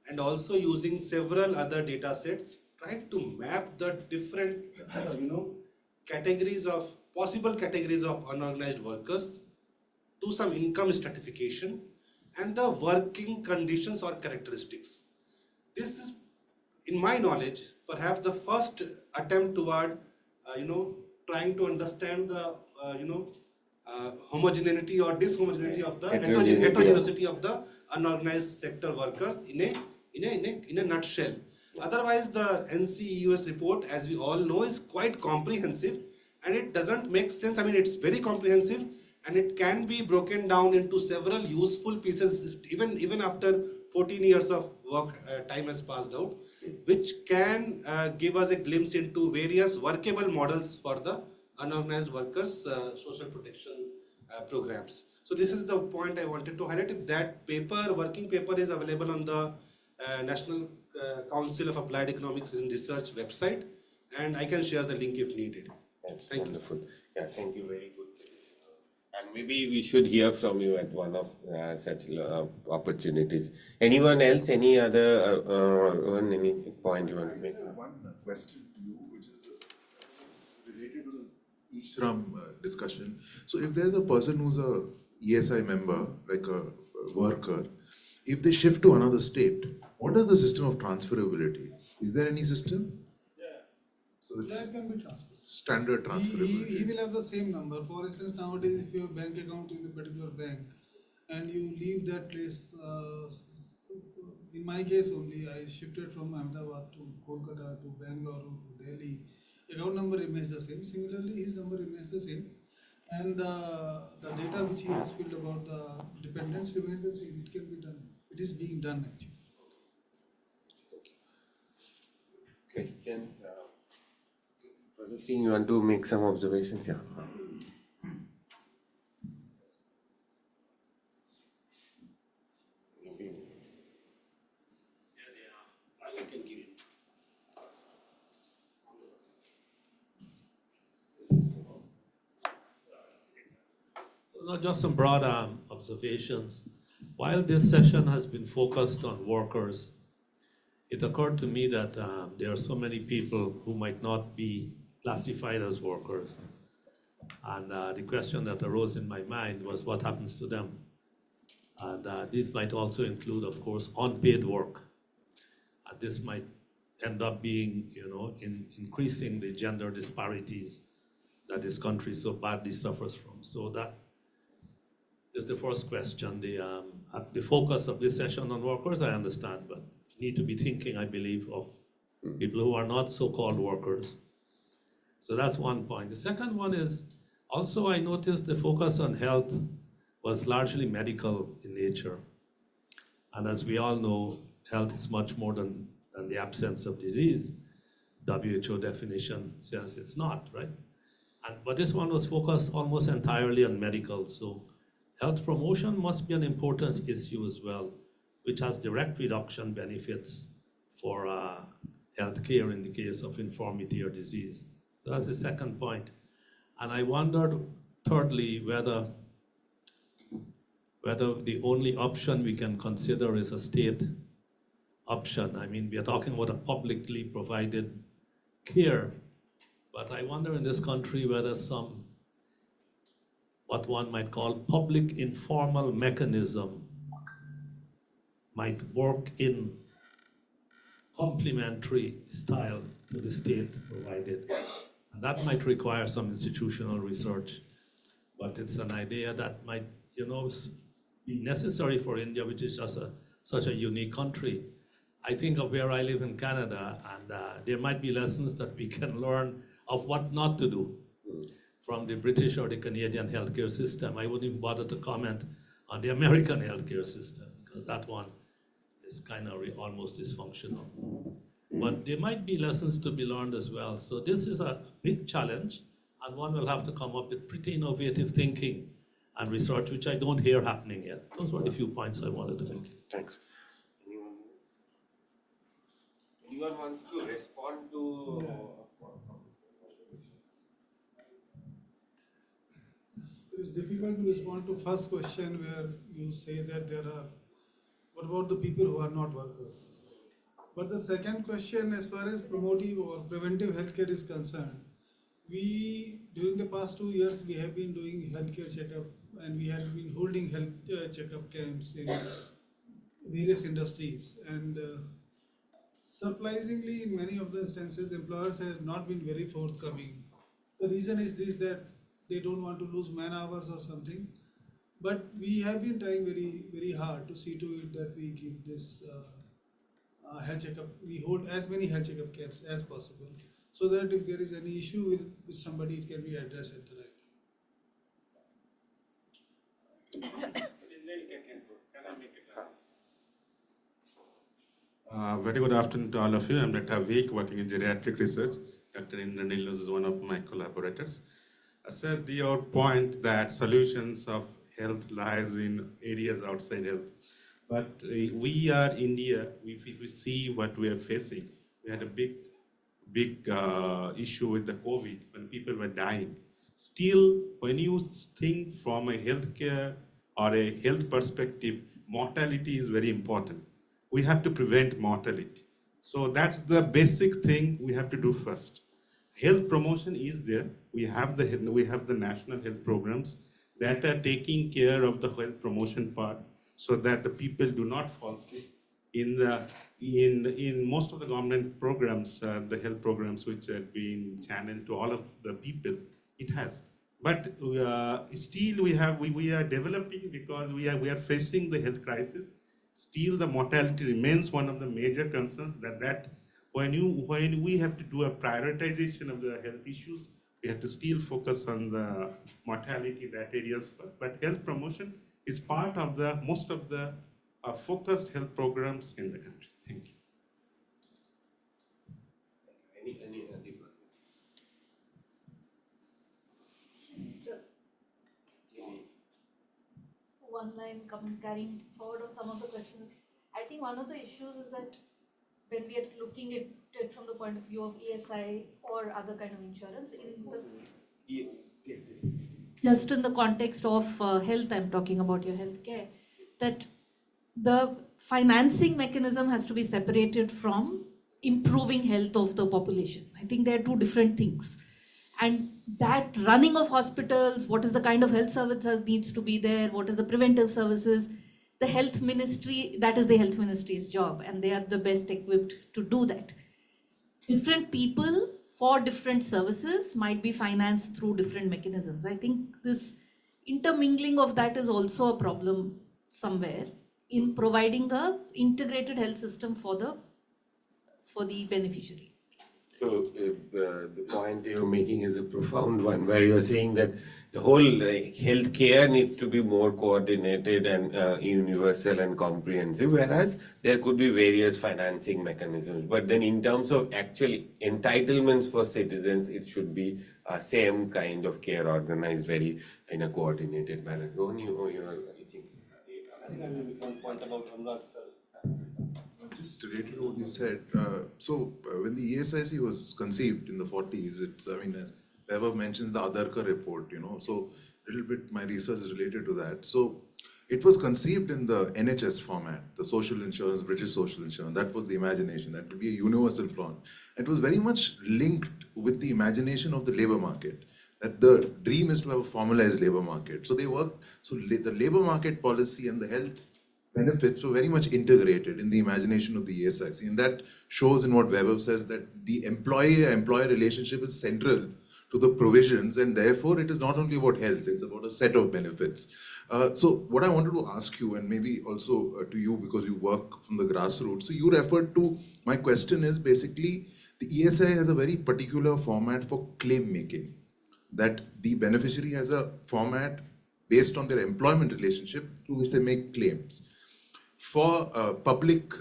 and also using several other data sets, tried to map the different possible categories of unorganized workers to some income stratification and the working conditions or characteristics. This is, in my knowledge, perhaps the first attempt toward trying to understand the homogeneity or dishomogeneity of the heterogeneity of the unorganized sector workers in a nutshell. Otherwise, the NCUES report, as we all know, is quite comprehensive, and it doesn't make sense. I mean, it's very comprehensive, and it can be broken down into several useful pieces, even after 14 years of work time has passed out, which can give us a glimpse into various workable models for the unorganized workers' social protection programs. So this is the point I wanted to highlight. If that working paper is available on the National Council of Applied Economics and Research website, and I can share the link if needed.
That's wonderful. Yeah, thank you. Very good. And maybe we should hear from you at one of such opportunities. Anyone else? Any other any point you want to make?
One question to you, which is related to the Ishram discussion. So if there's a person who's a ESI member, like a worker, if they shift to another state, what is the system of transferability? Is there any system? So it's
That can be transferred.
standard transferability.
He will have the same number. For instance, nowadays, if you have bank account in a particular bank and you leave that place, in my case only, I shifted from Ahmedabad to Kolkata to Bangalore to Delhi. Account number remains the same. Similarly, his number remains the same. And the data which he has filled about the dependents remains the same. It can be done. It is being done actually.
Questions? Professor Singh, you want to make some observations? Yeah.
So just some broad observations. While this session has been focused on workers, it occurred to me that there are so many people who might not be classified as workers. And the question that arose in my mind was what happens to them? And this might also include, of course, unpaid work. And this might end up being, increasing the gender disparities that this country so badly suffers from. So that is the first question. The focus of this session on workers, I understand, but need to be thinking, I believe, of people who are not so-called workers. So that's one point. The second one is also I noticed the focus on health was largely medical in nature. And as we all know, health is much more than the absence of disease. WHO definition says it's not, right? But this one was focused almost entirely on medical. So health promotion must be an important issue as well, which has direct reduction benefits for healthcare in the case of infirmity or disease. So that's the second point. And I wondered, thirdly, whether the only option we can consider is a state option. I mean, we are talking about a publicly provided care, but I wonder in this country whether some, what one might call public informal mechanism might work in complementary style to the state provided. And that might require some institutional research, but it's an idea that might, be necessary for India, which is just such a unique country. I think of where I live in Canada, and there might be lessons that we can learn of what not to do from the British or the Canadian healthcare system. I wouldn't even bother to comment on the American healthcare system, because that one is kind of almost dysfunctional. But there might be lessons to be learned as well. So this is a big challenge, and one will have to come up with pretty innovative thinking and research, which I don't hear happening yet. Those were the few points I wanted to make.
Thanks. Anyone wants to respond to?
It's difficult to respond to first question where you say that what about the people who are not workers? But the second question, as far as promotive or preventive healthcare is concerned, during the past 2 years, we have been doing healthcare checkup, and we have been holding health checkup camps in various industries. And surprisingly, in many of the instances, employers have not been very forthcoming. The reason is this, that they don't want to lose man hours or something. But we have been trying very, very hard to see to it that we give this health checkup, we hold as many health checkup camps as possible, so that if there is any issue with somebody, it can be addressed at the right time.
Very good afternoon to all of you. I'm Dr. Avik, working in geriatric research. Dr. Indra Nilus is one of my collaborators. I said your point that solutions of health lies in areas outside health. But we are India, if we see what we are facing, we had a big issue with the COVID when people were dying. Still, when you think from a healthcare or a health perspective, mortality is very important. We have to prevent mortality. So that's the basic thing we have to do first. Health promotion is there. We have the national health programs that are taking care of the health promotion part, so that the people do not fall sick. In most of the government programs, the health programs which have been channeled to all of the people, it has. But still we are developing, because we are facing the health crisis. Still the mortality remains one of the major concerns, that when we have to do a prioritization of the health issues, we have to still focus on the mortality, that areas. But health promotion is part of most of the focused health programs in the country. Thank you.
One line carrying forward on some of the questions. I think one of the issues is that when we are looking at it from the point of view of ESI or other kind of insurance, just in the context of health, I'm talking about your healthcare, that the financing mechanism has to be separated from improving health of the population. I think they are two different things. And that running of hospitals, what is the kind of health service that needs to be there, what is the preventive services, the health ministry, that is the health ministry's job, and they are the best equipped to do that. Different people for different services might be financed through different mechanisms. I think this intermingling of that is also a problem somewhere in providing a integrated health system for for the beneficiary.
So the point you're making is a profound one, where you're saying that the whole healthcare needs to be more coordinated and universal and comprehensive, whereas there could be various financing mechanisms. But then in terms of actual entitlements for citizens, it should be same kind of care organized very in a coordinated manner. Rohan, I think
I think I'll make one point about Anurag sir.
Just related to what you said, when the ESIC was conceived in the 40s, as Vaibhav mentions the Adarkar report, so a little bit my research is related to that. So it was conceived in the NHS format, the social insurance, British social insurance. That was the imagination. That would be a universal plan. It was very much linked with the imagination of the labor market. That the dream is to have a formalized labor market. So they worked. So the labor market policy and the health benefits were very much integrated in the imagination of the ESIC. And that shows in what Vaibhav says, that the employee-employer relationship is central to the provisions, and therefore it is not only about health, it's about a set of benefits. So what I wanted to ask you, and maybe also to you, because you work from the grassroots, so you referred to, my question is basically, the ESI has a very particular format for claim making, that the beneficiary has a format based on their employment relationship to which they make claims. For public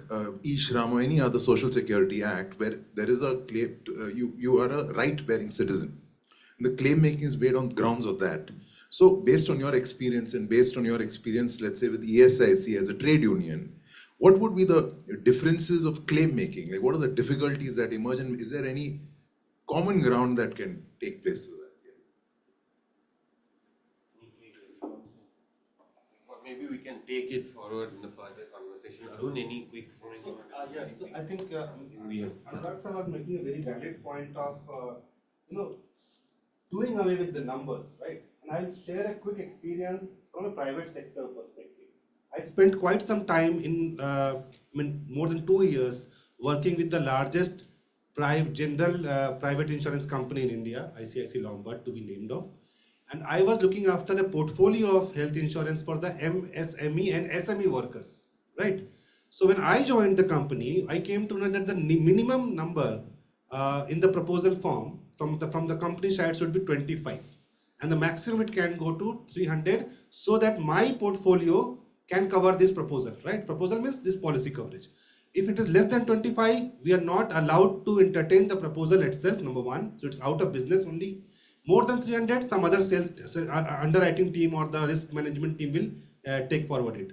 e-Shram or any other social security act, where there is a claim, you are a right-bearing citizen. And the claim making is based on grounds of that. So based on your experience, let's say with ESIC as a trade union, what would be the differences of claim making? Like, what are the difficulties that emerge, and is there any common ground that can take place to that?
maybe we can take it forward in the further conversation. Arun, any quick point?
Yes, so I think Anurag sir was making a very valid point of, doing away with the numbers, right? And I'll share a quick experience from a private sector perspective. I spent quite some time in, more than 2 years, working with the largest private insurance company in India, ICICI Lombard, to be named of. And I was looking after a portfolio of health insurance for the MSME and SME workers, right? So when I joined the company, I came to know that the minimum number in the proposal form from the company side should be 25. And the maximum it can go to 300, so that my portfolio can cover this proposal, right? Proposal means this policy coverage. If it is less than 25, we are not allowed to entertain the proposal itself, number one. So it's out of business only. More than 300, some other sales underwriting team or the risk management team will take forward it.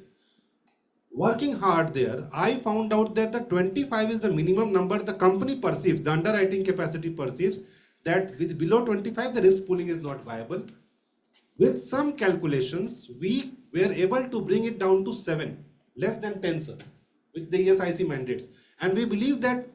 Working hard there, I found out that the 25 is the minimum number the company perceives, the underwriting capacity perceives, that with below 25, the risk pooling is not viable. With some calculations, we were able to bring it down to 7, less than 10, sir, with the ESIC mandates. And we believe that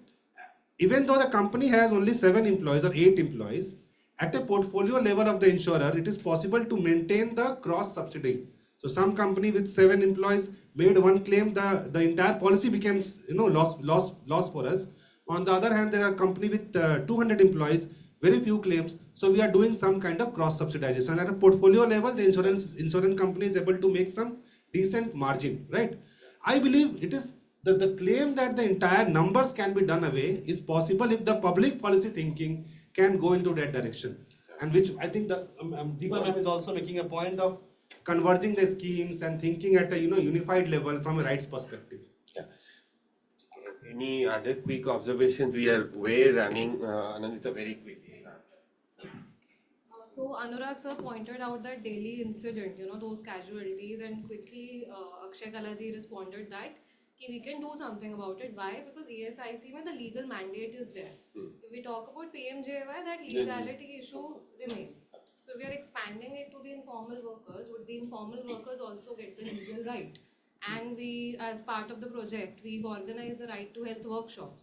even though the company has only 7 employees or 8 employees, at a portfolio level of the insurer, it is possible to maintain the cross subsidy. So some company with 7 employees made one claim, the entire policy becomes loss for us. On the other hand, there are company with 200 employees, very few claims. So we are doing some kind of cross subsidization. At a portfolio level, the insurance company is able to make some decent margin, right? I believe it is the claim that the entire numbers can be done away is possible if the public policy thinking can go into that direction, and which I think the Deepa ma'am is also making a point of converging the schemes and thinking at a unified level from a rights perspective.
Yeah. Any other quick observations? We're running, Anandita, very quickly.
So Anurag sir pointed out that Delhi incident, those casualties, and quickly Akshay Kalaji responded that we can do something about it. Why? Because ESIC, where the legal mandate is there. If we talk about PMJY, that legality issue remains. So we are expanding it to the informal workers. Would the informal workers also get the legal right? And we, as part of the project, we've organized the Right to Health workshops.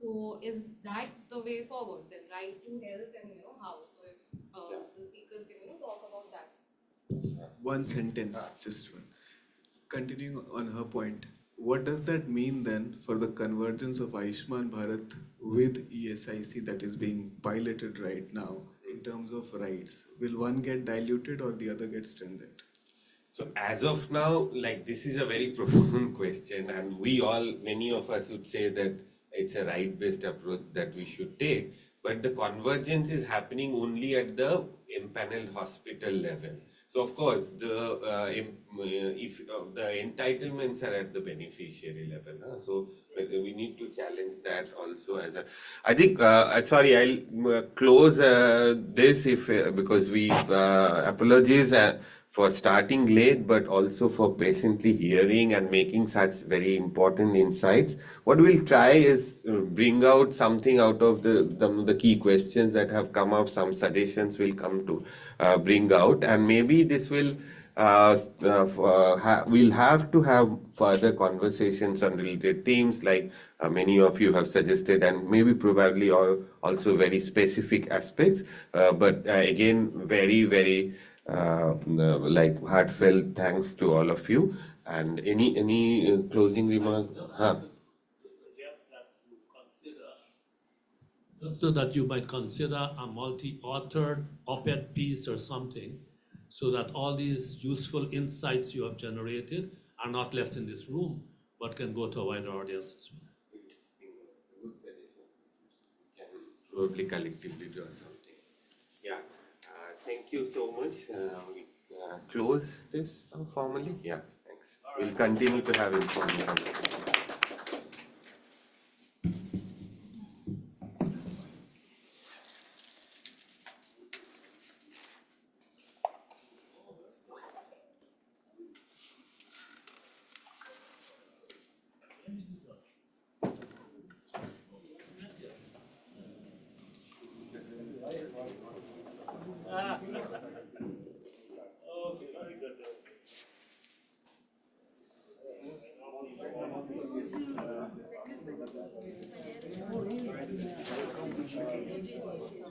So is that the way forward? Then right to health, and how? So if the speakers can talk about that.
One sentence, just one. Continuing on her point. What does that mean then for the convergence of Ayushman Bharat with ESIC that is being piloted right now in terms of rights? Will one get diluted or the other get strengthened?
So as of now, this is a very profound question, and many of us would say that it's a right-based approach that we should take. But the convergence is happening only at the empaneled hospital level. So of course, the entitlements are at the beneficiary level. So we need to challenge that also as a. I think. Sorry, I'll close this because we apologies for starting late, but also for patiently hearing and making such very important insights. What we'll try is bring out something out of the key questions that have come up. Some suggestions will come to bring out, and maybe this will we'll have to have further conversations on related themes like many of you have suggested, and maybe probably also very specific aspects. But again, very like heartfelt thanks to all of you. And any closing remark?
Just so that you might consider a multi-authored op-ed piece or something, so that all these useful insights you have generated are not left in this room, but can go to a wider audience as well.
Probably collectively do something. Yeah. Thank you so much. We close this formally. Yeah. Thanks. We'll continue to have informal conversations.
Thank you.